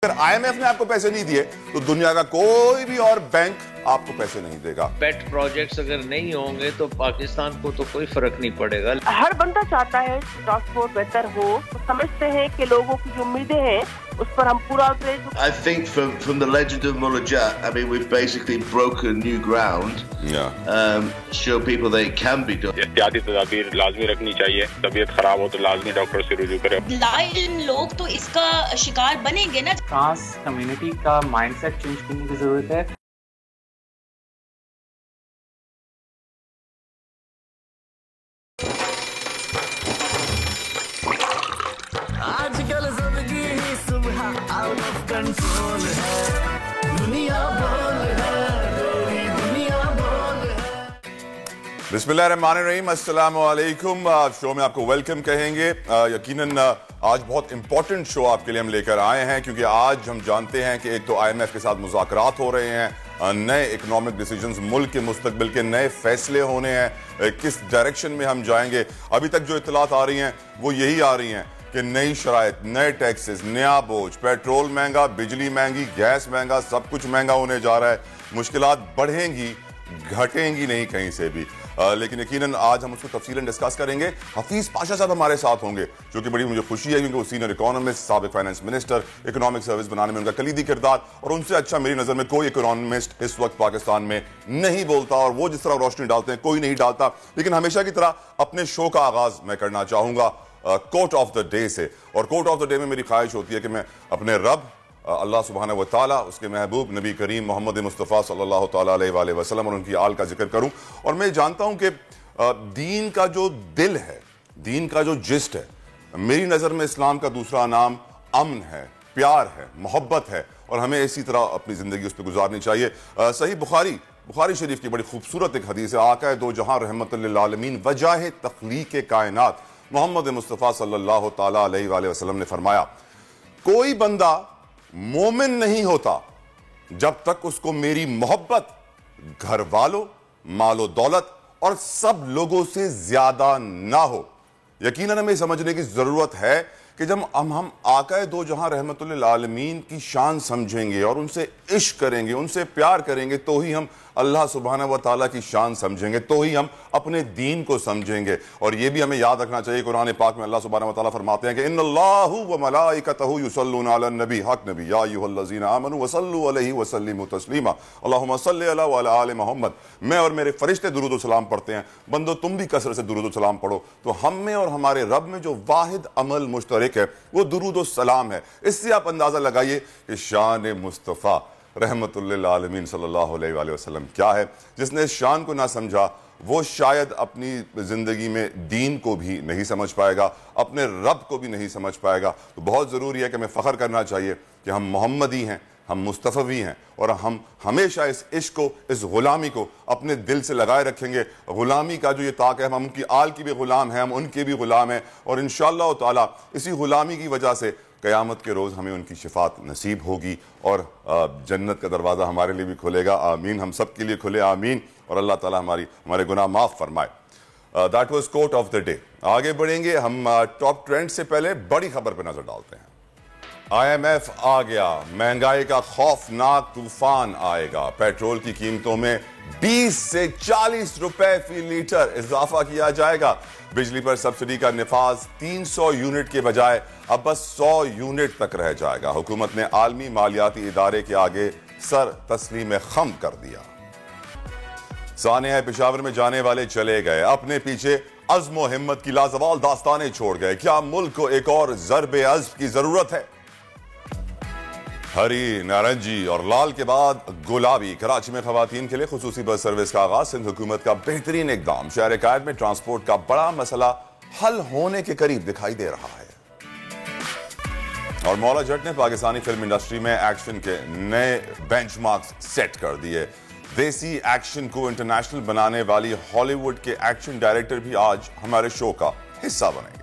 अगर आईएमएफ ने आपको पैसे नहीं दिए तो दुनिया का कोई भी और बैंक आपको पैसे नहीं देगा। पेट प्रोजेक्ट्स अगर नहीं होंगे तो पाकिस्तान को तो कोई फर्क नहीं पड़ेगा। हर बंदा चाहता है ट्रांसपोर्ट बेहतर हो, तो समझते हैं कि लोगों की जो उम्मीदें हैं उस पर हम पूरा उतरे। I think from the legend of Mullah Jack, I mean we've basically broken new ground. Show people that it can be done. एहतियाती तदाबीर लाजमी रखनी चाहिए। तबीयत खराब हो तो लाजमी डॉक्टर से रुजू करें। लाइन लोग तो इसका शिकार बनेंगे ना। ट्रांस कम्युनिटी का माइंडसेट चेंज करने की जरूरत है। आजकल जिंदगी ही सुबह आउट ऑफ कंट्रोल है, दुनिया बोल है, तेरी दुनिया बोल है। बिस्मिल्लाहिर्रहमानिर्रहीम, अस्सलाम वालेकुम। शो में आपको वेलकम कहेंगे। यकीनन आज बहुत इंपॉर्टेंट शो आपके लिए हम लेकर आए हैं, क्योंकि आज हम जानते हैं कि एक तो आईएमएफ के साथ मुज़ाकरात हो रहे हैं, नए इकोनॉमिक डिसीजंस, मुल्क के मुस्तकबिल के नए फैसले होने हैं, किस डायरेक्शन में हम जाएंगे। अभी तक जो इत्तलात आ रही हैं वो यही आ रही हैं कि नई शराइत, नए टैक्सेस, नया बोझ, पेट्रोल महंगा, बिजली महंगी, गैस महंगा, सब कुछ महंगा होने जा रहा है। मुश्किलात बढ़ेंगी, घटेंगी नहीं कहीं से भी। लेकिन यकीनन आज हम उसको तफसीलन डिस्कस करेंगे। हफीज पाशा साहब हमारे साथ होंगे, जो कि बड़ी मुझे खुशी है, क्योंकि वो सीनियर इकोनॉमिस्ट, साबिक फाइनेंस मिनिस्टर, इकोनॉमिक सर्विस बनाने में उनका कलीदी किरदार, और उनसे अच्छा मेरी नज़र में कोई इकोनॉमिस्ट इस वक्त पाकिस्तान में नहीं बोलता, और वो जिस तरह रोशनी डालते हैं कोई नहीं डालता। लेकिन हमेशा की तरह अपने शो का आगाज मैं करना चाहूंगा कोट ऑफ द डे से, और कोट ऑफ द डे में मेरी ख्वाहिश होती है कि मैं अपने रब अल्लाह सुब्हानहू व तआला, उसके महबूब नबी करीम मोहम्मद मुस्तफ़ा सल्लल्लाहु तआला अलैहि वसल्लम और उनकी आल का जिक्र करूं। और मैं जानता हूं कि दीन का जो दिल है, दीन का जो जिस्ट है, मेरी नज़र में इस्लाम का दूसरा नाम अमन है, प्यार है, मोहब्बत है, और हमें इसी तरह अपनी ज़िंदगी उस पर गुजारनी चाहिए। सही बुखारी शरीफ की बड़ी खूबसूरत एक हदीस है। आका दो जहां रहमतुल लिल आलमीन वजाह तख्लीक कायनात मोहम्मद मुस्तफ़ा सल्लल्लाहु तआला अलैहि वसल्लम ने फरमाया, कोई बंदा मोमिन नहीं होता जब तक उसको मेरी मोहब्बत घर वालों, मालो दौलत और सब लोगों से ज्यादा ना हो। यकीनन हमें समझने की जरूरत है कि जब हम आका दो जहां रहमतुल लिल आलमीन की शान समझेंगे और उनसे इश्क करेंगे, उनसे प्यार करेंगे, तो ही हम अल्लाह सुब्हानहू व तआला की शान समझेंगे, तो ही हम अपने दीन को समझेंगे। और यह भी हमें याद रखना चाहिए, कुरान पाक में अल्लाह सुब्हानहू व तआला फरमाते हैं कि इन्नल्लाहु व मलाइकतहु युसल्लूना अलन नबी, हक नबी, या अय्युहल्लज़ीना आमनू वसल्लु अलैहि वसल्लिमू तस्लीमा, अल्लाहुम्मा सल्लि अला व अला आलि मोहम्मद। मैं और मेरे फरिश्ते दुरूद व सलाम पढ़ते हैं, बंदो तुम भी कसरत से दुरूद व सलाम पढ़ो। तो हम में और हमारे रब में जो वाहिद अमल मुश्तरक है वो दुरूद व सलाम है। इससे आप अंदाजा लगाइए कि शान मुस्तफ़ा रहमतुल लिल आलमीन सल्लल्लाहु अलैहि वसल्लम क्या है। जिसने इस शान को ना समझा वो शायद अपनी ज़िंदगी में दीन को भी नहीं समझ पाएगा, अपने रब को भी नहीं समझ पाएगा। तो बहुत ज़रूरी है कि हमें फ़ख्र करना चाहिए कि हम मोहम्मदी हैं, हम मुस्तफ़वी हैं, और हम हमेशा इस इश्क को, इस ग़ुलामी को अपने दिल से लगाए रखेंगे। ग़ुलामी का जो ये ताक़ है, हम उनकी आल की भी ग़ुलाम हैं, हम उनके भी ग़ुलाम हैं, और इंशाअल्लाह ताला इसी ग़ुलामी की वजह से क़यामत के रोज़ हमें उनकी शिफ़ात नसीब होगी और जन्नत का दरवाज़ा हमारे लिए भी खुलेगा। आमीन, हम सब के लिए खुले, आमीन, और अल्लाह ताला हमारे गुनाह माफ़ फरमाए। That was quote of the day. आगे बढ़ेंगे हम टॉप ट्रेंड से पहले बड़ी खबर पर नज़र डालते हैं। आईएमएफ आ गया, महंगाई का खौफनाक तूफान आएगा, पेट्रोल की कीमतों में 20 से 40 रुपए फी लीटर इजाफा किया जाएगा, बिजली पर सब्सिडी का निफाज 300 यूनिट के बजाय अब बस 100 यूनिट तक रह जाएगा। हुकूमत ने आलमी मालियाती इदारे के आगे सर तस्लीम खम कर दिया। सानिया पेशावर में जाने वाले चले गए, अपने पीछे अज़्म व हिम्मत की लाजवाल दास्तानें छोड़ गए। क्या मुल्क को एक और ज़र्बे अज़्म की जरूरत है? हरी, नारंगी और लाल के बाद गुलाबी, कराची में खवातीन के लिए खुसूसी बस सर्विस का आगाज। सिंध हुकूमत का बेहतरीन इकदाम, शहर कायद में ट्रांसपोर्ट का बड़ा मसला हल होने के करीब दिखाई दे रहा है। और मौला जट ने पाकिस्तानी फिल्म इंडस्ट्री में एक्शन के नए बेंचमार्क्स सेट कर दिए। देसी एक्शन को इंटरनेशनल बनाने वाली हॉलीवुड के एक्शन डायरेक्टर भी आज हमारे शो का हिस्सा बनेंगे।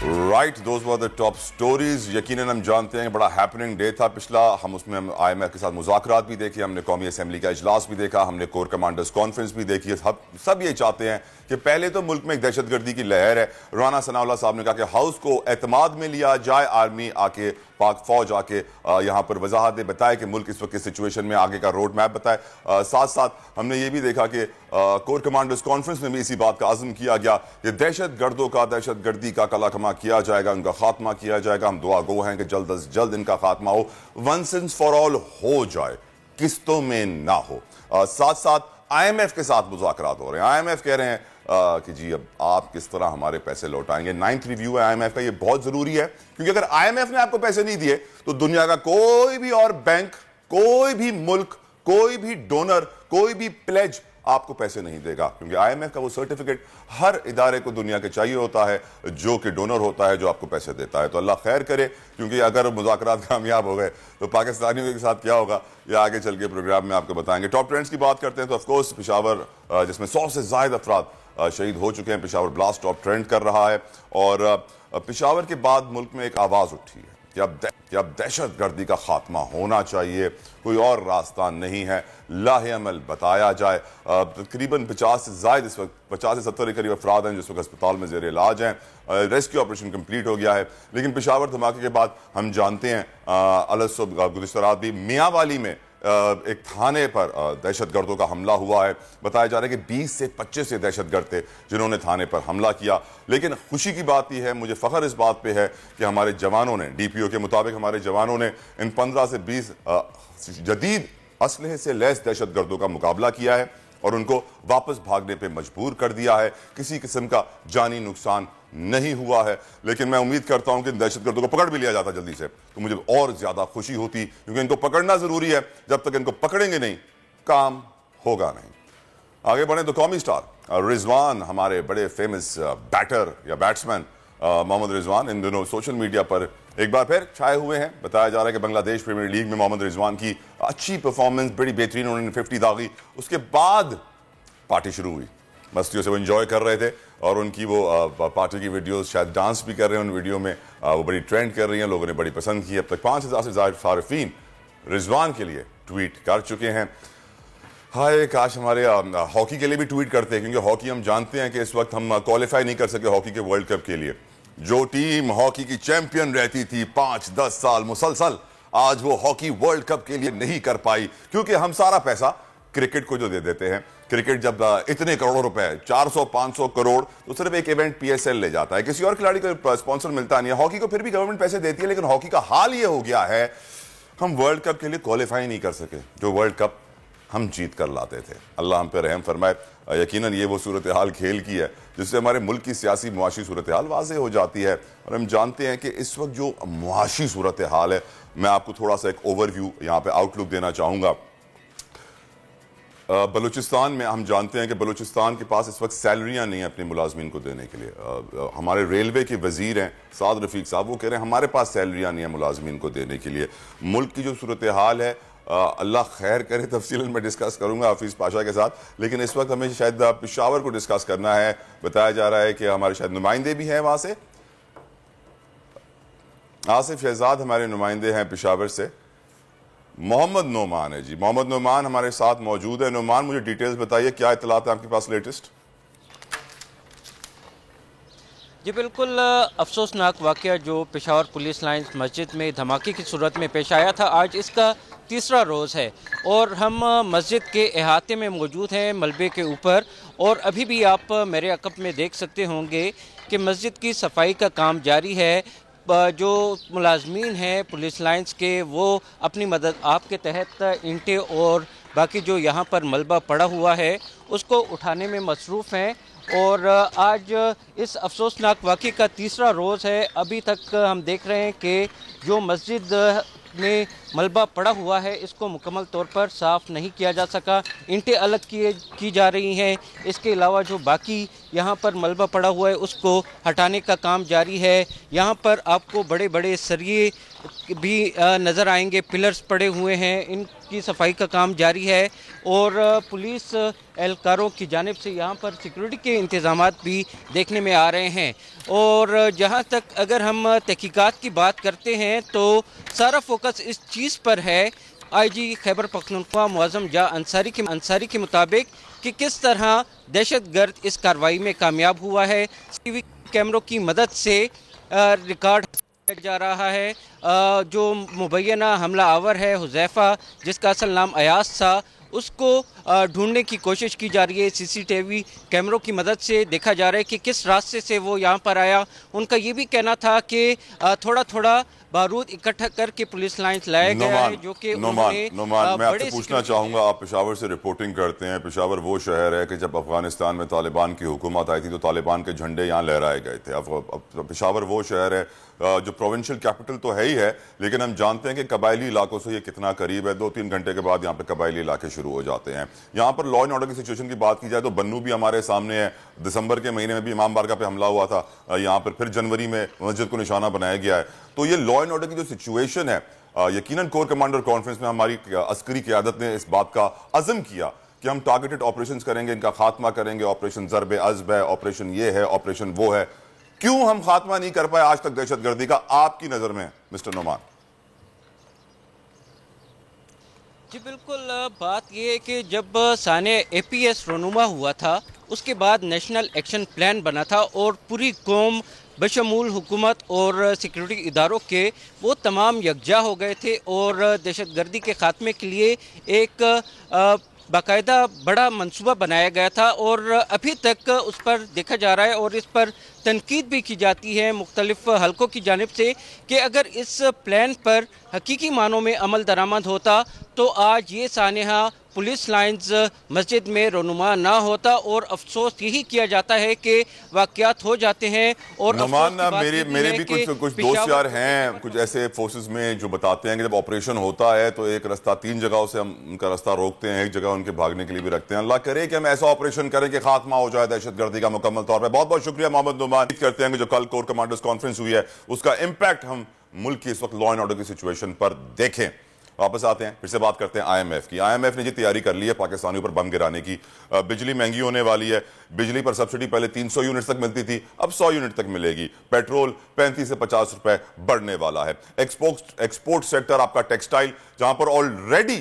Right, those were the top stories. यकीनन हम जानते हैं बड़ा हैपनिंग डे था पिछला। हम उसमें IMF के साथ मुज़ाकरात भी देखे, हमने कौमी असेंबली का इजलास भी देखा, हमने कोर कमांडर्स कॉन्फ्रेंस भी देखी। सब ये चाहते हैं कि पहले तो मुल्क में एक दहशतगर्दी की लहर है। राना सनाउल्लाह साहब ने कहा कि हाउस को एतमाद में लिया जाए, आर्मी आके, पाक फौज आके यहाँ पर वजाहत बताए कि मुल्क इस वक्त की सिचुएशन में आगे का रोड मैप बताए। साथ साथ हमने ये भी देखा कि कोर कमांडर्स कॉन्फ्रेंस में भी इसी बात का आज़म किया गया कि दहशतगर्दों का, दहशतगर्दी का कला खमा किया जाएगा, उनका खात्मा किया जाएगा। हम दुआ गो हैं कि जल्द अज जल्द इनका खात्मा हो, वंस एंड फॉर ऑल हो जाए, किस्तों में ना हो। साथ साथ IMF के साथ मुज़ाकरात हो रहे हैं। IMF कह रहे हैं कि जी अब आप किस तरह हमारे पैसे लौटाएंगे। 9th रिव्यू है IMF का, ये बहुत जरूरी है क्योंकि अगर IMF ने आपको पैसे नहीं दिए तो दुनिया का कोई भी और बैंक, कोई भी मुल्क, कोई भी डोनर, कोई भी प्लेज आपको पैसे नहीं देगा, क्योंकि IMF का वो सर्टिफिकेट हर इदारे को दुनिया के चाहिए होता है जो कि डोनर होता है, जो आपको पैसे देता है। तो अल्लाह खैर करे, क्योंकि अगर मुज़ाकरात कामयाब हो गए तो पाकिस्तानियों के साथ क्या होगा ये आगे चल के प्रोग्राम में आपको बताएंगे। टॉप ट्रेंड्स की बात करते हैं तो ऑफकोर्स पेशावर, जिसमें 100 से ज़ायद अफराद शहीद हो चुके हैं, पेशावर ब्लास्ट टॉप ट्रेंड कर रहा है। और पेशावर के बाद मुल्क में एक आवाज़ उठी है कि अब दहशतगर्दी का खात्मा होना चाहिए, कोई और रास्ता नहीं है, लाहे अमल बताया जाए। तकरीबन 50 से ज़ायद इस वक्त 50 से 70 के करीब अफराद हैं जिस वक्त अस्पताल में ज़ेर इलाज हैं। रेस्क्यू ऑपरेशन कंप्लीट हो गया है, लेकिन पेशावर धमाके के बाद हम जानते हैं गुज़िश्ता रात भी मियांवाली में एक थाने पर दहशतगर्दों का हमला हुआ है। बताया जा रहा है कि 20 से 25 से दहशतगर्द थे जिन्होंने थाने पर हमला किया। लेकिन खुशी की बात यह है, मुझे फ़ख्र इस बात पे है कि हमारे जवानों ने, DPO के मुताबिक हमारे जवानों ने इन 15 से 20 जदीद असलहे से लैस दहशतगर्दों का मुकाबला किया है और उनको वापस भागने पे मजबूर कर दिया है। किसी किस्म का जानी नुकसान नहीं हुआ है, लेकिन मैं उम्मीद करता हूं कि दहशतगर्दों को पकड़ भी लिया जाता जल्दी से तो मुझे और ज्यादा खुशी होती, क्योंकि इनको पकड़ना जरूरी है। जब तक इनको पकड़ेंगे नहीं, काम होगा नहीं। आगे बढ़े तो कौमी स्टार रिजवान, हमारे बड़े फेमस बैटर या बैट्समैन मोहम्मद रिजवान इन दिनों सोशल मीडिया पर एक बार फिर छाए हुए हैं। बताया जा रहा है कि बांग्लादेश प्रीमियर लीग में मोहम्मद रिजवान की अच्छी परफॉर्मेंस, बड़ी बेहतरीन, उन्होंने 50 दागी। उसके बाद पार्टी शुरू हुई, मस्तियों से वो एंजॉय कर रहे थे और उनकी वो पार्टी की वीडियोस, शायद डांस भी कर रहे हैं उन वीडियो में, वो बड़ी ट्रेंड कर रही हैं, लोगों ने बड़ी पसंद की। अब तक 5000 से ज़्यादा सारिफीन रिजवान के लिए ट्वीट कर चुके हैं। हाय काश हमारे हॉकी के लिए भी ट्वीट करते हैं, क्योंकि हॉकी हम जानते हैं कि इस वक्त हम क्वालिफाई नहीं कर सके हॉकी के वर्ल्ड कप के लिए। जो टीम हॉकी की चैंपियन रहती थी 5-10 साल मुसलसल, आज वो हॉकी वर्ल्ड कप के लिए नहीं कर पाई, क्योंकि हम सारा पैसा क्रिकेट को जो दे देते हैं। क्रिकेट जब इतने करोड़ों रुपए, 400-500 करोड़, तो सिर्फ एक इवेंट PSL ले जाता है, किसी और खिलाड़ी को स्पॉन्सर मिलता नहीं है। हॉकी को फिर भी गवर्नमेंट पैसे देती है, लेकिन हॉकी का हाल ये हो गया है हम वर्ल्ड कप के लिए क्वालिफाई नहीं कर सके, जो वर्ल्ड कप हम जीत कर लाते थे। अल्लाह हम पे रहम फरमाए। यकीनन ये वो सूरत हाल खेल की है जिससे हमारे मुल्क की सियासी मुआशी सूरत हाल वाज़ेह हो जाती है। और हम जानते हैं कि इस वक्त जो मुआशी सूरत हाल है, मैं आपको थोड़ा सा एक ओवरव्यू यहाँ पे आउटलुक देना चाहूँगा। बलूचिस्तान में हम जानते हैं कि बलूचिस्तान के पास इस वक्त सैलरियाँ नहीं हैं अपने मुलाजमीन को देने के लिए। हमारे रेलवे के वजीर हैं साद रफीक साहब, वो कह रहे हैं हमारे पास सैलरियाँ नहीं हैं मुलाजमीन को देने के लिए। मुल्क की जो सूरत हाल है, अल्लाह खैर करे, तफसीलन में डिस्कस करूंगा हाफिज पाशा के साथ, लेकिन इस वक्त हमें शायद पेशावर को डिस्कस करना है। बताया जा रहा है कि हमारे शायद नुमाइंदे भी हैं वहाँ से, आसिफ शहजाद हमारे नुमाइंदे हैं पेशावर से। मोहम्मद नोमान है जी, मोहम्मद नोमान हमारे साथ मौजूद है। नोमान, मुझे डिटेल्स बताइए, क्या इत्तलात है आपके पास लेटेस्ट? जी बिल्कुल, अफसोसनाक वाक़या जो पेशावर पुलिस लाइन्स मस्जिद में धमाके की सूरत में पेश आया था, आज इसका तीसरा रोज़ है और हम मस्जिद के अहाते में मौजूद हैं, मलबे के ऊपर। और अभी भी आप मेरे अकब में देख सकते होंगे कि मस्जिद की सफाई का काम जारी है। जो मुलाजमीन हैं पुलिस लाइन्स के, वो अपनी मदद आपके तहत ईंटें और बाकी जो यहाँ पर मलबा पड़ा हुआ है उसको उठाने में मसरूफ़ हैं। और आज इस अफसोसनाक वाक़े का तीसरा रोज़ है। अभी तक हम देख रहे हैं कि जो मस्जिद में मलबा पड़ा हुआ है इसको मुकम्मल तौर पर साफ़ नहीं किया जा सका, ईंटें अलग की जा रही हैं। इसके अलावा जो बाकी यहाँ पर मलबा पड़ा हुआ है उसको हटाने का काम जारी है। यहाँ पर आपको बड़े बड़े सरिये भी नज़र आएंगे, पिलर्स पड़े हुए हैं, इनकी सफाई का काम जारी है और पुलिस एहलकारों की जानिब से यहाँ पर सिक्योरिटी के इंतज़ामात भी देखने में आ रहे हैं। और जहाँ तक अगर हम तहकीकात की बात करते हैं तो सारा फोकस इस चीज़ पर है, आईजी खैबर पख्तूनख्वा मुअज़्ज़म जा अंसारी के मुताबिक कि किस तरह दहशतगर्द इस कार्रवाई में कामयाब हुआ है। सीसीटीवी कैमरों की मदद से रिकॉर्ड जा रहा है। जो मुबैना हमला आवर है हुज़ैफ़ा, जिसका असल नाम अयास था, उसको ढूंढने की कोशिश की जा रही है। सीसीटीवी कैमरों की मदद से देखा जा रहा है कि किस रास्ते से वो यहाँ पर आया। उनका ये भी कहना था कि थोड़ा थोड़ा बारूद इकट्ठा करके पुलिस लाइन्स लाया गया है, जो कि नोमान मैं आपसे पूछना चाहूँगा, आप पेशावर से रिपोर्टिंग करते हैं। पेशावर वो शहर है कि जब अफगानिस्तान में तालिबान की हुकूमत आई थी तो तालिबान के झंडे यहाँ लहराए गए थे। अब पेशावर वो शहर है जो प्रोविंशियल कैपिटल तो है ही है, लेकिन हम जानते हैं कि कबायली इलाकों से ये कितना करीब है। 2-3 घंटे के बाद यहाँ पे कबायली इलाके शुरू हो जाते हैं। यहाँ पर लॉ एंड ऑर्डर की सिचुएशन की बात की जाए तो बन्नू भी हमारे सामने है। दिसंबर के महीने में भी इमाम बारगाह पे हमला हुआ था यहाँ पर, फिर जनवरी में मस्जिद को निशाना बनाया गया है। तो ये लॉ एंड ऑर्डर की जो सिचुएशन है, यकीनन कोर कमांडर कॉन्फ्रेंस में हमारी अस्करी क़यादत ने इस बात का अज़म किया कि हम टारगेटेड ऑपरेशंस करेंगे, इनका खात्मा करेंगे। ऑपरेशन ज़रब अज़ब है, ऑपरेशन ये है, ऑपरेशन वो है। क्यों हम खात्मा नहीं कर पाए आज तक दहशतगर्दी का, आपकी नजर में मिस्टर नोमान? जी बिल्कुल, बात यह है कि जब साने APS रोनुमा हुआ था उसके बाद नेशनल एक्शन प्लान बना था और पूरी कौम बशमूल हुकूमत और सिक्योरिटी इदारों के वो तमाम यकजा हो गए थे और दहशतगर्दी के ख़ात्मे के लिए एक बाकायदा बड़ा मंसूबा बनाया गया था। और अभी तक उस पर देखा जा रहा है और इस पर तनकीद भी की जाती है मुख्तलिफ हलकों की जानिब से कि अगर इस प्लान पर हकीकी मानों में अमल दरामद होता तो आज ये सानहा पुलिस लाइन्स मस्जिद में रोनुमा ना होता। और अफसोस यही किया जाता है कि वाक़यात हो जाते हैं। और मेरे भी कुछ दोस्त यार हैं कुछ ऐसे फोर्सेस में जो बताते हैं कि जब ऑपरेशन होता है तो एक रास्ता 3 जगहों से हम उनका रास्ता रोकते हैं, एक जगह उनके भागने के लिए भी रखते हैं। अल्लाह करे कि हम ऐसा ऑपरेशन करें कि खात्मा हो जाए दहशतगर्दी का मुकम्मल तौर पर। बहुत बहुत शुक्रिया मोहम्मद नोमान। करते हैं कि जो कल कोर कमांडर्स कॉन्फ्रेंस हुई है उसका इंपैक्ट हम मुल्क की इस वक्त लॉ एंड ऑर्डर की सिचुएशन पर देखें। वापस आते हैं, फिर से बात करते हैं IMF की। IMF ने जी तैयारी कर ली है पाकिस्तानियों पर बम गिराने की। बिजली महंगी होने वाली है। बिजली पर सब्सिडी पहले 300 यूनिट तक मिलती थी, अब 100 यूनिट तक मिलेगी। पेट्रोल 35 से 50 रुपए बढ़ने वाला है। एक्सपोर्ट सेक्टर आपका टेक्सटाइल, जहां पर ऑलरेडी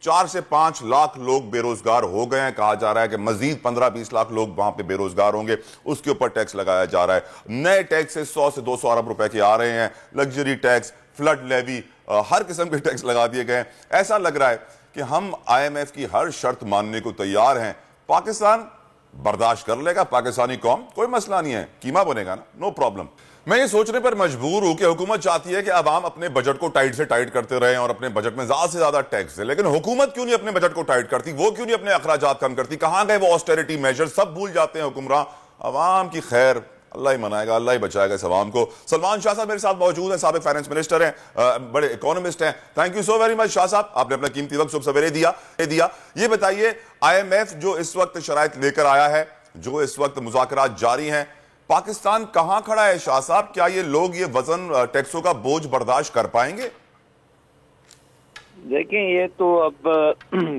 4 से 5 लाख लोग बेरोजगार हो गए हैं। कहा जा रहा है कि मजीद 15-20 लाख लोग वहां पे बेरोजगार होंगे, उसके ऊपर टैक्स लगाया जा रहा है। नए टैक्स से 100 से 200 अरब रुपए के आ रहे हैं। लग्जरी टैक्स, फ्लड लेवी, हर किस्म के टैक्स लगा दिए गए हैं। ऐसा लग रहा है कि हम IMF की हर शर्त मानने को तैयार हैं। पाकिस्तान बर्दाश्त कर लेगा, पाकिस्तानी कौम, कोई मसला नहीं है, कीमा बनेगा ना, नो प्रॉब्लम। मैं ये सोचने पर मजबूर हूं कि हुकूमत चाहती है कि अवाम अपने बजट को टाइट से टाइट करते रहें और अपने बजट में ज्यादा से ज्यादा टैक्स दे, लेकिन हुकूमत क्यों नहीं अपने बजट को टाइट करती? वो क्यों नहीं अपने अखराजात कम करती? कहां गए वो ऑस्टेरिटी मेजर? सब भूल जाते हैं हुक्मरान। अवाम की खैर अल्लाह ही मनाएगा, अल्लाह ही बचाएगा इस अवाम को। सलमान शाह साहब मेरे साथ मौजूद हैं, साबिक फाइनेंस मिनिस्टर हैं, बड़े इकोनॉमिस्ट हैं। Thank you so very much Shah साहब, आपने अपना कीमती वक्त सुबह सवेरे दिया। ये बताइए, IMF जो इस वक्त शराइत लेकर आया है, जो इस वक्त मुज़ाकरात जारी हैं, पाकिस्तान कहां खड़ा है शाह साहब? क्या ये लोग ये वजन टैक्सों का बोझ बर्दाश्त कर पाएंगे? देखें, ये तो अब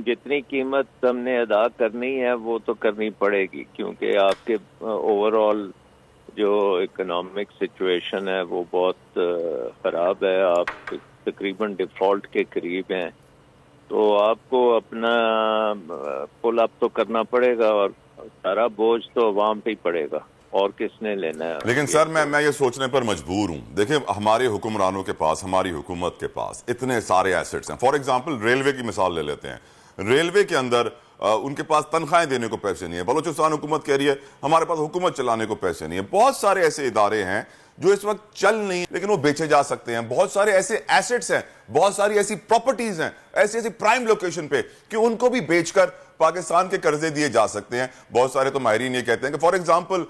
जितनी कीमत हमने अदा करनी है वो तो करनी पड़ेगी, क्योंकि आपके ओवरऑल जो इकोनॉमिक सिचुएशन है वो बहुत ख़राब है। आप तकरीबन डिफ़ॉल्ट के करीब हैं, तो आपको अपना पुल अप तो करना पड़ेगा और सारा बोझ तो अवाम पे ही पड़ेगा, और किसने लेना है? लेकिन सर मैं ये सोचने पर मजबूर हूं। देखिए, हमारे हुक्मरानों के पास, हमारी हुकूमत के पास इतने सारे एसेट्स हैं। फॉर एग्जांपल रेलवे की मिसाल ले लेते हैं। रेलवे के अंदर उनके पास तनख्वाहें देने को पैसे नहीं है। बलूचिस्तान हुकूमत कह रही है हमारे पास हुकूमत चलाने को पैसे नहीं है। बहुत सारे ऐसे इदारे हैं जो इस वक्त चल नहीं, लेकिन वो बेचे जा सकते हैं। बहुत सारे ऐसे एसेट्स हैं, बहुत सारी ऐसी प्रॉपर्टीज हैं ऐसी प्राइम लोकेशन पे कि उनको भी बेचकर पाकिस्तान के कर्जे दिए जा सकते हैं। बहुत सारे तो माहिरीन ये कहते हैं कि फॉर एग्जांपल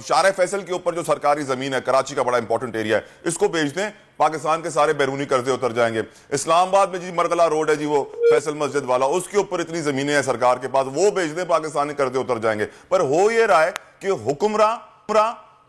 शार फैसल के ऊपर जो सरकारी जमीन है, कराची का बड़ा इंपॉर्टेंट एरिया है, इसको बेच दें, पाकिस्तान के सारे बैरूनी कर्जे उतर जाएंगे। इस्लामाबाद में जी मरगला रोड है जी, वो फैसल मस्जिद वाला, उसके ऊपर इतनी जमीनें हैं सरकार के पास, वो बेच दें, पाकिस्तानी कर्जे उतर जाएंगे। पर हो ये रहा है कि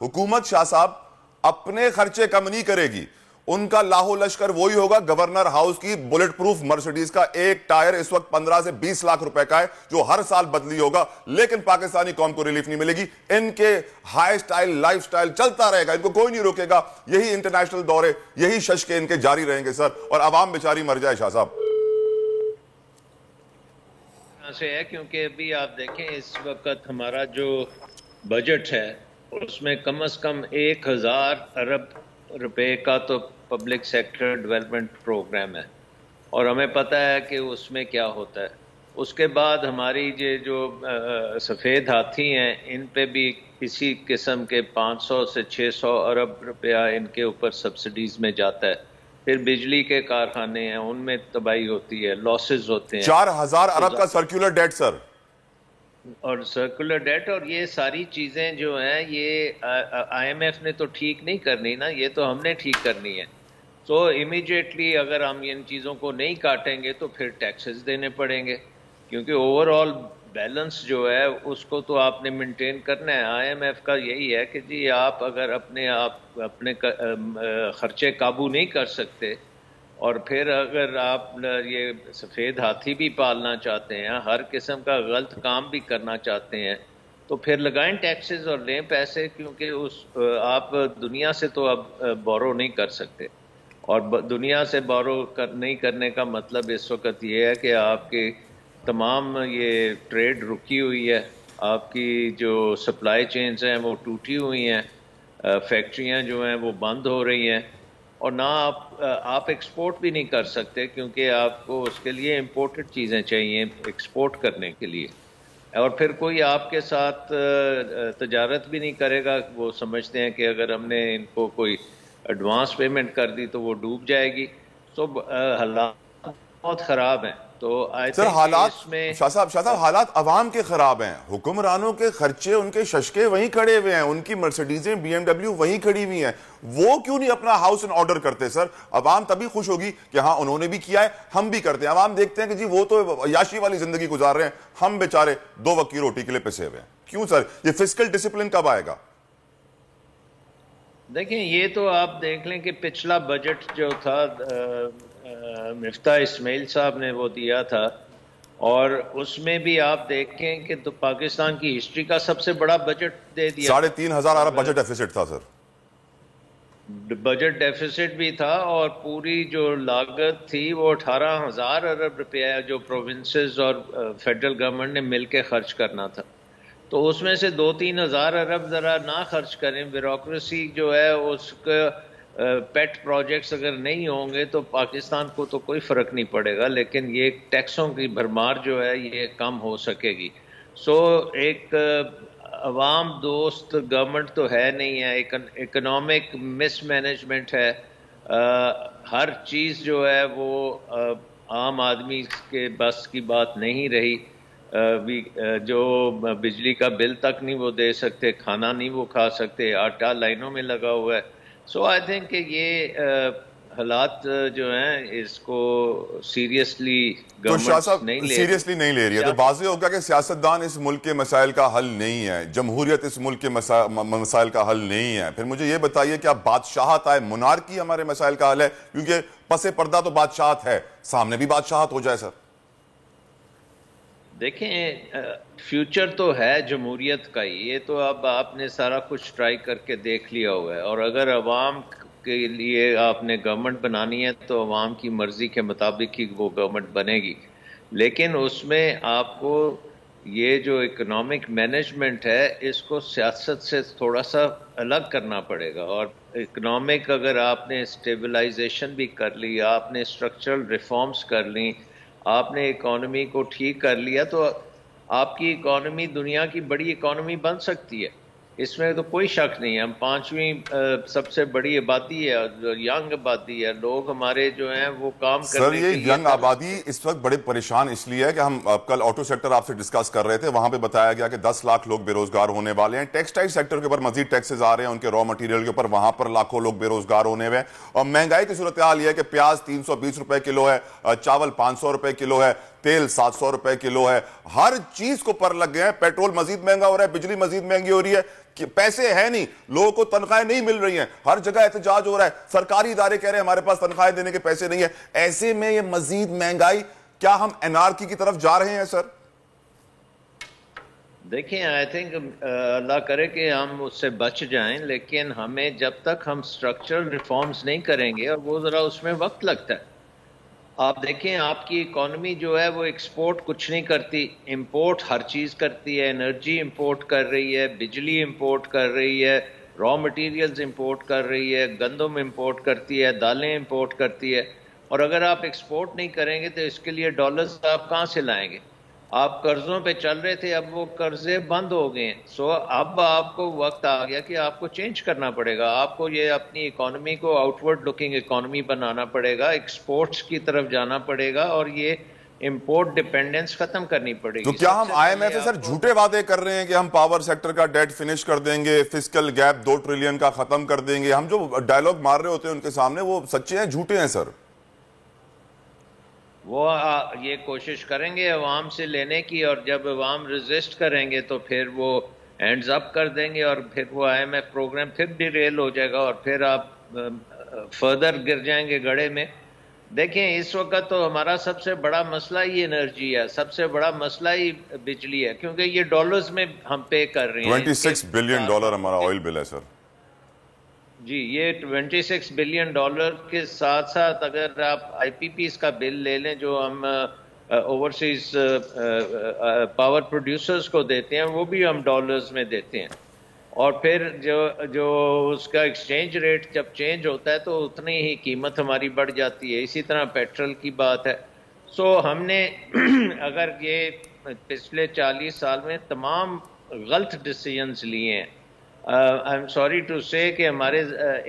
हुकूमत शाह साहब अपने खर्चे कम नहीं करेगी, उनका लाहो लश्कर वही होगा। गवर्नर हाउस की बुलेट प्रूफ मर्सिडीज का एक टायर इस वक्त 15 से 20 लाख रुपए का है, जो हर साल बदली होगा, लेकिन पाकिस्तानी कौम को रिलीफ नहीं मिलेगी। इनके हाई स्टाइल लाइफ स्टाइल चलता रहेगा, इनको कोई नहीं रोकेगा। यही इंटरनेशनल दौरे, यही शश्के इनके जारी रहेंगे सर, और आवाम बेचारी मर जाए। शाह साहब से है क्योंकि अभी आप देखें इस वक्त हमारा जो बजट है उसमें कम से कम 1000 अरब रुपए का तो पब्लिक सेक्टर डेवलपमेंट प्रोग्राम है, और हमें पता है कि उसमें क्या होता है। उसके बाद हमारी ये जो सफ़ेद हाथी हैं, इन पे भी इसी किस्म के 500 से 600 अरब रुपया इनके ऊपर सब्सिडीज़ में जाता है। फिर बिजली के कारखाने हैं, उनमें तबाही होती है, लॉसेस होते हैं। 4000 अरब का सर्कुलर डेट सर, और सर्कुलर डेट, और ये सारी चीज़ें जो हैं ये IMF ने तो ठीक नहीं करनी ना, ये तो हमने ठीक करनी है। तो इमीडिएटली अगर हम इन चीज़ों को नहीं काटेंगे तो फिर टैक्सेस देने पड़ेंगे, क्योंकि ओवरऑल बैलेंस जो है उसको तो आपने मेंटेन करना है। IMF का यही है कि जी आप अगर अपने खर्चे काबू नहीं कर सकते, और फिर अगर आप ये सफ़ेद हाथी भी पालना चाहते हैं, हर किस्म का गलत काम भी करना चाहते हैं, तो फिर लगाएं टैक्सेस और लें पैसे, क्योंकि आप दुनिया से तो अब बोरो नहीं कर सकते। और दुनिया से बोरो नहीं करने का मतलब इस वक्त ये है कि आपके तमाम ये ट्रेड रुकी हुई है, आपकी जो सप्लाई चेन्स हैं वो टूटी हुई हैं, फैक्ट्रियाँ जो हैं वो बंद हो रही हैं, और ना आप एक्सपोर्ट भी नहीं कर सकते, क्योंकि आपको उसके लिए इंपोर्टेड चीज़ें चाहिए एक्सपोर्ट करने के लिए। और फिर कोई आपके साथ तजारत भी नहीं करेगा। वो समझते हैं कि अगर हमने इनको कोई एडवांस पेमेंट कर दी तो वो डूब जाएगी। तो हालात बहुत ख़राब हैं। तो सर हालात शाह साहब हालात अवाम के खराब हैं, हुक्मरानों के खर्चे, उनके शशके वहीं खड़े हुए हैं, उनकी मर्सिडीजें BMW वहीं खड़ी हुई हैं। वो क्यों नहीं अपना हाउस इन ऑर्डर करते सर? अवाम तभी खुश होगी कि हाँ उन्होंने भी किया है, हम भी करते हैं। अवाम देखते हैं कि जी वो तो याशी वाली जिंदगी गुजार रहे हैं, हम बेचारे 2 वक्त की रोटी के लिए पिसे हुए हैं। क्यों सर? ये फिस्कल डिसिप्लिन कब आएगा? देखें, ये तो आप देख लें कि पिछला बजट जो था मिफ्ता इस्माइल साहब ने वो दिया था, और उसमें भी आप देखें कि तो पाकिस्तान की हिस्ट्री का सबसे बड़ा बजट दे दिया। 3500 अरब बजट डेफिसिट था सर। बजट डेफिसिट भी था, और पूरी जो लागत थी वो 18,000 अरब रुपया जो प्रोविंसेस और फेडरल गवर्नमेंट ने मिलकर खर्च करना था। तो उसमें से 2-3 हज़ार अरब ज़रा ना खर्च करें। ब्यूरोक्रेसी जो है उसका पेट प्रोजेक्ट्स अगर नहीं होंगे तो पाकिस्तान को तो कोई फ़र्क नहीं पड़ेगा, लेकिन ये टैक्सों की भरमार जो है ये कम हो सकेगी। सो एक अवाम दोस्त गवर्नमेंट तो है नहीं है, इकोनॉमिक मिसमैनेजमेंट है। हर चीज़ जो है वो आम आदमी के बस की बात नहीं रही। जो बिजली का बिल तक नहीं वो दे सकते, खाना नहीं वो खा सकते, आटा लाइनों में लगा हुआ है। सो आई थिंक कि ये हालात जो हैं इसको सीरियसली गवर्नमेंट सीरियसली नहीं ले रही है। तो वाज़ेह होगा कि सियासतदान इस मुल्क के मसाइल का हल नहीं है, जमहूरियत इस मुल्क के मसाइल का हल नहीं है। फिर मुझे ये बताइए कि आप बादशाहत आए, मुनारकी हमारे मसाइल का हल है? क्योंकि पसे पर्दा तो बादशाहत है, सामने भी बादशाहत हो जाए सर। देखें, फ्यूचर तो है जमहूरियत का ही, ये तो अब आपने सारा कुछ ट्राई करके देख लिया हुआ है। और अगर अवाम के लिए आपने गवर्नमेंट बनानी है तो अवाम की मर्जी के मुताबिक ही वो गवर्नमेंट बनेगी, लेकिन उसमें आपको ये जो इकोनॉमिक मैनेजमेंट है इसको सियासत से थोड़ा सा अलग करना पड़ेगा। और इकोनॉमिक अगर आपने स्टेबलाइजेशन भी कर ली, आपने स्ट्रक्चरल रिफॉर्म्स कर ली, आपने इकोनॉमी को ठीक कर लिया, तो आपकी इकोनॉमी दुनिया की बड़ी इकोनॉमी बन सकती है। इसमें तो कोई शक नहीं है। हम 5वीं सबसे बड़ी आबादी है, यंग आबादी है। लोग हमारे जो हैं वो काम सर, ये यंग आबादी इस वक्त बड़े परेशान इसलिए है कि हम कल ऑटो सेक्टर आपसे डिस्कस कर रहे थे, वहां पे बताया गया कि 10 लाख लोग बेरोजगार होने वाले हैं। टेक्सटाइल सेक्टर के ऊपर मजीद टैक्सेस आ रहे हैं, उनके रॉ मटेरियल के ऊपर, वहां पर लाखों लोग बेरोजगार होने हुए। और महंगाई की सूरत हाल यह है कि प्याज 320 रुपए किलो है, चावल 500 रुपए किलो है, तेल 700 रुपए किलो है, हर चीज को पर लग गए हैं। पेट्रोल मजीद महंगा हो रहा है, बिजली मजीद महंगी हो रही है, कि पैसे है नहीं, लोगों को तनख्वाहें नहीं मिल रही हैं, हर जगह एहतजाज हो रहा है, सरकारी इदारे कह रहे हैं हमारे पास तनख्वाहें देने के पैसे नहीं है। ऐसे में ये मजीद महंगाई, क्या हम एनआरकी की तरफ जा रहे हैं सर? देखिए, आई थिंक अल्लाह करे कि हम उससे बच जाएं, लेकिन हमें जब तक हम स्ट्रक्चरल रिफॉर्म्स नहीं करेंगे, और वो ज़रा उसमें वक्त लगता है। आप देखें, आपकी इकॉनमी जो है वो एक्सपोर्ट कुछ नहीं करती, इंपोर्ट हर चीज़ करती है। एनर्जी इंपोर्ट कर रही है, बिजली इंपोर्ट कर रही है, रॉ मटेरियल्स इंपोर्ट कर रही है, गंदम इंपोर्ट करती है, दालें इंपोर्ट करती है। और अगर आप एक्सपोर्ट नहीं करेंगे तो इसके लिए डॉलर्स आप कहाँ से लाएंगे? आप कर्जों पे चल रहे थे, अब वो कर्जे बंद हो गए हैं। सो अब आपको वक्त आ गया कि आपको चेंज करना पड़ेगा। आपको ये अपनी इकोनॉमी को आउटवर्ड लुकिंग इकोनॉमी बनाना पड़ेगा, एक्सपोर्ट्स की तरफ जाना पड़ेगा, और ये इंपोर्ट डिपेंडेंस खत्म करनी पड़ेगी। तो क्या हम IMF से सर झूठे वादे कर रहे हैं कि हम पावर सेक्टर का डेट फिनिश कर देंगे, फिस्कल गैप 2 ट्रिलियन का खत्म कर देंगे? हम जो डायलॉग मार रहे होते हैं उनके सामने, वो सच्चे हैं झूठे हैं सर? वो ये कोशिश करेंगे अवाम से लेने की, और जब अवाम रेजिस्ट करेंगे तो फिर वो हैंड्स अप कर देंगे, और फिर वो IMF प्रोग्राम फिर डिरेल हो जाएगा, और फिर आप फर्दर गिर जाएंगे गड्ढे में। देखें, इस वक्त तो हमारा सबसे बड़ा मसला ही एनर्जी है, सबसे बड़ा मसला ही बिजली है, क्योंकि ये डॉलर्स में हम पे कर रहे हैं। 26 बिलियन डॉलर हमारा ऑयल बिल है सर जी। ये 26 बिलियन डॉलर के साथ साथ अगर आप IPPs का बिल ले लें, जो हम ओवरसीज पावर प्रोड्यूसर्स को देते हैं, वो भी हम डॉलर्स में देते हैं। और फिर जो उसका एक्सचेंज रेट जब चेंज होता है तो उतनी ही कीमत हमारी बढ़ जाती है। इसी तरह पेट्रोल की बात है। सो हमने अगर ये पिछले 40 साल में तमाम गलत डिसीजंस लिए हैं। आई एम सॉरी टू से कि हमारे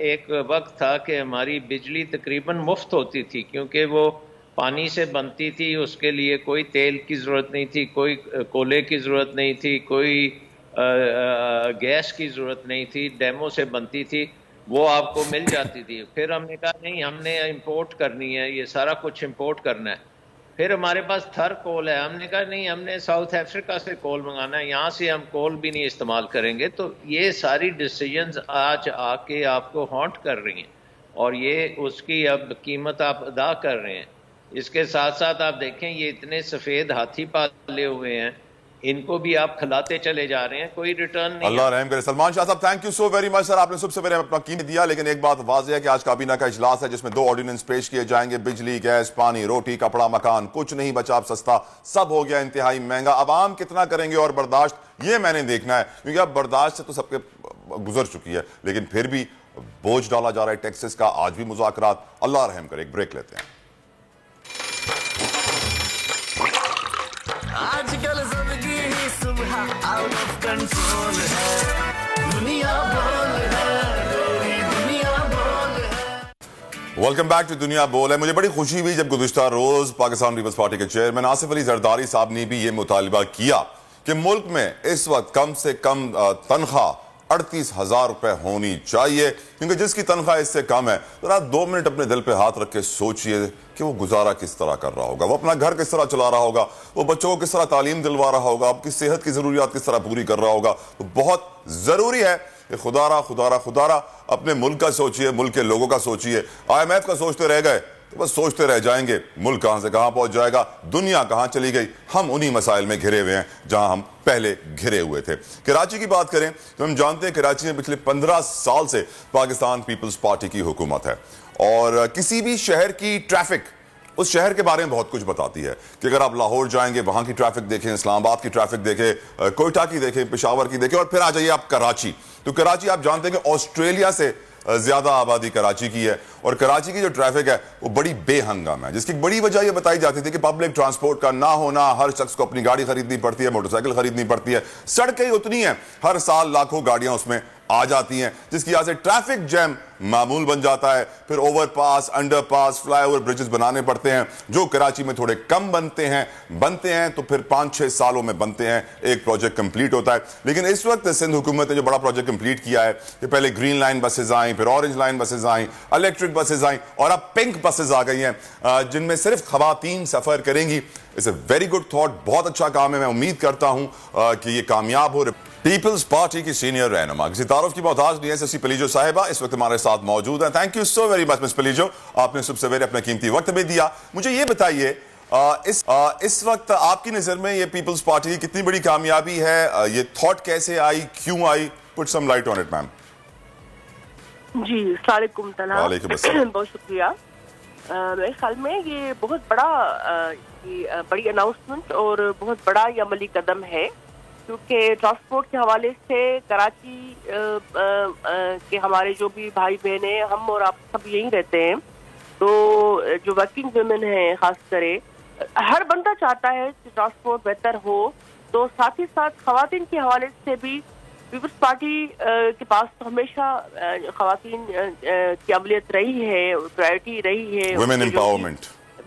एक वक्त था कि हमारी बिजली तकरीबन मुफ्त होती थी, क्योंकि वो पानी से बनती थी, उसके लिए कोई तेल की ज़रूरत नहीं थी, कोई कोयले की ज़रूरत नहीं थी, कोई गैस की ज़रूरत नहीं थी, डैमों से बनती थी, वो आपको मिल जाती थी। फिर हमने कहा नहीं, हमने इंपोर्ट करनी है, ये सारा कुछ इंपोर्ट करना है। फिर हमारे पास थर कोल है, हमने कहा नहीं, हमने साउथ अफ्रीका से कोल मंगाना है, यहाँ से हम कोल भी नहीं इस्तेमाल करेंगे। तो ये सारी डिसीजंस आज आके आपको हॉन्ट कर रही हैं, और ये उसकी अब कीमत आप अदा कर रहे हैं। इसके साथ साथ आप देखें, ये इतने सफ़ेद हाथी पाले हुए हैं, इनको भी आप खिलाते चले जा रहे हैं, कोई रिटर्न नहीं। अल्लाह रहम करे। सलमान शाह साहब, thank you so very much sir, आपने सबसे पहले अपना कीमत दिया। लेकिन एक बात वाज़ेह है कि आज काबीना का इजलास है जिसमें 2 ऑर्डिनेंस पेश किए जाएंगे। बिजली, गैस, पानी, रोटी, कपड़ा, मकान, कुछ नहीं बचा अब सस्ता, सब हो गया इंतहाई महंगा। अवाम कितना करेंगे और बर्दाश्त, ये मैंने देखना है, क्योंकि अब बर्दाश्त से तो सबके गुजर चुकी है, लेकिन फिर भी बोझ डाला जा रहा है टैक्सेस का। आज भी मुज़ाकरात। अल्लाह रहम करे। एक ब्रेक लेते हैं। आजकल जिंदगी ही सुबह आउट ऑफ कंट्रोल है, दुनिया बोल है, दुनिया बोल है। वेलकम बैक टू दुनिया बोल है। मुझे बड़ी खुशी हुई जब गुज़िश्ता रोज पाकिस्तान पीपल्स पार्टी के चेयरमैन आसिफ अली जरदारी साहब ने भी ये मुतालबा किया कि मुल्क में इस वक्त कम से कम तनख्वाह 38,000 रुपए होनी चाहिए, क्योंकि जिसकी तनख्वाह इससे कम है, तो आप 2 मिनट अपने दिल पे हाथ रख के सोचिए कि वो गुजारा किस तरह कर रहा होगा, वो अपना घर किस तरह चला रहा होगा, वो बच्चों को किस तरह तालीम दिलवा रहा होगा, आपकी सेहत की जरूरियात किस तरह पूरी कर रहा होगा। तो बहुत जरूरी है कि खुदारा खुदारा खुदारा अपने मुल्क का सोचिए, मुल्क के लोगों का सोचिए। IMF का सोचते रह गए तो बस सोचते रह जाएंगे, मुल्क कहां से कहां पहुंच जाएगा, दुनिया कहां चली गई। हम उन्हीं मसाइल में घिरे हुए हैं जहां हम पहले घिरे हुए थे। कराची की बात करें तो हम जानते हैं कराची में पिछले 15 साल से पाकिस्तान पीपल्स पार्टी की हुकूमत है, और किसी भी शहर की ट्रैफिक उस शहर के बारे में बहुत कुछ बताती है कि अगर आप लाहौर जाएंगे वहां की ट्रैफिक देखें, इस्लामाबाद की ट्रैफिक देखें, कोयटा की देखें, पेशावर की देखें, और फिर आ जाइए आप कराची। तो कराची आप जानते हैं कि ऑस्ट्रेलिया से ज्यादा आबादी कराची की है, और कराची की जो ट्रैफिक है वो बड़ी बेहंगाम है, जिसकी बड़ी वजह यह बताई जाती थी कि पब्लिक ट्रांसपोर्ट का ना होना, हर शख्स को अपनी गाड़ी खरीदनी पड़ती है, मोटरसाइकिल खरीदनी पड़ती है, सड़कें उतनी हैं, हर साल लाखों गाड़ियां उसमें आ जाती हैं, जिसकी वजह से ट्रैफिक जैम मामूल बन जाता है। फिर ओवरपास, अंडरपास, फ्लाईओवर, ब्रिजेस बनाने पड़ते हैं, जो कराची में थोड़े कम बनते हैं तो फिर 5-6 सालों में बनते हैं, एक प्रोजेक्ट कंप्लीट होता है। लेकिन इस वक्त सिंध हुकूमत ने जो बड़ा प्रोजेक्ट कंप्लीट किया है कि पहले ग्रीन लाइन बसेज आई, फिर ऑरेंज लाइन बसेज आई, इलेक्ट्रिक बसेज आई, और अब पिंक बसेज आ गई हैं जिनमें सिर्फ खवातीन सफर करेंगी। It's a very good thought, बहुत अच्छा काम है। मैं उम्मीद करता हूं कि ये कामयाब हो। पीपल्स पार्टी की सीनियर रहनुमा, किसी तारुफ की मोहताज नहीं है, शशि पलीजो साहिबा इस वक्त हमारे साथ मौजूद हैं। Thank you so very much miss Palijo, आपने सुबह सवेरे अपना कीमती वक्त भी दिया। मुझे ये बताइए, इस वक्त आपकी नजर में ये पीपल्स पार्टी की कितनी बड़ी कामयाबी है, ये थॉट कैसे आई, क्यों आई? Put some light on it ma'am. जी, अस्सलाम वालेकुम तला, बहुत शुक्रिया। मेरे ख्याल में ये बहुत बड़ा बड़ी अनाउंसमेंट और बहुत बड़ा ये अमली कदम है, क्योंकि ट्रांसपोर्ट के हवाले से कराची के हमारे जो भी भाई बहन हैं, हम और आप सब यहीं रहते हैं, तो जो वर्किंग वुमेन हैं खास करे, हर बंदा चाहता है कि ट्रांसपोर्ट बेहतर हो। तो साथ ही साथ खवातीन के हवाले से भी पीपल्स पार्टी के पास तो हमेशा खवातीन की अमलियत रही है, प्रायोरिटी रही है, वुमेन एम्पावरमेंट,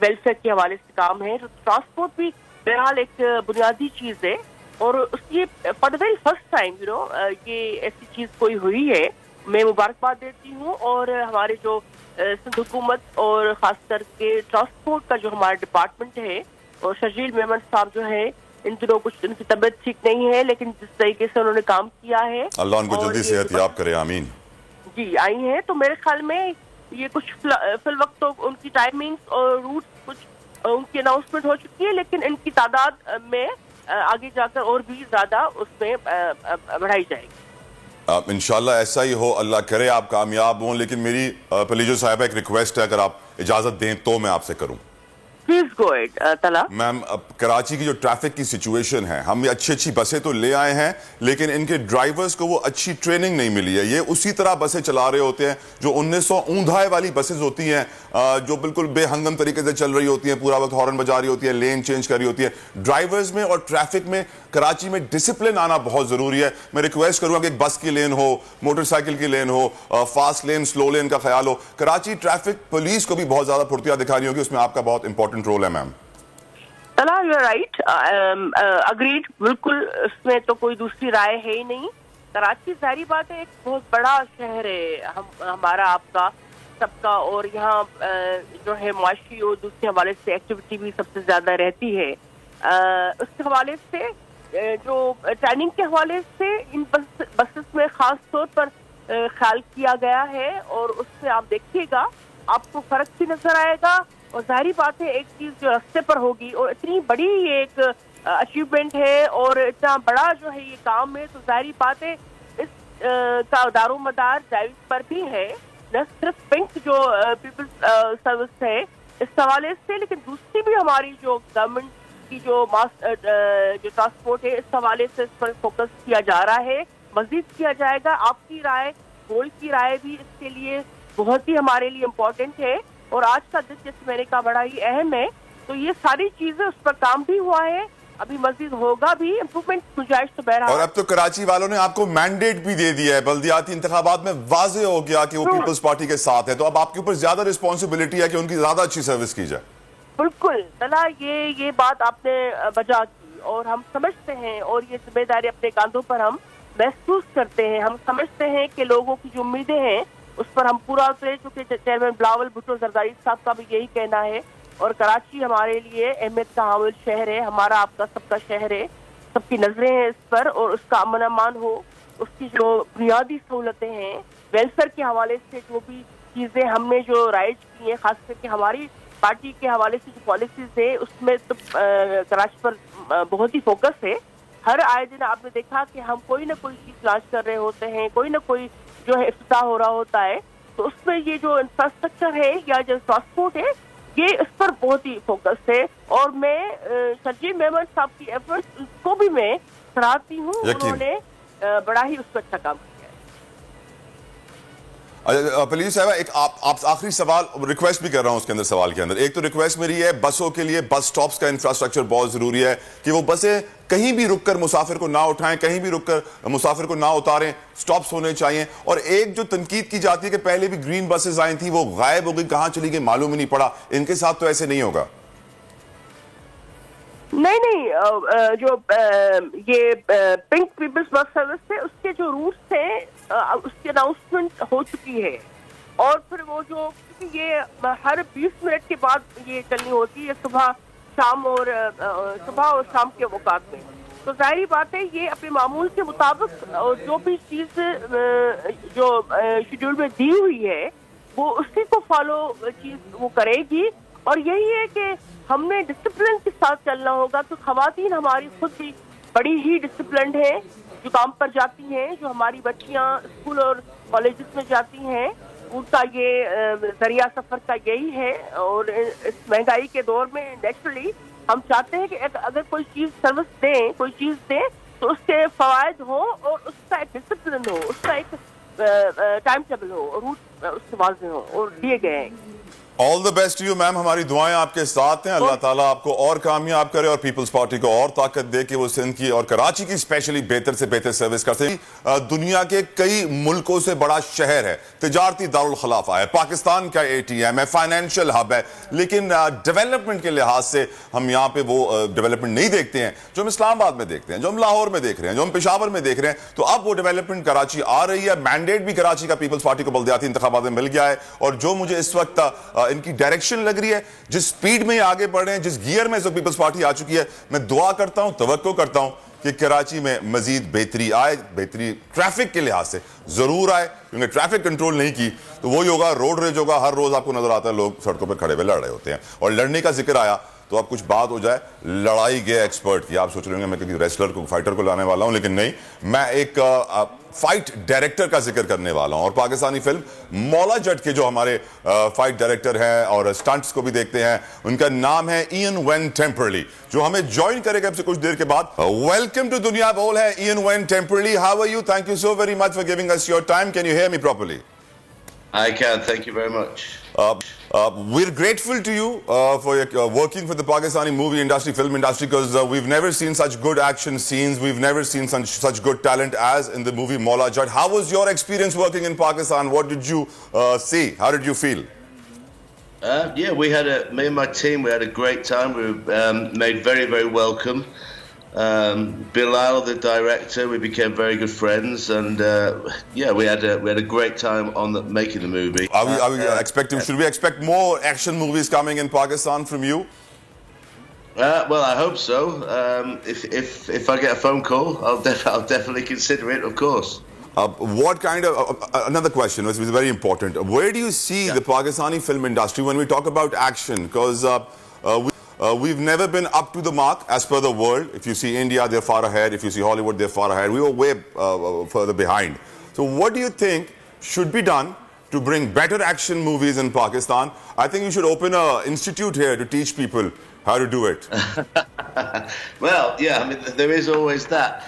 वेलफेयर के हवाले से काम है। तो ट्रांसपोर्ट भी बहरहाल एक बुनियादी चीज है, और उसकी for the very first time ये ऐसी चीज कोई हुई है। मैं मुबारकबाद देती हूँ, और हमारे जो सिंध हुकूमत और खास करके ट्रांसपोर्ट का जो हमारा डिपार्टमेंट है, और शर्जील मेमन साहब जो है, इन दिनों कुछ उनकी तबीयत ठीक नहीं है, लेकिन जिस तरीके से उन्होंने काम किया है, अल्लाह उनको जल्दी सेहत याब करे, आमीन जी, आई हैं। तो मेरे ख्याल में ये कुछ फिल वक्त तो उनकी टाइमिंग्स और रूट कुछ उनकी अनाउंसमेंट हो चुकी है, लेकिन इनकी तादाद में आगे जाकर और भी ज्यादा उसमें बढ़ाई जाएगी। इंशाल्लाह ऐसा ही हो, अल्लाह करे आप कामयाब हों। लेकिन मेरी पलीजो साहिबा एक रिक्वेस्ट है, अगर आप इजाजत दें तो मैं आपसे करूं। प्लीज गो अहेड तला। मैम, अब कराची की जो ट्रैफिक की सिचुएशन है, हम अच्छी बसें तो ले आए हैं, लेकिन इनके ड्राइवर्स को वो अच्छी ट्रेनिंग नहीं मिली है। ये उसी तरह बसें चला रहे होते हैं जो 1900 ऊंधाए वाली बसेज होती हैं, जो बिल्कुल बेहंगम तरीके से चल रही होती हैं, पूरा वक्त हॉर्न बजा रही होती है, लेन चेंज कर रही होती है। ड्राइवर्स में और ट्रैफिक में कराची में डिसिप्लिन आना बहुत जरूरी है। मैं रिक्वेस्ट करूंगा कि एक बस की लेन हो, मोटरसाइकिल की लेन हो, फास्ट लेन, स्लो लेन का ख्याल हो। कराची ट्रैफिक पुलिस को भी बहुत ज्यादा फुर्तियां दिखानी होगी, उसमें आपका बहुत इंपॉर्टेंट रोल है मैम। तला, यू आर राइट, अग्रीड, बिल्कुल, इसमें तो कोई दूसरी राय है ही नहीं। कराची जाहिर बात है एक बहुत बड़ा शहर है, हमारा आपका सबका, और यहाँ जो है मुआशी और दूसरे हवाले से एक्टिविटी भी सबसे ज्यादा रहती है। उसके हवाले से जो ट्रेनिंग के हवाले से इन बसेस में खास तौर पर ख्याल किया गया है, और उससे आप देखिएगा आपको फर्क भी नजर आएगा। और जाहिर बात है एक चीज जो रास्ते पर होगी, और इतनी बड़ी ये एक अचीवमेंट है और इतना बड़ा जो है ये काम है, तो जाहिर बात है इस का दारोमदार ड्राइविंग पर भी है, न सिर्फ पिंक जो पीपल्स सर्विस है इस हवाले से, लेकिन दूसरी भी हमारी जो गवर्नमेंट की जो ट्रांसपोर्ट है, इस हवाले से इस पर फोकस किया जा रहा है, मजीद किया जाएगा। आपकी राय, बोर्ड की राय भी इसके लिए बहुत ही हमारे लिए इम्पोर्टेंट है, और आज का दिन जैसे मैंने कहा बड़ा ही अहम है। तो ये सारी चीजें, उस पर काम भी हुआ है, अभी मजीद होगा भी, इम्प्रूवमेंट गुंजाइश तो बहरहाल। और अब तो कराची वालों ने आपको मैंडेट भी दे दिया है, बल्दियाती इंतखाबात में वाजे हो गया कि वो पीपल्स पार्टी के साथ है, तो अब आपके ऊपर ज्यादा रिस्पॉन्सिबिलिटी है कि उनकी ज्यादा अच्छी सर्विस की जाए। बिल्कुल तला, ये बात आपने बजा की, और हम समझते हैं, और ये जिम्मेदारी अपने कांधों पर हम महसूस करते हैं। हम समझते हैं कि लोगों की जो उम्मीदें हैं उस पर हम पूरा उतरे, चूंकि चेयरमैन बिलावल भुट्टो जरदारी साहब का भी यही कहना है, और कराची हमारे लिए अहमियत का हामिल शहर है, हमारा आपका सबका शहर है, सबकी नजरें हैं इस पर, और उसका अमन अमान हो, उसकी जो बुनियादी सहूलतें हैं, वेलफेयर के हवाले से जो भी चीजें हमने जो राइज की हैं, खास करके हमारी पार्टी के हवाले से जो पॉलिसीज है, उसमें तो कराची पर बहुत ही फोकस है। हर आए दिन आपने देखा कि हम कोई ना कोई चीज लॉन्च कर रहे होते हैं, कोई ना कोई जो है इफ्तिताह हो रहा होता है, तो उसमें ये जो इंफ्रास्ट्रक्चर है या जो ट्रांसपोर्ट है, ये इस पर बहुत ही फोकस है और मैं शर्जील मेमन साहब की एफर्ट्स को भी मैं सराहती हूँ। उन्होंने बड़ा ही उस पर अच्छा काम किया है। पुलिस साहब, एक आप आखिरी सवाल रिक्वेस्ट भी कर रहा हूं उसके अंदर, सवाल के अंदर एक तो रिक्वेस्ट मेरी है, बसों के लिए बस स्टॉप्स का इंफ्रास्ट्रक्चर बहुत जरूरी है कि वो बसें कहीं भी रुककर मुसाफिर को ना उठाएं, कहीं भी रुककर मुसाफिर को ना उतारें, स्टॉप्स होने चाहिए। और एक जो तनकीद की जाती है कि पहले भी ग्रीन बसेस आई थी, वो गायब हो गई, कहां चली गई मालूम ही नहीं पड़ा, इनके साथ तो ऐसे नहीं होगा। नहीं, जो ये पिंक पीपल्स बस सर्विस थे उसके जो रूट्स थे उसकी अनाउंसमेंट हो चुकी है और फिर वो जो ये हर 20 मिनट के बाद ये चलनी होती है सुबह और शाम के औकात में, तो जाहिर बात है ये अपने मामूल के मुताबिक जो भी चीज जो शेड्यूल में दी हुई है वो उसी को फॉलो चीज वो करेगी। और यही है कि हमने डिसिप्लिन के साथ चलना होगा। तो खवातीन हमारी खुद भी बड़ी ही डिसिप्लिन्ड है जो काम पर जाती हैं, जो हमारी बच्चियां स्कूल और कॉलेजेस में जाती हैं, उनका ये जरिया सफर का यही है। और इस महंगाई के दौर में नेचुरली हम चाहते हैं कि अगर कोई चीज सर्विस दें, कोई चीज दें तो उसके फवायद हो और उसका एक डिसिप्लिन हो, उसका एक टाइम टेबल हो, रूट उसके वाज़े हो और दिए गए हैं। All the best to you ma'am, हमारी दुआएं आपके साथ हैं। अल्लाह ताला आपको और कामयाब करे और पीपल्स पार्टी को और ताकत दे कि वो सिंध की और कराची की स्पेशली बेहतर से बेहतर सर्विस कर सके। दुनिया के कई मुल्कों से बड़ा शहर है, तिजारती दारुल खलाफा है, पाकिस्तान का ATM है, फाइनेंशियल हब है, लेकिन डेवलपमेंट के लिहाज से हम यहाँ पे वो डेवलपमेंट नहीं देखते हैं जो हम इस्लामाबाद में देखते हैं, जो हम लाहौर में देख रहे हैं, जो हम पेशावर में देख रहे हैं। तो अब वो डेवलपमेंट कराची आ रही है, मैंडेट भी कराची का पीपल्स पार्टी को बल्दियाती इंतखाबात में मिल गया है। और जो मुझे इस वक्त इनकी डायरेक्शन लग रही है, जिस स्पीड में आगे बढ़ रहे हैं, जिस गियर में जो पीपल्स पार्टी आ चुकी है, मैं दुआ करता हूं, तवक्को करता हूं कि कराची में मजीद बेहतरी आए, बेहतरी ट्रैफिक के लिहाज से जरूर आए, क्योंकि ट्रैफिक कंट्रोल नहीं की तो वही होगा, रोड रेज होगा। हर रोज आपको नजर आता है लोग सड़कों पर खड़े हुए लड़ रहे होते हैं। और लड़ने का जिक्र आया तो अब कुछ बात हो जाए लड़ाई के एक्सपर्ट की। आप सोच रहे होंगे मैं किसी रेसलर को, फाइटर को लाने वाला हूं, लेकिन नहीं, मैं एक फाइट डायरेक्टर का जिक्र करने वाला हूं। और पाकिस्तानी फिल्म मौला जट के जो हमारे फाइट डायरेक्टर हैं और स्टंट्स को भी देखते हैं, उनका नाम है इयन वेन टेम्परली, जो हमें ज्वाइन करेगा अब से कुछ देर के बाद। वेलकम टू दुनिया बोल है इयन वेन टेम्परली। How are you? Thank you so very much for giving us your time. Can you hear me properly? I can. Thank you very much. We're grateful to you for working for the Pakistani movie industry, film industry, because we've never seen such good action scenes. We've never seen such good talent as in the movie Maula Jat. How was your experience working in Pakistan? What did you see? How did you feel? Yeah, me and my team, we had a great time. We were made very, very welcome. Bilal, the director, we became very good friends, and yeah, we had a great time on making the movie. Are we expecting? Should we expect more action movies coming in Pakistan from you? Well, I hope so. If I get a phone call, I'll definitely consider it, of course. What kind of another question, which is very important. Where do you see the Pakistani film industry when we talk about action? Because we've never been up to the mark as per the world. If you see India, they're far ahead. If you see Hollywood, they're far ahead. We were way further behind. So what do you think should be done to bring better action movies in Pakistan? I think you should open an institute here to teach people how to do it. Well, yeah, I mean, there is always that.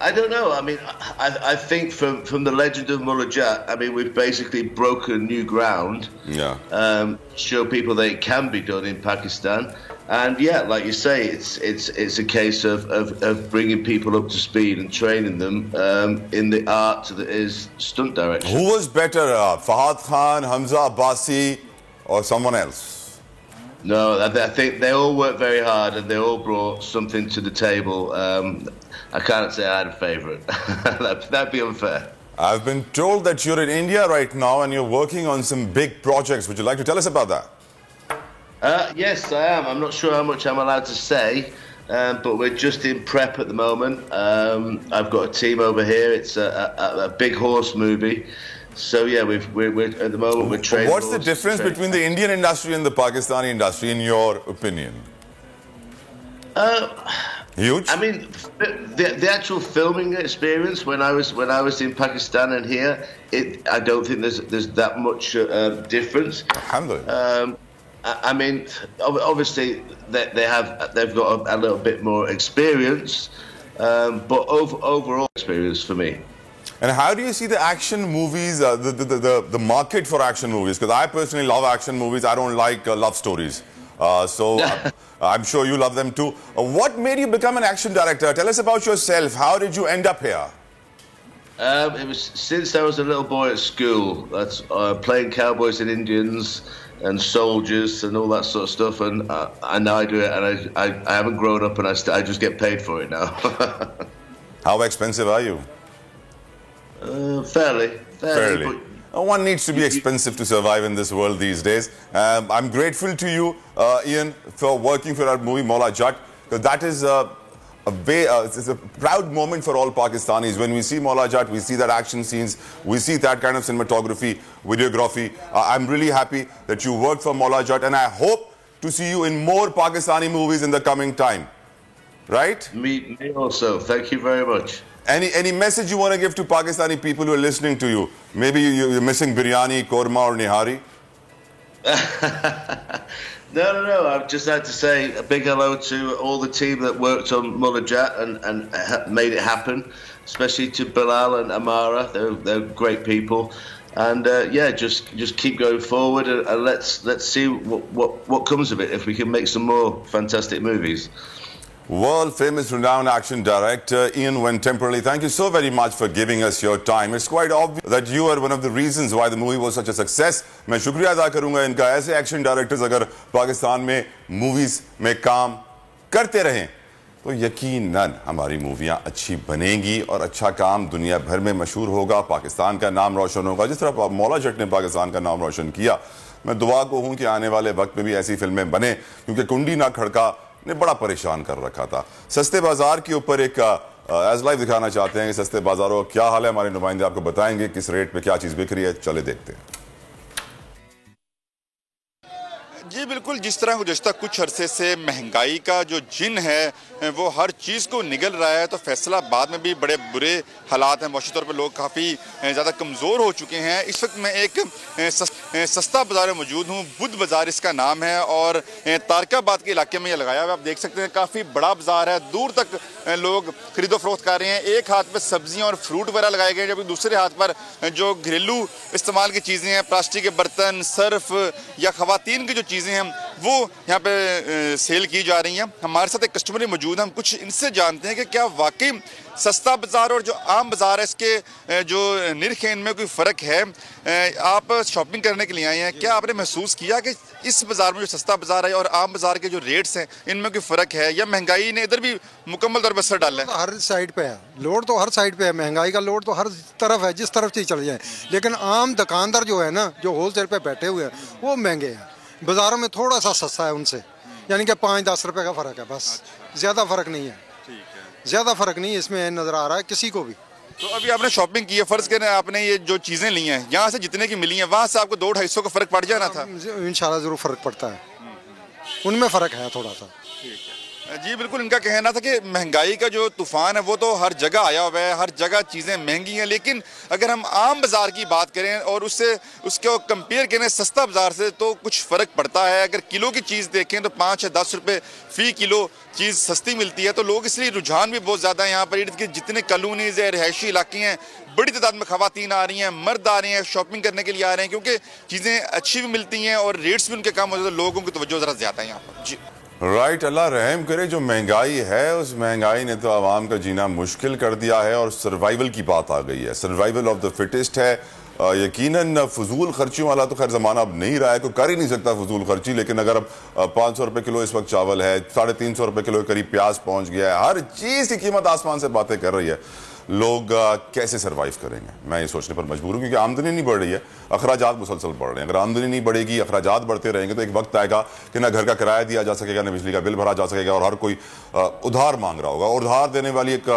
I don't know. I mean, I think from the legend of Mullah Jat, I mean, we've basically broken new ground. Yeah. Show people that it can be done in Pakistan. And yeah, like you say, it's a case of bringing people up to speed and training them in the art that is stunt direction. Who was better, Fahad Khan, Hamza Abbasi, or someone else? No, I think they all worked very hard and they all brought something to the table. I can't say I had a favourite. That'd be unfair. I've been told that you're in India right now and you're working on some big projects. Would you like to tell us about that? Yes, I am. I'm not sure how much I'm allowed to say, but we're just in prep at the moment. I've got a team over here. It's a big horse movie. So yeah, we're at the moment we're training. What's the difference between the Indian industry and the Pakistani industry, in your opinion? Huge. I mean, the actual filming experience when I was in Pakistan and here, I don't think there's that much difference. Alhamdulillah. I mean, obviously they've got a little bit more experience, but overall experience for me. And how do you see the action movies, the market for action movies? Because I personally love action movies. I don't like love stories. I'm sure you love them too. What made you become an action director? Tell us about yourself. How did you end up here? It was since I was a little boy at school. That's playing cowboys and Indians and soldiers and all that sort of stuff. And now I do it, and I haven't grown up, and I just get paid for it now. How expensive are you? Fairly. One needs to be expensive to survive in this world these days. I'm grateful to you, Ian, for working for our movie Maula Jatt, because that is it's a proud moment for all Pakistanis. When we see Maula Jatt, we see that action scenes, we see that kind of cinematography, videography. I'm really happy that you worked for Maula Jatt, and I hope to see you in more Pakistani movies in the coming time. Right? Me also. Thank you very much. Any message you want to give to Pakistani people who are listening to you? Maybe you're missing biryani, korma or nihari? No. I've just had to say a big hello to all the team that worked on Maula Jatt and made it happen, especially to Bilal and Amara. They're great people. And just keep going forward and let's see what comes of it, if we can make some more fantastic movies. World famous renowned action director Ian Wynn-Temperley, thank you so very much for giving us your time. It's quite obvious that you are one of the reasons why the movie was such a success. मैं शुक्रिया अदा करूंगा इनका. ऐसे action directors अगर पाकिस्तान में movies में काम करते रहें तो यकीनन हमारी मूवियां अच्छी बनेंगी और अच्छा काम दुनिया भर में मशहूर होगा, पाकिस्तान का नाम रोशन होगा. जिस तरह मौला जट ने पाकिस्तान का नाम रोशन किया, मैं दुआ को हूं कि आने वाले वक्त में भी ऐसी फिल्में बने, क्योंकि कुंडी ना खड़का ने बड़ा परेशान कर रखा था. सस्ते बाजार के ऊपर एक एज लाइव दिखाना चाहते हैं कि सस्ते बाजारों का क्या हाल है. हमारे नुमाइंदे आपको बताएंगे किस रेट पे क्या चीज बिक रही है. चले देखते हैं. जी बिल्कुल, जिस तरह गुज़श्ता कुछ अरसे से महंगाई का जो जिन है वो हर चीज़ को निगल रहा है, तो फैसलाबाद में भी बड़े बुरे हालात हैं. मौसमी तौर पर लोग काफ़ी ज़्यादा कमज़ोर हो चुके हैं. इस वक्त मैं एक सस्ता बाज़ार में मौजूद हूँ. बुध बाज़ार इसका नाम है और तारकाबाद के इलाके में ये लगाया हुआ है. आप देख सकते हैं काफ़ी बड़ा बाज़ार है. दूर तक लोग खरीदो फरोख्त कर रहे हैं. एक हाथ पर सब्जियाँ और फ्रूट वगैरह लगाए गए, जबकि दूसरे हाथ पर जो घरेलू इस्तेमाल की चीज़ें हैं, प्लास्टिक के बर्तन, सर्फ या ख़वातीन की जो चीज़ें हैं वो यहाँ पे सेल की जा रही हैं. हमारे साथ एक कस्टमर मौजूद है. हम कुछ इनसे जानते हैं कि क्या वाकई सस्ता बाजार और जो आम बाजार है इसके जो निर्ख है इनमें कोई फ़र्क है. आप शॉपिंग करने के लिए आए हैं, क्या आपने महसूस किया कि इस बाजार में जो सस्ता बाजार है और आम बाजार के जो रेट्स हैं इनमें कोई फ़र्क है, या महंगाई ने इधर भी मुकम्मल तौर पर असर डाला है? हर साइड पे है लोड, तो हर साइड पे है. महंगाई का लोड तो हर तरफ है, जिस तरफ से चले जाए. लेकिन आम दुकानदार जो है ना, जो होलसेल पे बैठे हुए हैं, वो महंगे हैं. बाज़ारों में थोड़ा सा सस्ता है उनसे, यानी कि 5-10 रुपए का फ़र्क है बस. ज़्यादा फ़र्क नहीं है. ज़्यादा फ़र्क नहीं इसमें नज़र आ रहा है किसी को भी. तो अभी आपने शॉपिंग की है, फ़र्ज़ करें आपने ये जो चीज़ें ली हैं यहाँ से जितने की मिली हैं वहाँ से आपको 200-250 का फ़र्क पड़ जाना था. इंशाल्लाह ज़रूर फ़र्क पड़ता है. उनमें फ़र्क है थोड़ा सा. जी बिल्कुल, इनका कहना था कि महंगाई का जो तूफ़ान है वो तो हर जगह आया हुआ है, हर जगह चीज़ें महंगी हैं. लेकिन अगर हम आम बाज़ार की बात करें और उसको कंपेयर करें सस्ता बाज़ार से, तो कुछ फ़र्क पड़ता है. अगर किलो की चीज़ देखें तो 5 या 10 रुपये फ़ी किलो चीज़ सस्ती मिलती है. तो लोग इसलिए रुझान भी बहुत ज़्यादा है. यहाँ पर इर्द गिर्द जितने कॉलोनीज़ है, रिहायशी इलाके हैं, बड़ी तादाद में ख़वातीन आ रही हैं, मर्द आ रहे हैं, शॉपिंग करने के लिए आ रहे हैं, क्योंकि चीज़ें अच्छी भी मिलती हैं और रेट्स भी उनके कम हो जाते हैं. लोगों की तवज्जो ज़रा ज़्यादा है यहाँ पर. जी राइट, अल्लाह रहम करे. जो महंगाई है उस महंगाई ने तो आवाम का जीना मुश्किल कर दिया है और सर्वाइवल की बात आ गई है. सर्वाइवल ऑफ द फिटेस्ट है. यकीनन फजूल खर्चियों वाला तो खैर ज़माना अब नहीं रहा है, कोई कर ही नहीं सकता फजूल खर्ची. लेकिन अगर अब 500 रुपये किलो इस वक्त चावल है, 350 रुपये किलो के करीब प्याज पहुंच गया है, हर चीज़ की कीमत आसमान से बातें कर रही है. लोग कैसे सर्वाइव करेंगे, मैं ये सोचने पर मजबूर हूँ, क्योंकि आमदनी नहीं बढ़ रही है, अखराजात मुसलसल बढ़ रहे हैं. अगर आमदनी नहीं बढ़ेगी, अखराजात बढ़ते रहेंगे, तो एक वक्त आएगा कि ना घर का किराया दिया जा सकेगा, ना बिजली का बिल भरा जा सकेगा, और हर कोई उधार मांग रहा होगा. उधार देने वाली एक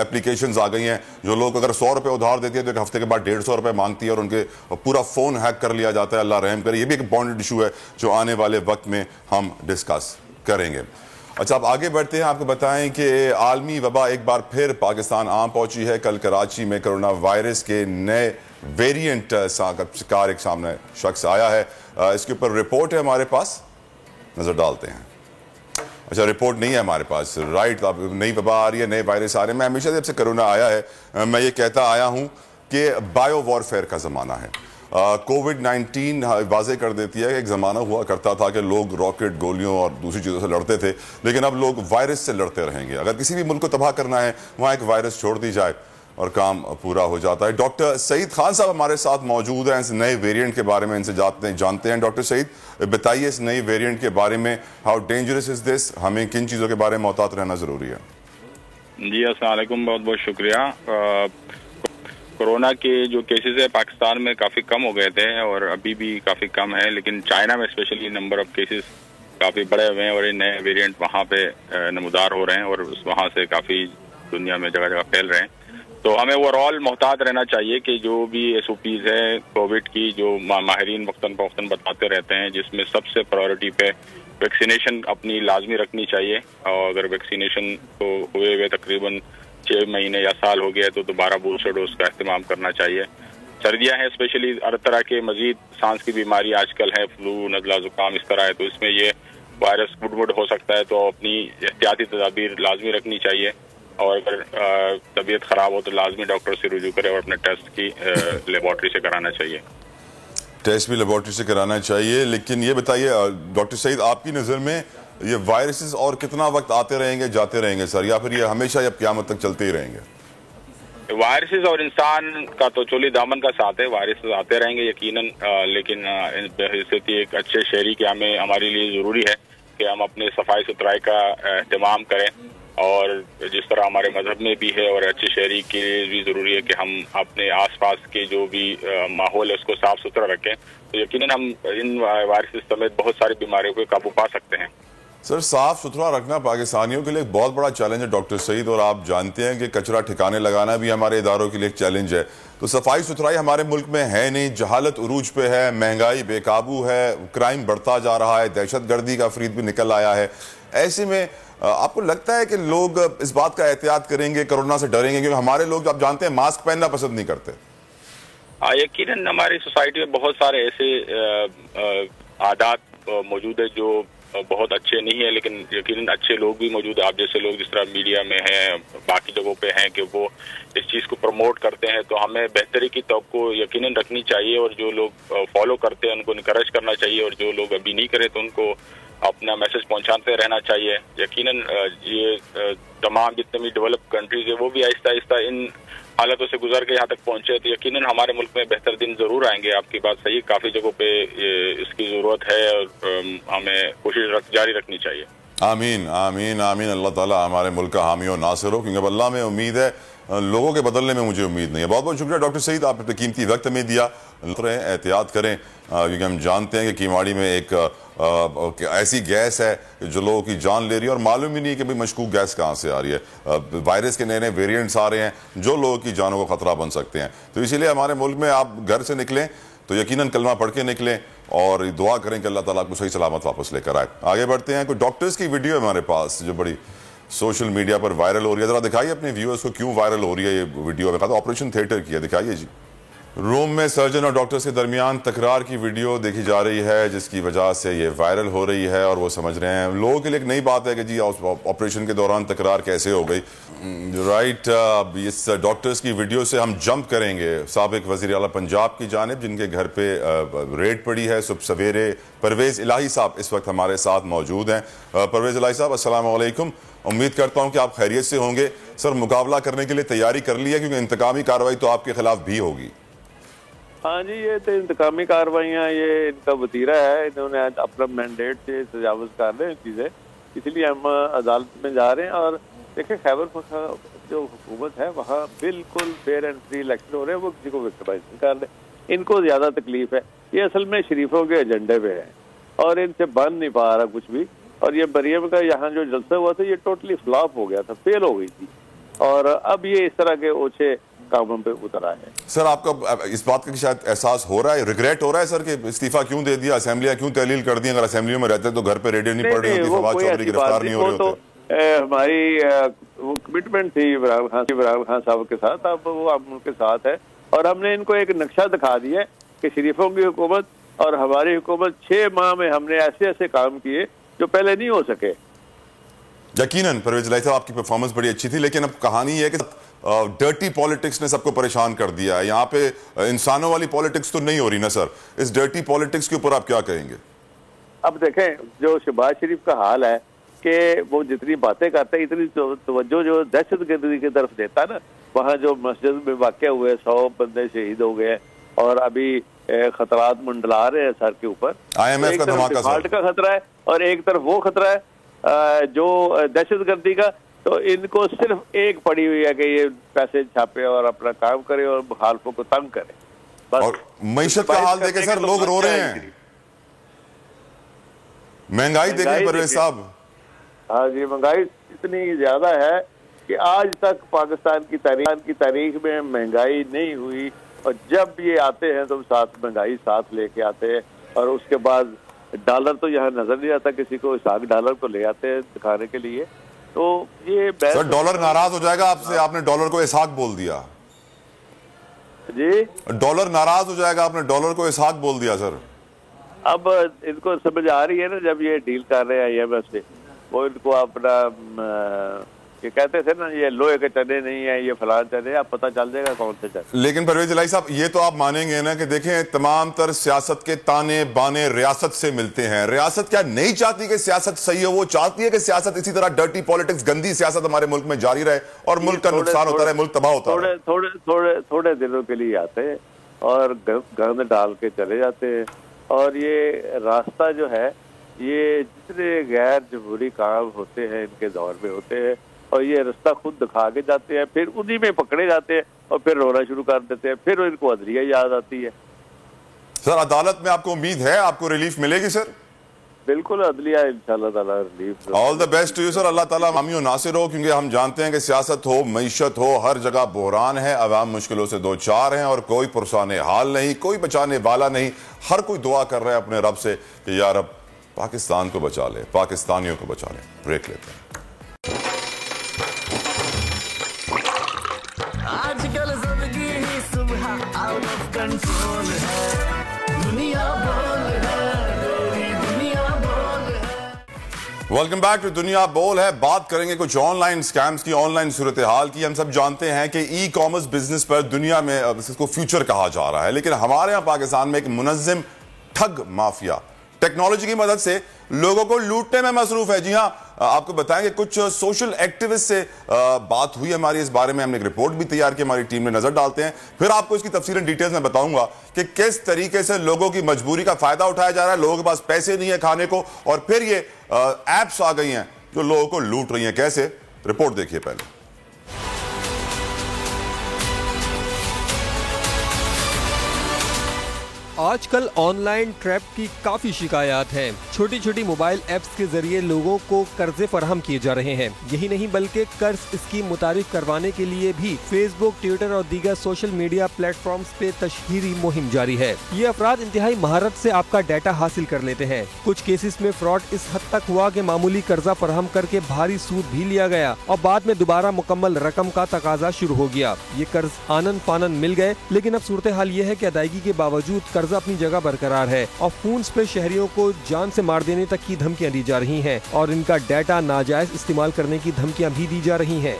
एप्लीकेशंस आ गई हैं जो लोग अगर 100 रुपये उधार देती है तो एक हफ्ते के बाद 150 रुपये मांगती है और उनके पूरा फ़ोन हैक कर लिया जाता है. अल्लाह रहम करे. ये भी एक बॉन्डेड इशू है जो आने वाले वक्त में हम डिस्कस करेंगे. अच्छा, आप आगे बढ़ते हैं. आपको बताएं कि आलमी वबा एक बार फिर पाकिस्तान आ पहुंची है. कल कराची में कोरोना वायरस के नए वेरिएंट का शिकार एक सामने शख्स आया है. इसके ऊपर रिपोर्ट है हमारे पास, नजर डालते हैं। अच्छा, रिपोर्ट नहीं है हमारे पास, राइट। अब नई वबा आ रही है, नए वायरस आ रहे हैं। मैं हमेशा जब से कोरोना आया है मैं ये कहता आया हूँ कि बायो वॉरफेयर का ज़माना है। कोविड-19 वाजे कर देती है कि एक ज़माना हुआ करता था कि लोग रॉकेट, गोलियों और दूसरी चीज़ों से लड़ते थे, लेकिन अब लोग वायरस से लड़ते रहेंगे। अगर किसी भी मुल्क को तबाह करना है, वहाँ एक वायरस छोड़ दी जाए और काम पूरा हो जाता है। डॉक्टर सईद खान साहब हमारे साथ मौजूद हैं। इस नए वेरिएंट के बारे में इनसे जानते हैं। डॉक्टर सईद, बताइए इस नई वेरिएंट के बारे में, हाउ डेंजरस इज दिस, हमें किन चीज़ों के बारे में मुहतात रहना ज़रूरी है? जी अस्सलाम वालेकुम, बहुत बहुत शुक्रिया। कोरोना के जो केसेस है पाकिस्तान में काफ़ी कम हो गए थे और अभी भी काफ़ी कम है, लेकिन चाइना में स्पेशली नंबर ऑफ केसेस काफ़ी बड़े हुए हैं और ये नए वेरिएंट वहाँ पे नमूदार हो रहे हैं और वहाँ से काफ़ी दुनिया में जगह जगह फैल रहे हैं। तो हमें ओवरऑल मोहतात रहना चाहिए कि जो भी SOPs है कोविड की, जो माहिरीन वक्तन फवक्तन बताते रहते हैं, जिसमें सबसे प्रायोरिटी पे वैक्सीनेशन अपनी लाजमी रखनी चाहिए। और अगर वैक्सीनेशन को हुए तकरीबन 6 महीने या साल हो गया तो दोबारा बूस्टर डोज का इस्तेमाल करना चाहिए। सर्दियां हैं, स्पेशली हर तरह के मजीद सांस की बीमारी आजकल है, फ्लू, नज़ला, जुकाम इस तरह है, तो इसमें ये वायरस गुडमुड हो सकता है, तो अपनी एहतियाती तदाबीर लाजमी रखनी चाहिए। और अगर तबीयत ख़राब हो तो लाजमी डॉक्टर से रुजू करे और अपने टेस्ट की लेबॉर्ट्री से कराना चाहिए। टेस्ट भी लेबॉर्ट्री से कराना चाहिए। लेकिन ये बताइए डॉक्टर सईद, आपकी नज़र में ये वायरसेस और कितना वक्त आते रहेंगे, जाते रहेंगे सर, या फिर ये हमेशा या क़यामत तक चलते ही रहेंगे? वायरसेस और इंसान का तो चोली दामन का साथ है, वायरसेस आते रहेंगे यकीनन, लेकिन हैसियत एक अच्छे शहरी के हमारे लिए ज़रूरी है कि हम अपने सफाई सुथराई का एहतमाम करें, और जिस तरह हमारे मजहब में भी है और अच्छे शहरी के लिए भी ज़रूरी है कि हम अपने आसपास के जो भी माहौल है उसको साफ सुथरा रखें, तो यकीनन हम इन वायरसेस समेत बहुत सारी बीमारियों को काबू पा सकते हैं। सर, साफ सुथरा रखना पाकिस्तानियों के लिए एक बहुत बड़ा चैलेंज है डॉक्टर सईद, और आप जानते हैं कि कचरा ठिकाने लगाना भी हमारे इदारों के लिए एक चैलेंज है। तो सफाई सुथराई हमारे मुल्क में है नहीं, जहालत उरूज पे है, महंगाई बेकाबू है, क्राइम बढ़ता जा रहा है, दहशतगर्दी का फरीद भी निकल आया है। ऐसे में आपको लगता है कि लोग इस बात का एहतियात करेंगे, कोरोना से डरेंगे? क्योंकि हमारे लोग, आप जानते हैं, मास्क पहनना पसंद नहीं करते। यकीनन हमारी सोसाइटी में बहुत सारे ऐसे आदात मौजूद है जो बहुत अच्छे नहीं है, लेकिन यकीनन अच्छे लोग भी मौजूद है। आप जैसे लोग जिस तरह मीडिया में हैं, बाकी जगहों पे हैं, कि वो इस चीज़ को प्रमोट करते हैं, तो हमें बेहतरी की तवक्को यकीनन रखनी चाहिए, और जो लोग फॉलो करते हैं उनको इनकरेज करना चाहिए, और जो लोग अभी नहीं करें तो उनको अपना मैसेज पहुंचाते रहना चाहिए। यकीनन ये तमाम जितने भी डेवलप कंट्रीज है वो भी आहिस्ता आहिस्ता इन हालातों से गुजर के यहाँ तक पहुंचे, तो यकीनन हमारे मुल्क में बेहतर दिन जरूर आएंगे। आपकी बात सही, काफी जगहों पे इसकी जरूरत है और हमें कोशिश जारी रखनी चाहिए। आमीन आमीन आमीन। अल्लाह ताला हमारे मुल्क का हामी और नासिर हो, क्योंकि अल्लाह में उम्मीद है, लोगों के बदलने में मुझे उम्मीद नहीं है। बहुत बहुत शुक्रिया डॉक्टर सईद, आपने कीमती वक्त हमें दिया। एहतियात करें, क्योंकि हम जानते हैं कि कीमाड़ी में एक ऐसी गैस है जो लोगों की जान ले रही है, और मालूम ही नहीं कि भाई मशकूक गैस कहाँ से आ रही है। वायरस के नए नए वेरिएंट्स आ रहे हैं जो लोगों की जानों को खतरा बन सकते हैं। तो इसीलिए हमारे मुल्क में आप घर से निकलें तो यकीनन कलमा पढ़ के निकलें और दुआ करें कि अल्लाह ताला आपको सही सलामत वापस लेकर आए। आगे बढ़ते हैं, कोई डॉक्टर्स की वीडियो है हमारे पास जो बड़ी सोशल मीडिया पर वायरल हो रही है। जरा दिखाइए अपने व्यूअर्स को क्यों वायरल हो रही है ये वीडियो। में कहा ऑपरेशन थिएटर की है, दिखाइए जी। रूम में सर्जन और डॉक्टर्स के दरमियान तकरार की वीडियो देखी जा रही है, जिसकी वजह से ये वायरल हो रही है, और वो समझ रहे हैं लोगों के लिए एक नई बात है कि जी ऑपरेशन के दौरान तकरार कैसे हो गई। राइट, इस डॉक्टर्स की वीडियो से हम जंप करेंगे साबिक वज़ीर आला पंजाब की जानिब, जिनके घर पे रेड पड़ी है सुबह सवेरे। परवेज़ इलाही साहब इस वक्त हमारे साथ मौजूद हैं। परवेज़ इलाही साहब, अस्सलाम वालेकुम। उम्मीद करता हूँ कि आप खैरियत से होंगे। सर, मुकाबला करने के लिए तैयारी कर ली है, क्योंकि इंतकामी कार्रवाई तो आपके खिलाफ भी होगी। हाँ जी, ये तो इंतकामी कार्रवाइयाँ, ये इनका वतीरा है, इन्होंने अपना मैंडेट से तजावुज़ कर रहे हैं चीज़ें, इसलिए हम अदालत में जा रहे हैं। और देखिए, खैबर पख्तूनख्वा जो हुकूमत है वहाँ बिल्कुल फेयर एंड फ्री इलेक्शन हो रहे हैं, वो किसी को विक्टिमाइज नहीं कर रहे। इनको ज़्यादा तकलीफ है, ये असल में शरीफों के एजेंडे पे है और इनसे बन नहीं पा रहा कुछ भी। और ये मरियम का यहाँ जो जलसा हुआ था, ये टोटली फ्लॉप हो गया था, फेल हो गई थी, और अब ये इस तरह के ओछे कामों पे उतर आए हैं। सर, आपका इस बात का शायद एहसास हो रहा है, रिग्रेट हो रहा है सर कि इस्तीफा क्यों दे दिया, असेंबलियां क्यों तहलील कर दी? अगर असेंबली में रहते तो घर पे रेडियो नहीं पड़ रही होती, फवाद चौधरी गिरफ्तार नहीं हो रहे होते। हमारी वो कमिटमेंट थी इमरान खान साहब के साथ, अब वो हम उनके साथ है, और हमने इनको एक नक्शा दिखा दिया कि शरीफों की हुकूमत और हमारी हुकूमत 6 माह में हमने ऐसे ऐसे काम किए जो पहले नहीं हो सके। यकीनन परवेज इलाही साहब, आपकी परफॉर्मेंस बड़ी अच्छी थी, लेकिन अब कहानी ये है कि डर्टी पॉलिटिक्स ने सबको परेशान कर दिया है। यहाँ पे इंसानों वाली पॉलिटिक्स तो नहीं हो रही ना सर, इस डर्टी पॉलिटिक्स के ऊपर आप क्या कहेंगे? अब देखें, जो शहबाज शरीफ का हाल है कि वो जितनी बातें करते हैं, इतनी तवज्जो जो दहशतगर्दी की तरफ देता है ना, वहाँ जो मस्जिद में वाक़या हुए 100 बंदे शहीद हो गए और अभी खतरात मंडला रहे हैं सर के ऊपर। IMF का धमाका डिफॉल्ट का खतरा है और एक तरफ वो खतरा है जो दहशतगर्दी का। तो इनको सिर्फ एक पड़ी हुई है कि ये पैसे छापे और अपना काम करे और मुखालफों को तंग करे बस। और मईशत का हाल देखे सर, लोग रो रहे हैं, महंगाई देखें परवेज साहब। हाँ जी, महंगाई इतनी ज्यादा है कि आज तक पाकिस्तान की तारीख में महंगाई नहीं हुई, और जब ये आते हैं तो साथ महंगाई साथ लेके आते हैं। और उसके बाद डॉलर तो यहाँ नजर नहीं आता किसी को, इसहाक डॉलर को ले आते हैं दिखाने के लिए। तो ये सर डॉलर नाराज हो जाएगा आपसे, आपने डॉलर को इसहाक बोल दिया जी। डॉलर नाराज हो जाएगा, आपने डॉलर को इसहाक बोल दिया सर। अब इनको समझ आ रही है ना, जब ये डील कर रहे हैं IMF से, वो इनको अपना ये कहते थे ना, ये लोहे के चने नहीं है, ये फलान चने, अब पता चल जाएगा कौन से चने। लेकिन परवेज इलाही साहब, ये तो आप मानेंगे ना कि देखें, तमाम तर सियासत के ताने बाने रियासत से मिलते हैं। रियासत क्या नहीं चाहती कि सियासत सही हो, वो चाहती है कि सियासत इसी तरह डर्टी पॉलिटिक्स, गंदी सियासत हमारे मुल्क में जारी रहे और मुल्क का नुकसान होता रहे, मुल्क तबाह होता रहे। थोड़े दिनों के लिए आते हैं और गंद डाल के चले जाते हैं। और ये रास्ता जो है, ये जितने गैर जमहूरी काम होते हैं इनके दौर में होते हैं, और ये रास्ता खुद दिखा के जाते हैं, फिर उन्हीं में पकड़े जाते हैं और फिर रोना शुरू कर देते हैं, फिर इनको अदलिया याद आती है। सर अदालत में आपको उम्मीद है आपको रिलीफ मिलेगी सर? बिल्कुल, अदलिया इंशाल्लाह ताला relief. All the best to you sir, अल्लाह ताला हामी नासिर हो, क्योंकि हम जानते हैं कि सियासत हो, मईशत हो, हर जगह बहरान है, अवाम मुश्किलों से दो चार हैं और कोई पुरसाने हाल नहीं, कोई बचाने वाला नहीं। हर कोई दुआ कर रहा है अपने रब से कि यार अब पाकिस्तान को बचा ले, पाकिस्तानियों को बचा ले। ब्रेक लेते हैं। आजकल जिंदगी ही सुबह आउट ऑफ कंट्रोल है, दुनिया बोल है, दुनिया बोल है। वेलकम बैक टू दुनिया बोल है। बात करेंगे कुछ ऑनलाइन स्कैम्स की, ऑनलाइन सूरत हाल की। हम सब जानते हैं कि ई कॉमर्स बिजनेस पर दुनिया में इसको फ्यूचर कहा जा रहा है, लेकिन हमारे यहाँ पाकिस्तान में एक मुनज़्ज़म ठग माफिया टेक्नोलॉजी की मदद से लोगों को लूटने में मसरूफ है। जी हाँ, आपको बताएंगे कुछ सोशल एक्टिविस्ट से बात हुई हमारी इस बारे में, हमने एक रिपोर्ट भी तैयार की, हमारी टीम में नजर डालते हैं, फिर आपको इसकी तफसीलन डिटेल्स में बताऊंगा कि किस तरीके से लोगों की मजबूरी का फायदा उठाया जा रहा है। लोगों के पास पैसे नहीं है खाने को और फिर ये एप्स आ गई हैं जो लोगों को लूट रही हैं। कैसे, रिपोर्ट देखिए पहले। आजकल ऑनलाइन ट्रैप की काफी शिकायत हैं। छोटी छोटी मोबाइल ऐप्स के जरिए लोगों को कर्जे फराहम किए जा रहे हैं। यही नहीं बल्कि कर्ज स्कीम मुतारिफ करवाने के लिए भी फेसबुक, ट्विटर और दीगर सोशल मीडिया प्लेटफॉर्म्स पे तशहीरी मुहिम जारी है। ये अफराद इंतहाई महारत से आपका डाटा हासिल कर लेते हैं। कुछ केसेस में फ्रॉड इस हद तक हुआ कि मामूली कर्जा फराहम करके भारी सूद भी लिया गया और बाद में दोबारा मुकम्मल रकम का तकाजा शुरू हो गया। ये कर्ज आनन फानन मिल गए, लेकिन अब सूरत हाल ये है कि अदायगी के बावजूद कर्जा अपनी जगह बरकरार है और फोन्स पे शहरियों को जान से मार देने तक की धमकियां दी जा रही हैं और इनका डाटा नाजायज इस्तेमाल करने की धमकियां भी दी जा रही हैं।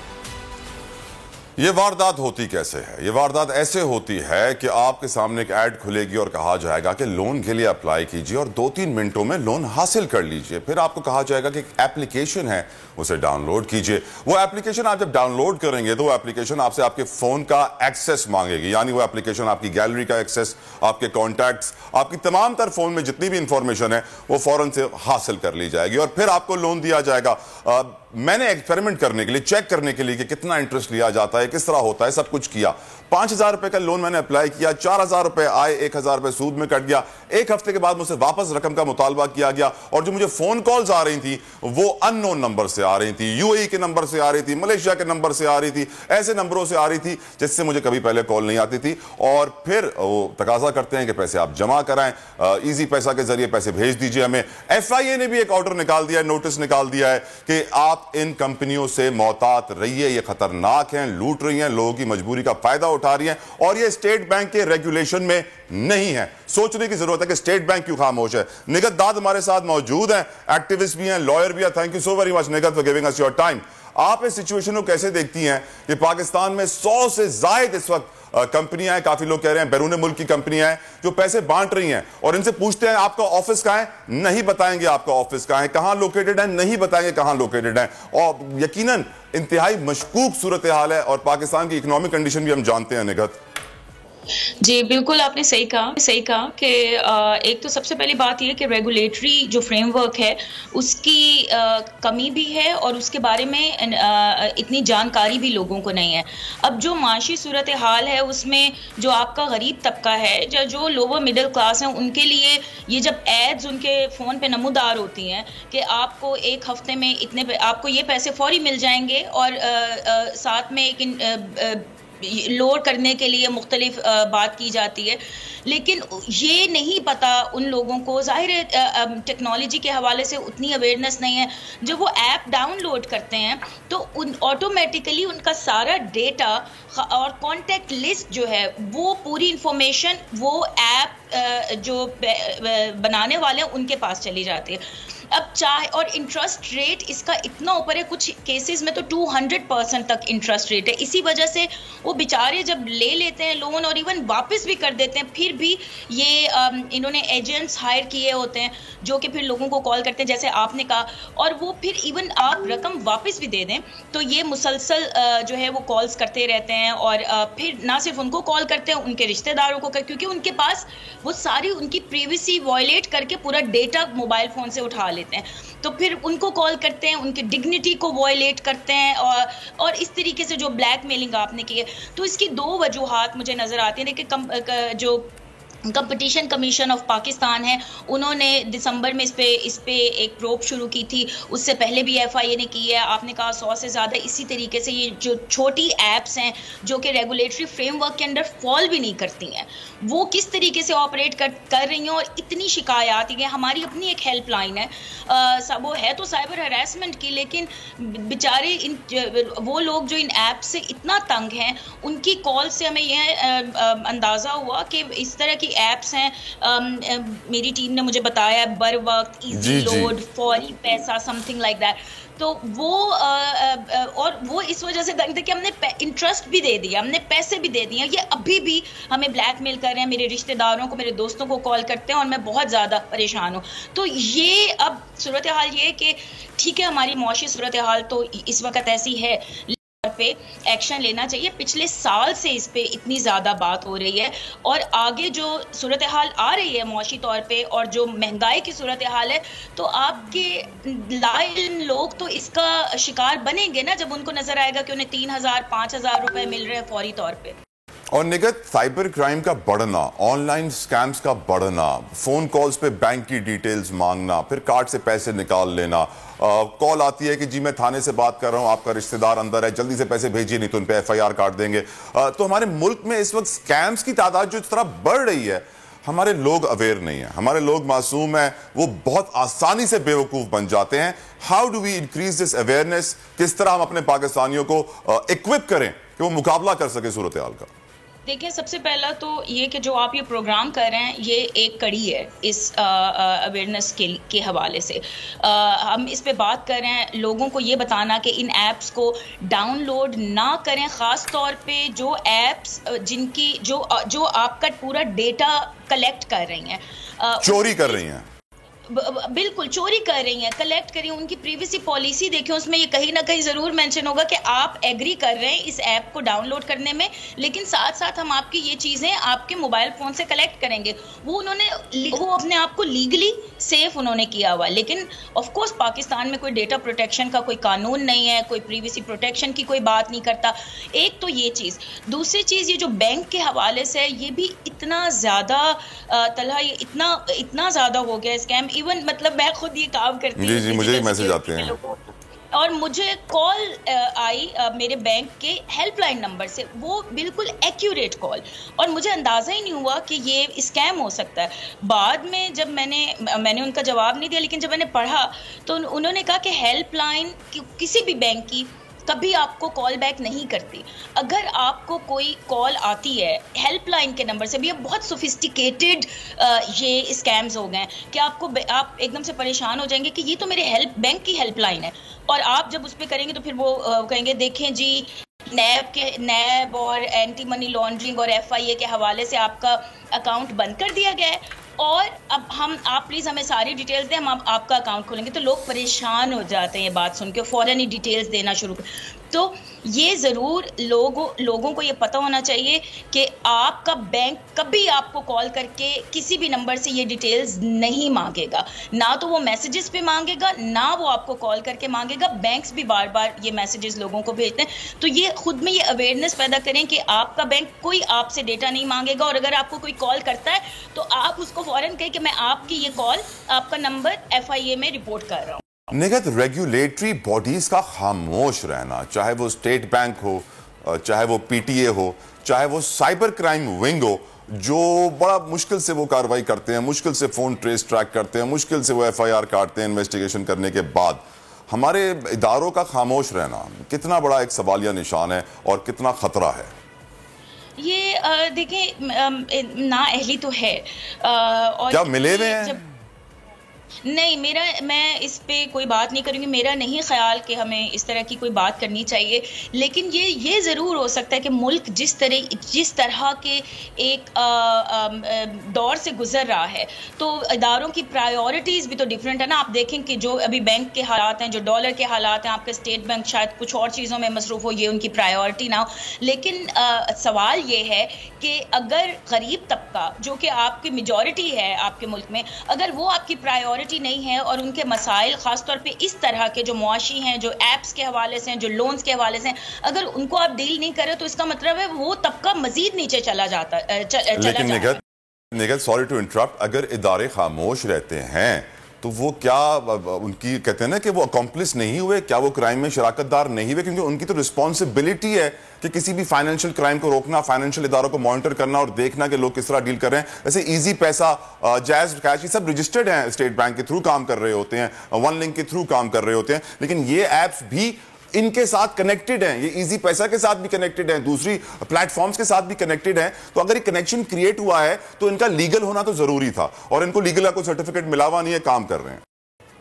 ये वारदात होती कैसे है? ये वारदात ऐसे होती है कि आपके सामने एक ऐड खुलेगी और कहा जाएगा कि लोन के लिए अप्लाई कीजिए और 2-3 मिनटों में लोन हासिल कर लीजिए। फिर आपको कहा जाएगा कि एक एप्लीकेशन है, उसे डाउनलोड कीजिए। वो एप्लीकेशन आप जब डाउनलोड करेंगे तो वो एप्लीकेशन आपसे आपके फोन का एक्सेस मांगेगी, यानी वो एप्लीकेशन आपकी गैलरी का एक्सेस, आपके कॉन्टैक्ट्स, आपकी तमाम तर फोन में जितनी भी इंफॉर्मेशन है वो फौरन से हासिल कर ली जाएगी और फिर आपको लोन दिया जाएगा। मैंने एक्सपेरिमेंट करने के लिए, चेक करने के लिए कि कितना इंटरेस्ट लिया जाता है, किस तरह होता है, सब कुछ किया। 5,000 रुपए का लोन मैंने अप्लाई किया, 4,000 रुपए आए, 1,000 रुपए सूद में कट गया। एक हफ्ते के बाद मुझसे वापस रकम का मुतालबा किया गया और जो मुझे फोन कॉल्स आ रही थी वो अननोन नंबर से आ रही थी, यूएई के नंबर से आ रही थी, मलेशिया के नंबर से आ रही थी, ऐसे नंबरों से आ रही थी जिससे मुझे कभी पहले कॉल नहीं आती थी। और फिर वो तकाजा करते हैं कि पैसे आप जमा कराएं, इजी पैसा के जरिए पैसे भेज दीजिए हमें। FIA ने भी एक ऑर्डर निकाल दिया है, नोटिस निकाल दिया है कि आप इन कंपनियों से मोहतात रहिए, ये खतरनाक हैं, लूट रही हैं, लोगों की मजबूरी का फायदा उठा रही हैं और ये स्टेट बैंक के रेगुलेशन में नहीं है। सोचने की जरूरत है कि स्टेट बैंक क्यों खामोश है। निगत दाद हमारे साथ मौजूद हैं, एक्टिविस्ट भी हैं, लॉयर भी हैं। Thank you so very much निगत for giving us your time. आप इस सिचुएशन को कैसे देखती हैं कि पाकिस्तान में 100 से ज्यादा इस वक्त कंपनियां हैं, काफी लोग कह रहे हैं बैरून मुल्क की कंपनियां हैं जो पैसे बांट रही हैं, और इनसे पूछते हैं आपका ऑफिस कहां है, नहीं बताएंगे आपका ऑफिस कहां है, कहां लोकेटेड है, नहीं बताएंगे कहां लोकेटेड है। और यकीनन इंतहाई मशकूक सूरत हाल है, और पाकिस्तान की इकोनॉमिक कंडीशन भी हम जानते हैं निगत। जी बिल्कुल, आपने सही कहा कि एक तो सबसे पहली बात यह कि रेगुलेटरी जो फ्रेमवर्क है उसकी कमी भी है और उसके बारे में इतनी जानकारी भी लोगों को नहीं है। अब जो माशी सूरत हाल है उसमें जो आपका गरीब तबका है, जो लोअर मिडिल क्लास हैं, उनके लिए ये जब एड्स उनके फ़ोन पे नमूदार होती हैं कि आपको एक हफ्ते में इतने आपको ये पैसे फौरी मिल जाएंगे और साथ में एक लोड करने के लिए मुख्तलिफ बात की जाती है, लेकिन ये नहीं पता उन लोगों को, जाहिर है टेक्नोलॉजी के हवाले से उतनी अवेयरनेस नहीं है। जब वो ऐप डाउनलोड करते हैं तो ऑटोमेटिकली उनका सारा डेटा और कॉन्टेक्ट लिस्ट जो है वो पूरी इंफॉर्मेशन वो ऐप जो बनाने वाले हैं उनके पास चली जाती है। अब चाहे और इंटरेस्ट रेट इसका इतना ऊपर है, कुछ केसेस में तो 200% तक इंटरेस्ट रेट है। इसी वजह से वो बेचारे जब ले लेते हैं लोन और इवन वापस भी कर देते हैं, फिर भी ये इन्होंने एजेंट्स हायर किए होते हैं जो कि फिर लोगों को कॉल करते हैं जैसे आपने कहा, और वो फिर इवन आप रकम वापस भी दे दें तो ये मुसलसल जो है वो कॉल्स करते रहते हैं। और फिर ना सिर्फ उनको कॉल करते हैं, उनके रिश्तेदारों को, क्योंकि उनके पास वो सारी उनकी प्राइवेसी वायलेट करके पूरा डेटा मोबाइल फ़ोन से उठा लेते हैं, तो फिर उनको कॉल करते हैं, उनकी डिग्निटी को वायलेट करते हैं और इस तरीके से जो ब्लैकमेलिंग आपने की है। तो इसकी दो वजूहात मुझे नज़र आती हैं कि जो कंपटीशन कमीशन ऑफ पाकिस्तान है उन्होंने दिसंबर में इस पे एक प्रोब शुरू की थी, उससे पहले भी FIA ने की है। आपने कहा 100 से ज़्यादा। इसी तरीके से ये जो छोटी ऐप्स हैं जो कि रेगुलेटरी फ्रेमवर्क के अंडर फॉल भी नहीं करती हैं, वो किस तरीके से ऑपरेट कर रही हैं, और इतनी शिकायत है। हमारी अपनी एक हेल्पलाइन है, वो है तो साइबर हरासमेंट की, लेकिन बेचारे वो लोग जो इन ऐप से इतना तंग हैं, उनकी कॉल से हमें यह अंदाज़ा हुआ कि इस तरह की ऐप्स हैं, मेरी टीम ने मुझे बताया, बर वक्त, इजी लोड, फौरी पैसा, समथिंग लाइक दैट। तो वो और वो इस वजह से तंग थे कि हमने इंटरेस्ट भी दे दिया, हमने पैसे भी दे दिए, ये अभी भी हमें ब्लैकमेल कर रहे हैं। मेरे रिश्तेदारों को, मेरे दोस्तों को कॉल करते हैं और मैं बहुत ज़्यादा परेशान हूँ। तो ये अब सूरत हाल ये है कि ठीक है, हमारी मौशी सूरत हाल तो इस वक्त ऐसी है पे एक्शन लेना चाहिए। पिछले साल से इस पे इतनी ज़्यादा बात हो रही है, और आगे जो सूरत हाल आ रही है मौशी तौर पे और जो महंगाई की सूरत हाल है, तो आपके लाइन लोग तो इसका शिकार बनेंगे ना, जब उनको नजर आएगा कि उन्हें 3,000-5,000 रुपए मिल रहे हैं फौरी तौर पे। और निगत, साइबर क्राइम का बढ़ना, ऑनलाइन स्कैम्स का बढ़ना, फोन कॉल्स पे बैंक की डिटेल्स मांगना, फिर कार्ड से पैसे निकाल लेना, कॉल आती है कि जी मैं थाने से बात कर रहा हूं, आपका रिश्तेदार अंदर है, जल्दी से पैसे भेजिए नहीं तो उन पे FIR काट देंगे। तो हमारे मुल्क में इस वक्त स्कैम्स की तादाद जो इस तरह बढ़ रही है, हमारे लोग अवेयर नहीं है, हमारे लोग मासूम हैं, वो बहुत आसानी से बेवकूफ बन जाते हैं। How do we increase this awareness? किस तरह हम अपने पाकिस्तानियों को इक्विप करें कि वो मुकाबला कर सके सूरत हाल का? देखिए, सबसे पहला तो ये कि जो आप ये प्रोग्राम कर रहे हैं ये एक कड़ी है इस अवेयरनेस के हवाले से। हम इस पे बात कर रहे हैं लोगों को ये बताना कि इन ऐप्स को डाउनलोड ना करें, ख़ास तौर पे जो ऐप्स जिनकी जो आपका पूरा डेटा कलेक्ट कर रही हैं, चोरी कर रही हैं, बिल्कुल चोरी कर रही हैं, कलेक्ट करिए, उनकी प्राइवेसी पॉलिसी देखिए, उसमें ये कहीं ना कहीं ज़रूर मेंशन होगा कि आप एग्री कर रहे हैं इस ऐप को डाउनलोड करने में, लेकिन साथ साथ हम आपकी ये चीज़ें आपके मोबाइल फ़ोन से कलेक्ट करेंगे। वो अपने आप को लीगली सेफ उन्होंने किया हुआ, लेकिन ऑफ कोर्स पाकिस्तान में कोई डेटा प्रोटेक्शन का कोई कानून नहीं है, कोई प्राइवेसी प्रोटेक्शन की कोई बात नहीं करता। एक तो ये चीज़, दूसरी चीज़ ये जो बैंक के हवाले से ये भी इतना ज़्यादा तलहा, ये इतना ज़्यादा हो गया स्कैम। इवन मतलब मैं खुद ये काम करती हूँ, जी मुझे मैसेज आते हैं, और मुझे कॉल आई मेरे बैंक के हेल्पलाइन नंबर से, वो बिल्कुल एक्यूरेट कॉल, और मुझे अंदाज़ा ही नहीं हुआ कि ये स्कैम हो सकता है। बाद में जब मैंने उनका जवाब नहीं दिया, लेकिन जब मैंने पढ़ा तो उन्होंने कहा कि हेल्पलाइन किसी भी बैंक की कभी आपको कॉल बैक नहीं करती। अगर आपको कोई कॉल आती है हेल्पलाइन के नंबर से, भी अब बहुत सोफिस्टिकेटेड ये स्कैम्स हो गए हैं कि आप एकदम से परेशान हो जाएंगे कि ये तो मेरे बैंक की हेल्पलाइन है, और आप जब उस पर करेंगे तो फिर वो कहेंगे देखें जी नैब और एंटी मनी लॉन्ड्रिंग और FIA के हवाले से आपका अकाउंट बंद कर दिया गया है, और अब आप प्लीज़ हमें सारी डिटेल्स दें, हम आपका अकाउंट खोलेंगे। तो लोग परेशान हो जाते हैं ये बात सुन के, फ़ौरन ही डिटेल्स देना शुरू कर। तो ये ज़रूर लोगों को ये पता होना चाहिए कि आपका बैंक कभी आपको कॉल करके किसी भी नंबर से ये डिटेल्स नहीं मांगेगा, ना तो वो मैसेजेस पे मांगेगा, ना वो आपको कॉल करके मांगेगा। बैंक्स भी बार बार ये मैसेजेस लोगों को भेजते हैं। तो ये खुद में ये अवेयरनेस पैदा करें कि आपका बैंक कोई आपसे डेटा नहीं मांगेगा, और अगर आपको कोई कॉल करता है तो आप उसको फ़ौरन कहें कि मैं आपकी ये कॉल, आपका नंबर FIA में रिपोर्ट कर रहा हूँ। निगत रेगुलेटरी बॉडीज का खामोश रहना, चाहे वो स्टेट बैंक हो, चाहे वो PTA हो, चाहे वो साइबर क्राइम विंग हो, जो बड़ा मुश्किल से वो कार्रवाई करते हैं, मुश्किल से फोन ट्रेस ट्रैक करते हैं, मुश्किल से वो FIR काटते हैं इन्वेस्टिगेशन करने के बाद, हमारे इदारों का खामोश रहना कितना बड़ा एक सवालिया निशान है और कितना खतरा है। ये देखें नाअहली तो है, और क्या मिले हुए हैं? नहीं, मैं इस पे कोई बात नहीं करूँगी। मेरा नहीं ख्याल कि हमें इस तरह की कोई बात करनी चाहिए, लेकिन ये ज़रूर हो सकता है कि मुल्क जिस तरह के एक दौर से गुजर रहा है, तो इदारों की प्रायोरिटीज़ भी तो डिफरेंट है ना। आप देखें कि जो अभी बैंक के हालात हैं, जो डॉलर के हालात हैं, आपका स्टेट बैंक शायद कुछ और चीज़ों में मसरूफ़ हो, ये उनकी प्रायोरिटी ना हो। लेकिन सवाल ये है कि अगर गरीब तबका, जो कि आपकी मेजॉरिटी है आपके मुल्क में, अगर वो आपकी प्रायोरिटी नहीं है और उनके मसाइल खासतौर पे इस तरह के जो मुआशी हैं, जो एप्स के हवाले से हैं, जो लोन्स के हवाले से हैं, अगर उनको आप डील नहीं करें तो इसका मतलब है वो तबका मजीद नीचे चला जाता है। लेकिन निगत सॉरी टू इंटरप्ट, अगर इदारे खामोश रहते हैं तो वो क्या उनकी कहते हैं ना कि वो अकॉम्प्लिस नहीं हुए, क्या वो क्राइम में शराकतदार नहीं हुए? क्योंकि उनकी तो रिस्पॉन्सिबिलिटी है कि किसी भी फाइनेंशियल क्राइम को रोकना, फाइनेंशियल इदारों को मॉनिटर करना और देखना कि लोग किस तरह डील कर रहे हैं। जैसे इजी पैसा, जायज कैश, ये सब रजिस्टर्ड हैं, स्टेट बैंक के थ्रू काम कर रहे होते हैं, वन लिंक के थ्रू काम कर रहे होते हैं, लेकिन ये ऐप्स भी इनके साथ कनेक्टेड हैं, ये इजी पैसा के साथ भी कनेक्टेड हैं, दूसरी प्लेटफॉर्म्स के साथ भी कनेक्टेड हैं। तो अगर ये कनेक्शन क्रिएट हुआ है तो इनका लीगल होना तो जरूरी था, और इनको लीगल का कोई सर्टिफिकेट मिला हुआ नहीं है, काम कर रहे हैं।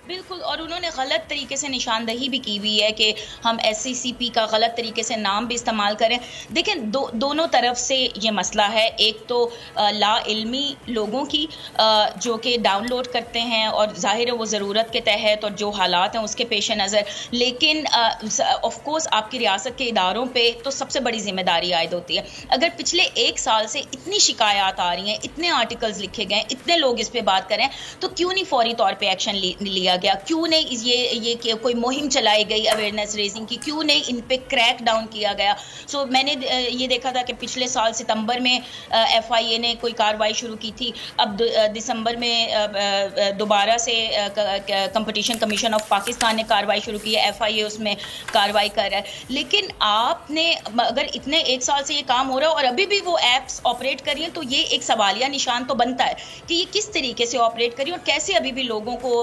बिल्कुल, और उन्होंने गलत तरीके से निशानदही भी की हुई है कि हम SCCP का गलत तरीके से नाम भी इस्तेमाल करें। देखें, दोनों तरफ से ये मसला है। एक तो ला इल्मी लोगों की जो कि डाउनलोड करते हैं, और जाहिर है वो ज़रूरत के तहत और जो हालात हैं उसके पेश नज़र, लेकिन ऑफ कोर्स आपकी रियासत के इदारों पे तो सबसे बड़ी जिम्मेदारी आयद होती है। अगर पिछले 1 साल से इतनी शिकायत आ रही हैं, इतने आर्टिकल्स लिखे गए, इतने लोग इस पर बात करें, तो क्यों नहीं फौरी तौर पर एक्शन लिया गया? क्यों नहीं ये कोई मुहिम चलाई गई अवेयरनेस रेजिंग की? क्यों नहीं इन पे क्रैक डाउन किया गया? सो मैंने ये देखा था कि पिछले साल सितंबर में FIA ने कोई कार्रवाई शुरू की थी, अब दिसंबर में दोबारा से कंपटीशन कमीशन ऑफ पाकिस्तान ने कार्रवाई शुरू की है, FIA उसमें कार्रवाई कर रहा है। लेकिन आपने अगर इतने 1 साल से ये काम हो रहा है और अभी भी वो एप्स ऑपरेट कर रही हैं, तो ये एक सवालिया निशान तो बनता है कि ये किस तरीके से ऑपरेट कर रही है और कैसे अभी भी लोगों को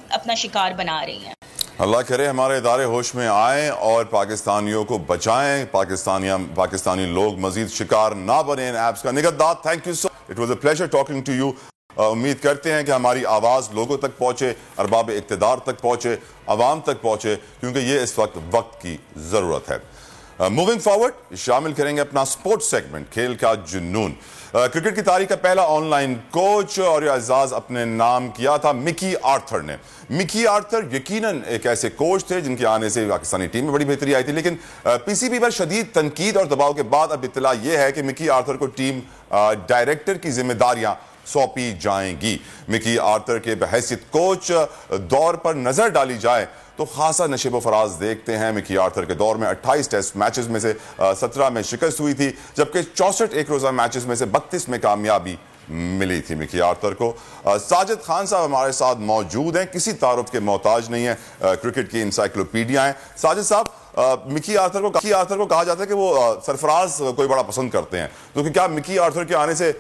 अपना शिकार बना रही हैं। अल्लाह करे हमारे इदारे होश में आए और पाकिस्तानियों को बचाएं, पाकिस्तानी लोग मजीद शिकार ना बने इन ऐप्स का। Nighat Dad, thank you so, it was a pleasure talking to you. उम्मीद करते हैं कि हमारी आवाज़ लोगों तक पहुंचे, अरबाब इक़्तिदार तक पहुंचे, अवाम तक पहुंचे, क्योंकि ये इस वक्त की ज़रूरत है। मूविंग फॉरवर्ड शामिल करेंगे अपना स्पोर्ट्स सेगमेंट, खेल का जुनून। क्रिकेट की तारीख का पहला ऑनलाइन कोच और ये एजाज अपने नाम किया था मिकी आर्थर ने। मिकी आर्थर यकीनन एक ऐसे कोच थे जिनके आने से पाकिस्तानी टीम में बड़ी बेहतरी आई थी, लेकिन PCB पर शदीद तनकीद और दबाव के बाद अब इत्तला यह है कि मिकी आर्थर को टीम डायरेक्टर की जिम्मेदारियां सौंपी जाएंगी। मिकी आर्थर के बहैसियत कोच दौर पर नजर डाली जाए तो खासा नशेबो फराज देखते हैं। मिकी आर्थर के दौर में 28 टेस्ट मैचेस में से 17 में शिकस्त हुई थी, जबकि 64 एक रोजा मैचेस में से 32 में कामयाबी मिली थी मिकी आर्थर को। साजिद खान साहब हमारे साथ मौजूद हैं, किसी तारुफ के मोहताज नहीं है, क्रिकेट की इंसाइक्लोपीडिया हैं। साजिद साहब, मिकी आर्थर को कहा जाता है कि वो सरफराज कोई बड़ा पसंद करते हैं, तो क्या मिकी आर्थर के आने से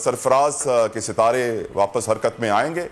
सरफराज के सितारे वापस हरकत में आएंगे?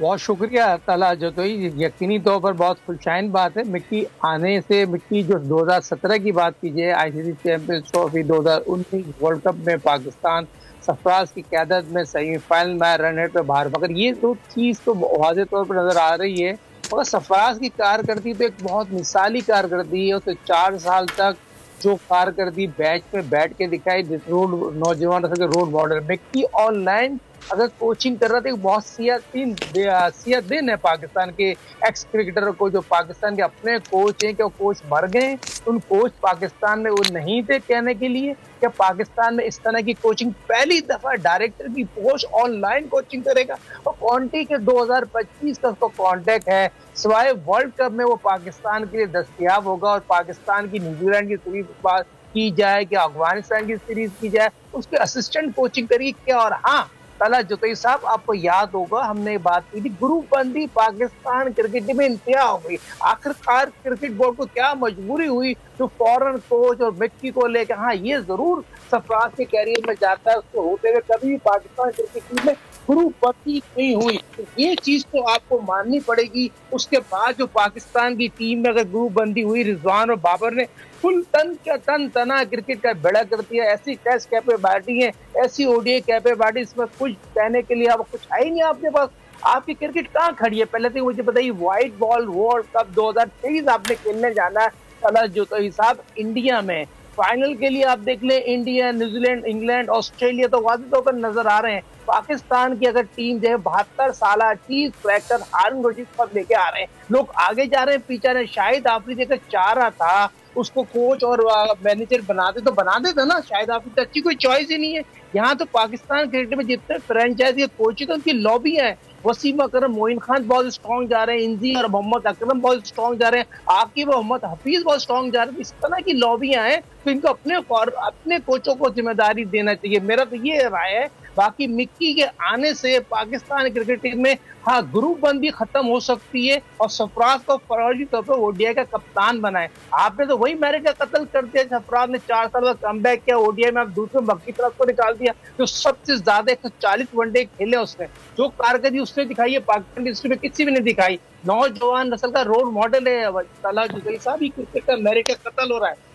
बहुत शुक्रिया तला जतोई, यकीनी तौर पर बहुत खुशहाइन बात है। मिट्टी आने से, मिट्टी जो 2017 की बात कीजिए, ICC champions trophy 2019 world cup में पाकिस्तान सरफराज की क़यादत में सेमीफाइनल में रन रेट पे बाहर, मगर ये तो चीज़ तो वाज़ेह तौर पर नज़र आ रही है। मगर सरफराज की कारकर्दगी तो एक बहुत मिसाली कारकर्दगी है। उसे 4 साल तक जो कारकर्दगी बैच में बैठ के दिखाई, नौजवान रोल मॉडल मिक्की ऑनलाइन अगर कोचिंग कर रहा था, बहुत सियात दिन है पाकिस्तान के एक्स क्रिकेटर को, जो पाकिस्तान के अपने कोच हैं। क्या कोच मर गए? उन कोच पाकिस्तान में वो नहीं थे कहने के लिए? क्या पाकिस्तान में इस तरह की कोचिंग पहली दफा डायरेक्टर की पोस्ट ऑनलाइन कोचिंग करेगा? और कॉन्टी के 2025 का उसको कॉन्टेक्ट है, सिवाय वर्ल्ड कप में वो पाकिस्तान के लिए दस्तयाब होगा। और पाकिस्तान की न्यूजीलैंड की सीरीज बात की जाए, कि अफगानिस्तान की सीरीज की जाए, उसके असिस्टेंट कोचिंग करिए क्या। और हाँ तला जतोई साहब, आपको याद होगा हमने बात की थी, ग्रुपबंदी पाकिस्तान क्रिकेट टीम में इंतहा हो गई। आखिरकार क्रिकेट बोर्ड को क्या मजबूरी हुई जो फॉरेन कोच और मिक्की को लेकर, हाँ ये जरूर सरफराज के कैरियर में जाता है, उसको होते हुए कभी भी पाकिस्तान क्रिकेट टीम में ग्रुपबंदी नहीं हुई। तो ये चीज तो आपको माननी पड़ेगी। उसके बाद जो पाकिस्तान की टीम में अगर ग्रुपबंदी हुई, रिजवान और बाबर ने फुल तन तना क्रिकेट का बेड़ा कर दिया। ऐसी टेस्ट कैपेबिलिटी है, ऐसी ओडीआई कैपेबिलिटी, इसमें कुछ कहने के लिए अब कुछ है ही नहीं आपके पास। आपकी क्रिकेट कहाँ खड़ी है? पहले तो मुझे बताइए, व्हाइट बॉल वर्ल्ड कप 2023 आपने खेलने जाना है तला जतोई साहब इंडिया में। फाइनल के लिए आप देख लें, इंडिया, न्यूजीलैंड, इंग्लैंड, ऑस्ट्रेलिया तो वाज़ेह तौर पर नजर आ रहे हैं। पाकिस्तान की अगर टीम जो है 72 साल चीज ट्रैक्टर हारून रशीद पर लेके आ रहे हैं, लोग आगे जा रहे हैं, पीछे ने शाहिद आफरीदी अगर चाह रहा था उसको कोच और मैनेजर बना देता ना। शाहिद आफरीदी अच्छी कोई चॉइस ही नहीं है। यहाँ तो पाकिस्तान क्रिकेट में जितने फ्रेंचाइजी कोच है तो उनकी लॉबी है। वसीम अकरम, मोइन खान बहुत स्ट्रॉन्ग जा रहे हैं, इंजी और मोहम्मद अकरम बहुत स्ट्रॉन्ग जा रहे हैं, आकिब और मोहम्मद हफीज बहुत स्ट्रॉन्ग जा रहे हैं। इस तरह की लॉबियां हैं, तो इनको अपने कोचों को जिम्मेदारी देना चाहिए, मेरा तो ये राय है। बाकी मिक्की के आने से पाकिस्तान क्रिकेट टीम में हाँ ग्रुपबंदी खत्म हो सकती है, और सरफराज को फौरी तौर पर ओडीआई का कप्तान बनाए। आपने तो वही मैरिट का कत्ल कर दिया। सरफराज ने 4 साल बाद कमबैक किया, ओडीआई में आप दूसरे मक्की तरफ को निकाल दिया, जो सबसे ज्यादा 140 वनडे खेले उसने। जो कारकर्दगी उसने दिखाई है पाकिस्तान हिस्ट्री में किसी भी ने दिखाई। नौजवान नस्ल का रोल मॉडल है तला जतोई साहब। क्रिकेट का मैरिट का कत्ल हो रहा है।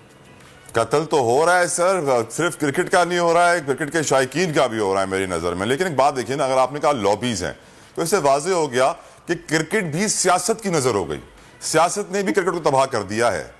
कत्ल तो हो रहा है सर, सिर्फ क्रिकेट का नहीं हो रहा है, क्रिकेट के शायकीन का भी हो रहा है मेरी नजर में। लेकिन एक बात देखिए ना, अगर आपने कहा लॉबीज हैं, तो इससे वाज़ेह हो गया कि क्रिकेट भी सियासत की नजर हो गई। सियासत ने भी क्रिकेट को तबाह कर दिया है।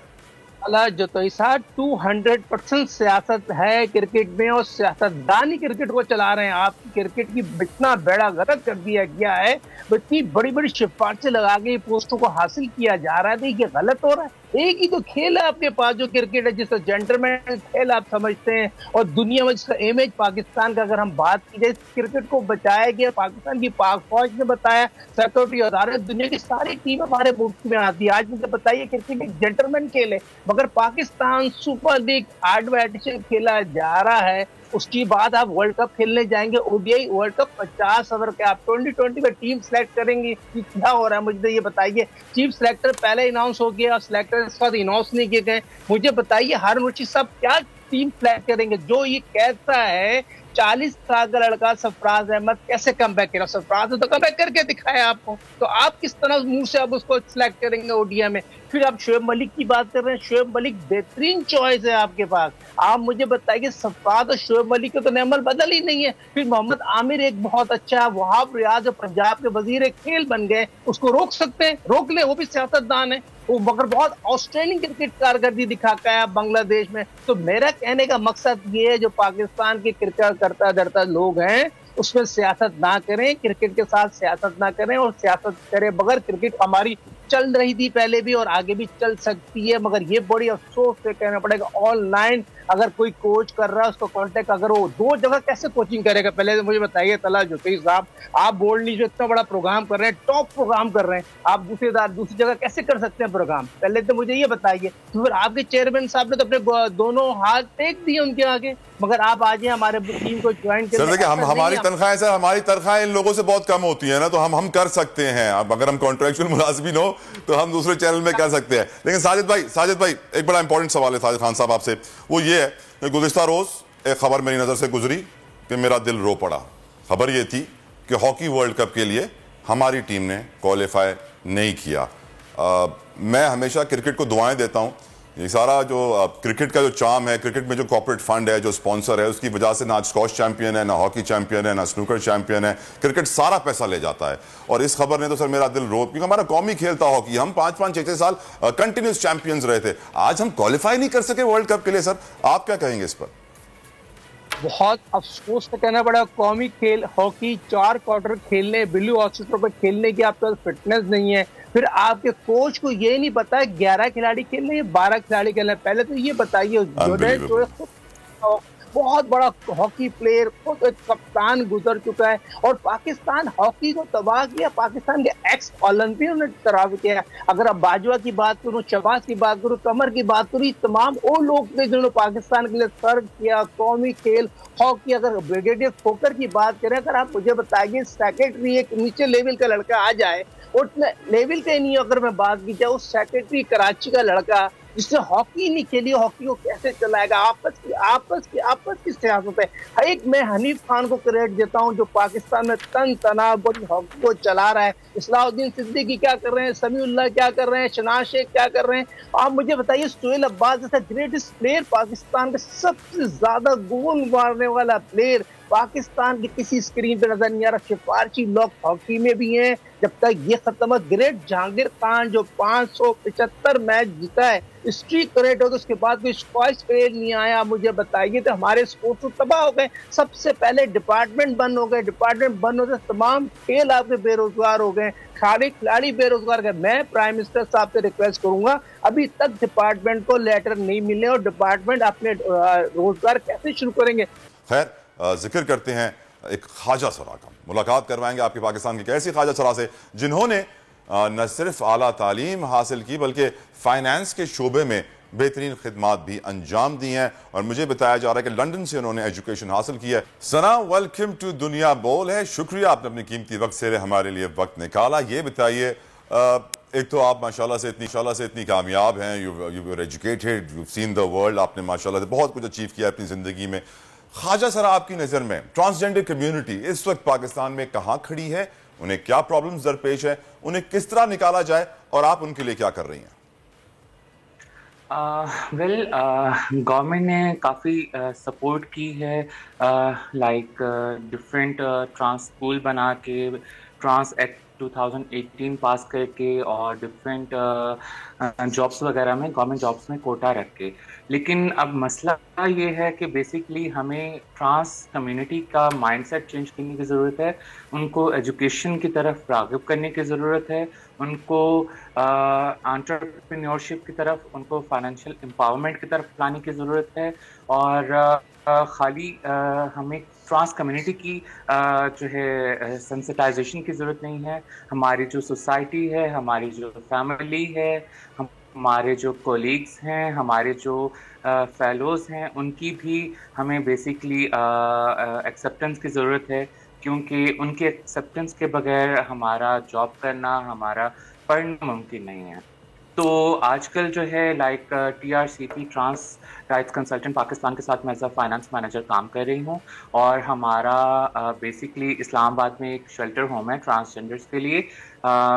जतोई साहब 200% सियासत है क्रिकेट में, और सियासतदान ही क्रिकेट को चला रहे हैं। आप क्रिकेट की इतना बेड़ा गर्क कर दिया गया है, इतनी बड़ी बड़ी सिफारिशें लगा के पोस्टों को हासिल किया जा रहा है, तो ये गलत हो रहा है। एक ही तो खेल है आपके पास जो क्रिकेट है, जिसका जेंटलमैन खेल आप समझते हैं, और दुनिया में जिसका इमेज पाकिस्तान का अगर हम बात की जाए, क्रिकेट को बचाया गया। पाकिस्तान की पाक फौज ने बताया, सिक्योरिटी अदालत, दुनिया की सारी टीम हमारे मुल्क में आती है। आज मुझे बताइए, क्रिकेट एक जेंटलमैन खेल है, मगर पाकिस्तान सुपर लीग आर्टिफिशियल खेला जा रहा है। उसकी बाद आप वर्ल्ड कप खेलने जाएंगे, ओडीआई वर्ल्ड कप 50 ओवर के, आप 2020 में टीम सेलेक्ट करेंगे। क्या हो रहा है मुझे ये बताइए। चीफ सेलेक्टर पहले अनाउंस हो गया, सेलेक्टर इस बार अनाउंस नहीं किए गए। मुझे बताइए हारून रशीद साहब क्या टीम सेलेक्ट करेंगे? जो ये कहता है 40 साल का लड़का सरफराज अहमद कैसे कमबैक करा? सरफराज ने तो कमबैक करके दिखाया आपको, तो आप किस तरह मुंह से अब उसको सिलेक्ट करेंगे ओडीआई में? फिर आप शोएब मलिक की बात कर रहे हैं, शोएब मलिक बेहतरीन चॉइस है आपके पास। आप मुझे बताइए, सरफराज और शोएब मलिक के तो नेमल बदल ही नहीं है। फिर मोहम्मद आमिर एक बहुत अच्छा, वहाब रियाज जो पंजाब के वजीर खेल बन गए, उसको रोक सकते हैं? रोक ले, वो भी सियासतदान है वो, मगर बहुत आउटस्टैंडिंग क्रिकेट कारकर्दगी दिखाता है बांग्लादेश में। तो मेरा कहने का मकसद ये है, जो पाकिस्तान के क्रिकेट करता धरता लोग हैं, उसमें सियासत ना करें, क्रिकेट के साथ सियासत ना करें, और सियासत करें बगैर। क्रिकेट हमारी चल रही थी पहले भी और आगे भी चल सकती है, मगर ये बड़ी अफसोस से कहना पड़ेगा, ऑनलाइन अगर कोई कोच कर रहा है उसको कांटेक्ट, अगर वो 2 जगह कैसे कोचिंग करेगा? पहले तो मुझे बताइए तला जतोई साहब, आप बोल्ड लीजिए, इतना बड़ा प्रोग्राम कर रहे हैं, टॉप प्रोग्राम कर रहे हैं, आप दूसरी जगह कैसे कर सकते हैं प्रोग्राम? पहले तो मुझे ये बताइए। तो फिर आपके चेयरमैन साहब ने तो अपने दोनों हाथ टेक दिए उनके आगे, मगर आप आज हमारे टीम को ज्वाइन कर। सर देखिए, हमारी तनख्वाहें सर, हमारी तनख्वाहें इन लोगों से बहुत कम होती है ना, तो हम कर सकते हैं। अब अगर हम कॉन्ट्रैक्चुअल मुलाजिमीन हो तो हम दूसरे चैनल में कर सकते हैं। लेकिन साजिद भाई एक बड़ा इंपॉर्टेंट सवाल है साजिद खान साहब आपसे, वो ये है कि गुज़िश्ता रोज एक खबर मेरी नजर से गुजरी कि मेरा दिल रो पड़ा। खबर ये थी कि हॉकी वर्ल्ड कप के लिए हमारी टीम ने क्वालिफाई नहीं किया। मैं हमेशा क्रिकेट को दुआएं देता हूं। ये सारा जो क्रिकेट का जो चार्म है, क्रिकेट में जो कॉर्पोरेट फंड है, जो स्पॉन्सर है, उसकी वजह से ना आज स्क्वॉश चैंपियन है, ना हॉकी चैंपियन है, ना स्नूकर चैंपियन है। क्रिकेट सारा पैसा ले जाता है और इस खबर ने तो सर मेरा दिल रो, क्योंकि हमारा कौमी खेल था हॉकी। हम 5-5, 6-6 साल कंटिन्यूस चैंपियंस रहे थे। आज हम क्वालिफाई नहीं कर सके वर्ल्ड कप के लिए। सर आप क्या कहेंगे इस पर? बहुत अफसोस से कहना पड़ा, कौमी खेल हॉकी 4 क्वार्टर खेलने, ब्लू ऑस्ट्रेलिया पर खेलने की आपके पास फिटनेस नहीं है। फिर आपके कोच को ये नहीं पता है 11 खिलाड़ी खेलने या 12 खिलाड़ी खेलने। पहले तो ये बताइए, बहुत बड़ा हॉकी प्लेयर, खुद एक कप्तान गुजर चुका है और पाकिस्तान हॉकी को तबाह किया। पाकिस्तान के एक्स ओलंपियन ने तबाह किया। अगर अब बाजवा की बात करूं, शहबाज की बात करूं, कमर की बात करूं, तमाम वो लोग थे जिन्होंने पाकिस्तान के लिए सर्व किया। कौमी खेल हॉकी, अगर ब्रिगेडियर खोकर की बात करें, अगर आप मुझे बताइए सेक्रेटरी एक नीचे लेवल का लड़का आ जाए, उतने लेवल का ही नहीं, अगर मैं बात की जाए उस सेक्रेटरी कराची का लड़का जिसने हॉकी नहीं खेली, हॉकी को कैसे चलाएगा? आपस की सियासत है। एक मैं हनीफ खान को क्रेडिट देता हूं जो पाकिस्तान में तन तनाव हॉकी को चला रहा है। इस्लाउद्दीन सिद्दीकी क्या कर रहे हैं, समीउल्लाह क्या कर रहे हैं, शनाज शेख क्या कर रहे हैं। आप मुझे बताइए, सोहेल अब्बास जैसा ग्रेटेस्ट प्लेयर, पाकिस्तान का सबसे ज्यादा गोल मारने वाला प्लेयर पाकिस्तान की किसी स्क्रीन पे नजर नहीं आ रहा। सिफारशी लोग हॉकी में भी हैं। जब तक ये खत्म, ग्रेट जहांगीर खान जो 575 मैच जीता है, स्ट्रीक क्रिएट हो, तो उसके बाद कोई स्क्वॉश प्लेयर नहीं आया। मुझे बताइए, तो हमारे स्पोर्ट्स तो तबाह हो गए। सबसे पहले डिपार्टमेंट बंद हो गए, डिपार्टमेंट बंद होते तमाम खेल आपके बेरोजगार हो गए, सारे खिलाड़ी बेरोजगार गए। मैं प्राइम मिनिस्टर साहब से रिक्वेस्ट करूंगा, अभी तक डिपार्टमेंट को लेटर नहीं मिले और डिपार्टमेंट अपने रोजगार कैसे शुरू करेंगे? खैर, जिक्र करते हैं एक ख्वाजा सरा का। मुलाकात करवाएंगे आपके पाकिस्तान के ऐसे ख्वाजा सरा से जिन्होंने न सिर्फ आला तालीम हासिल की बल्कि फाइनेंस के शोबे में बेहतरीन खिदमात भी अंजाम दी हैं और मुझे बताया जा रहा है कि लंदन से उन्होंने एजुकेशन हासिल की है। सना, वेलकम टू दुनिया बोल है। शुक्रिया आपने अपनी कीमती वक्त से हमारे लिए वक्त निकाला। ये बताइए, एक तो आप माशाल्लाह से इतनी कामयाब हैं, you are educated, you seen the world, आपने माशाल्लाह से बहुत कुछ अचीव किया अपनी जिंदगी में। ख्वाजा सरा, आपकी नजर में ट्रांसजेंडर कम्युनिटी इस वक्त पाकिस्तान में कहां खड़ी है? उन्हें क्या प्रॉब्लम्स दरपेश है? उन्हें किस तरह निकाला जाए और आप उनके लिए क्या कर रही हैं? गवर्नमेंट ने काफ़ी सपोर्ट की है, लाइक डिफरेंट ट्रांस स्कूल बना के, ट्रांस एक्ट 2018 पास करके और डिफरेंट जॉब्स वगैरह में, गवर्नमेंट जॉब्स में कोटा रख के। लेकिन अब मसला ये है कि बेसिकली हमें ट्रांस कम्युनिटी का माइंडसेट चेंज करने की ज़रूरत है, उनको एजुकेशन की तरफ राग़िब करने की ज़रूरत है, उनको एंटरप्रेन्योरशिप की तरफ, उनको फाइनेंशियल एम्पावरमेंट की तरफ लाने की ज़रूरत है। और खाली हमें ट्रांस कम्युनिटी की जो है सेंसिटाइजेशन की ज़रूरत नहीं है। हमारी जो सोसाइटी है, हमारी जो फैमिली है, हमारे जो कोलीग्स हैं, हमारे जो फेलोज़ हैं, उनकी भी हमें बेसिकली एक्सेप्टेंस की ज़रूरत है, क्योंकि उनके एक्सेप्टेंस के बगैर हमारा जॉब करना, हमारा पढ़ना मुमकिन नहीं है। तो आजकल जो है like TRCP trans rights consultant Pakistan के साथ मैं एज अ फाइनेंस मैनेजर काम कर रही हूँ और हमारा बेसिकली इस्लामाबाद में एक शेल्टर होम है ट्रांसजेंडर्स के लिए,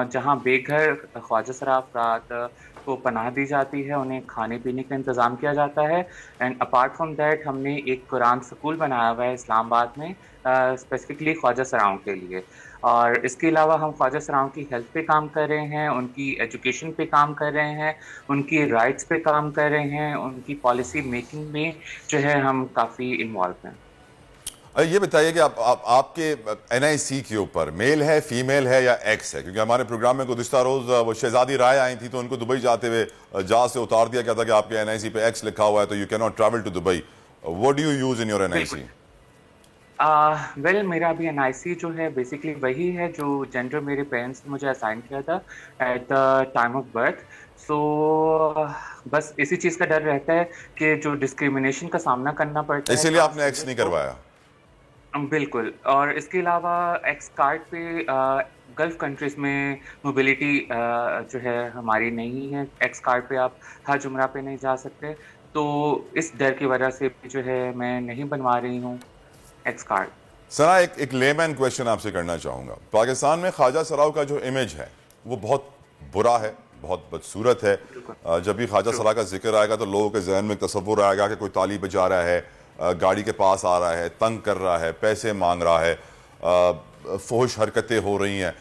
जहाँ बेघर ख्वाजा सरा अफराद को पनाह दी जाती है, उन्हें खाने पीने का इंतज़ाम किया जाता है। एंड अपार्ट फ्रॉम दैट हमने एक कुरान स्कूल बनाया हुआ है इस्लामाबाद में स्पेसिफिकली ख्वाजा सराओं के लिए। और इसके अलावा हम ख्वाजा सराओं की हेल्थ पे काम कर रहे हैं, उनकी एजुकेशन पे काम कर रहे हैं, उनकी राइट्स पे काम कर रहे हैं, उनकी पॉलिसी मेकिंग में जो है हम काफ़ी इन्वॉल्व हैं। ये बताइए कि आपके NIC के ऊपर मेल है, फीमेल है या एक्स है? क्योंकि हमारे प्रोग्राम में गुज़िश्ता रोज़ वो शहजादी राय आई थी तो उनको दुबई जाते हुए जहाज से उतार दिया गया था कि आपके NIC पे एक्स लिखा हुआ है तो यू कैन नॉट ट्रैवल टू दुबई। What do you use in your NIC? मेरा अभी NIC जो है बेसिकली वही है जो जेंडर मेरे पेरेंट्स ने मुझे असाइन किया था at the time of birth. So बस इसी चीज़ का डर रहता है कि जो डिस्क्रिमिनेशन का सामना करना पड़ता है, इसीलिए आपने एक्स नहीं करवाया? बिल्कुल। और इसके अलावा एक्स कार्ड पे गल्फ कंट्रीज़ में मोबिलिटी जो है हमारी नहीं है, एक्स कार्ड पे आप हज उम्रा पे नहीं जा सकते, तो इस डर की वजह से जो है मैं नहीं बनवा रही हूँ एक्स कार्ड। सना, एक लेमैन क्वेश्चन आपसे करना चाहूँगा। पाकिस्तान में ख्वाजा सराओं का जो इमेज है वो बहुत बुरा है, बहुत बदसूरत है। जब भी ख्वाजा सराओं का जिक्र आएगा तो लोगों के जहन में तसव्वुर आएगा कि कोई ताली बजा रहा है, गाड़ी के पास आ रहा है, तंग कर रहा है, पैसे मांग रहा है, फोश हरकतें हो रही हैं।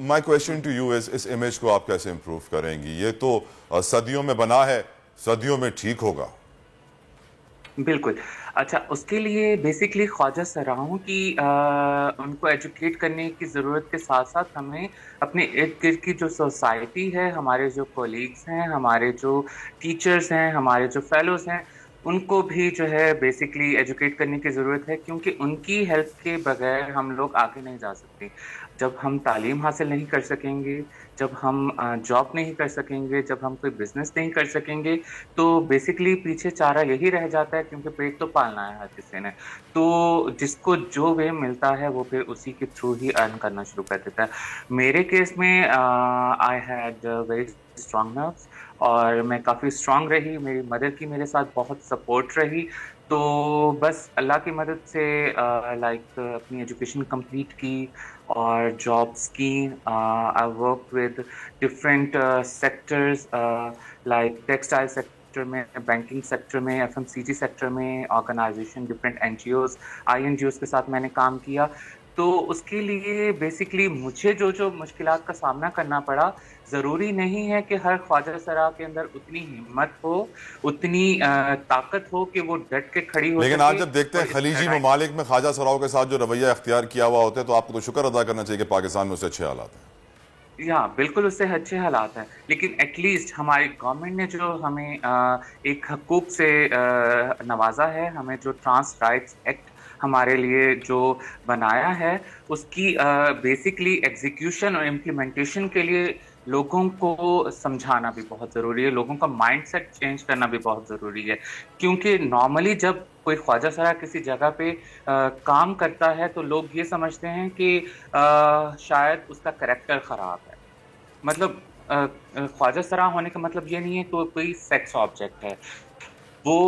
My question to you is, इस इमेज को आप कैसे इम्प्रूव करेंगी? ये तो सदियों में बना है, सदियों में ठीक होगा। बिल्कुल। अच्छा, उसके लिए बेसिकली ख्वाजा सराहों की उनको एजुकेट करने की ज़रूरत के साथ साथ हमें अपने इर्द गिर्द की जो सोसाइटी है, हमारे जो कोलीग्स हैं, हमारे जो टीचर्स हैं, हमारे जो फेलोज़ हैं, उनको भी जो है बेसिकली एजुकेट करने की ज़रूरत है, क्योंकि उनकी हेल्प के बगैर हम लोग आगे नहीं जा सकते। जब हम तालीम हासिल नहीं कर सकेंगे, जब हम जॉब नहीं कर सकेंगे, जब हम कोई बिजनेस नहीं कर सकेंगे, तो बेसिकली पीछे चारा यही रह जाता है, क्योंकि पेट तो पालना है हर किसी ने। तो जिसको जो वे मिलता है वो फिर उसी के थ्रू ही अर्न करना शुरू कर देता है। मेरे केस में I had very strong nerves और मैं काफ़ी स्ट्रॉन्ग रही। मेरी मदर की मेरे साथ बहुत सपोर्ट रही। तो बस अल्लाह की मदद से अपनी एजुकेशन कंप्लीट की और जॉब्स की। I work with different sectors like textile sector में, बैंकिंग सेक्टर में, एफएमसीजी सेक्टर में, ऑर्गेनाइजेशन, डिफरेंट एनजीओज, आईएनजीओज के साथ मैंने काम किया। तो उसके लिए बेसिकली मुझे जो मुश्किलात का सामना करना पड़ा, ज़रूरी नहीं है कि हर ख्वाजा सरा के अंदर उतनी हिम्मत हो, उतनी ताकत हो कि वो डट के खड़ी हो। लेकिन आप जब देखते हैं खलीजी ममालिक में ख्वाजा सराओं के साथ जो रवैया अख्तियार किया हुआ होता है, तो आपको तो शुक्र अदा करना चाहिए कि पाकिस्तान में उससे अच्छे हालात हैं। या बिल्कुल उससे अच्छे हालात हैं, लेकिन एटलीस्ट हमारी गवर्नमेंट ने जो हमें एक हकूक से नवाजा है, हमें जो ट्रांस राइट्स एक्ट हमारे लिए जो बनाया है, उसकी बेसिकली एग्जीक्यूशन और इम्प्लीमेंटेशन के लिए लोगों को समझाना भी बहुत ज़रूरी है, लोगों का माइंडसेट चेंज करना भी बहुत ज़रूरी है। क्योंकि नॉर्मली जब कोई ख्वाजा सरा किसी जगह पे काम करता है तो लोग ये समझते हैं कि शायद उसका करैक्टर ख़राब है। मतलब ख्वाजा सरा होने का मतलब ये नहीं है कि कोई सेक्स ऑब्जेक्ट है। वो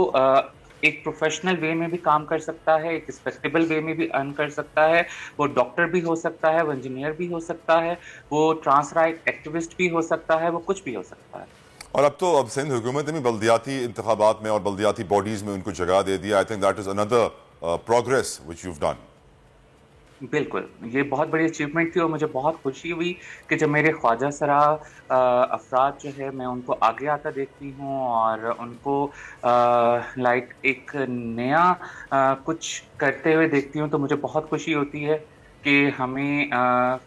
एक प्रोफेशनल वे में भी काम कर सकता है, एक रिस्पेक्टेबल वे में भी अर्न कर सकता है। वो डॉक्टर भी हो सकता है, वो इंजीनियर भी हो सकता है, वो ट्रांस राइट एक्टिविस्ट भी हो सकता है, वो कुछ भी हो सकता है। और अब सिंध हुकूमत ने भी बल्दियाती इंतखाबात में और बल्दियाती बॉडीज में उनको जगह दे दिया। I think that is another progress which you have done. बिल्कुल, ये बहुत बड़ी अचीवमेंट थी और मुझे बहुत खुशी हुई कि जब मेरे ख्वाजा सरा अफराद जो है मैं उनको आगे आता देखती हूँ और उनको एक नया कुछ करते हुए देखती हूँ, तो मुझे बहुत खुशी होती है कि हमें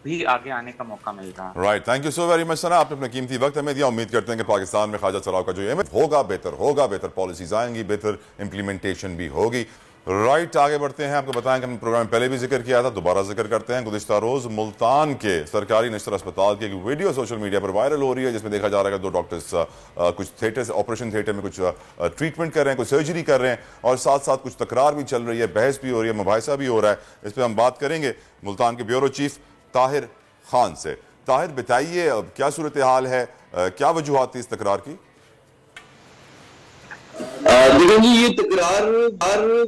भी आगे आने का मौका मिल रहा है। Right, thank you so very much Sana, आपने अपना कीमती वक्त हमें दिया। उम्मीद करते हैं कि पाकिस्तान में ख्वाजा सराओं का जो इमेज होगा बेहतर पॉलिसीज आएंगी, बेहतर इंप्लीमेंटेशन भी होगी। राइट, आगे बढ़ते हैं। आपको बताएं कि हमने प्रोग्राम में पहले भी जिक्र किया था, दोबारा जिक्र करते हैं। गुज़िश्ता रोज मुल्तान के सरकारी नश्तर अस्पताल की एक वीडियो सोशल मीडिया पर वायरल हो रही है, जिसमें देखा जा रहा है कि 2 डॉक्टर्स कुछ थिएटर, ऑपरेशन थिएटर में कुछ ट्रीटमेंट कर रहे हैं, कुछ सर्जरी कर रहे हैं, और साथ साथ कुछ तकरार भी चल रही है, बहस भी हो रही है, मुबाहिसा भी हो रहा है। इस पर हम बात करेंगे मुल्तान के ब्यूरो चीफ ताहिर खान से। ताहिर, बताइए क्या सूरत हाल है, क्या वजूहात थी इस तकरार की? देखिए जी, ये तकरार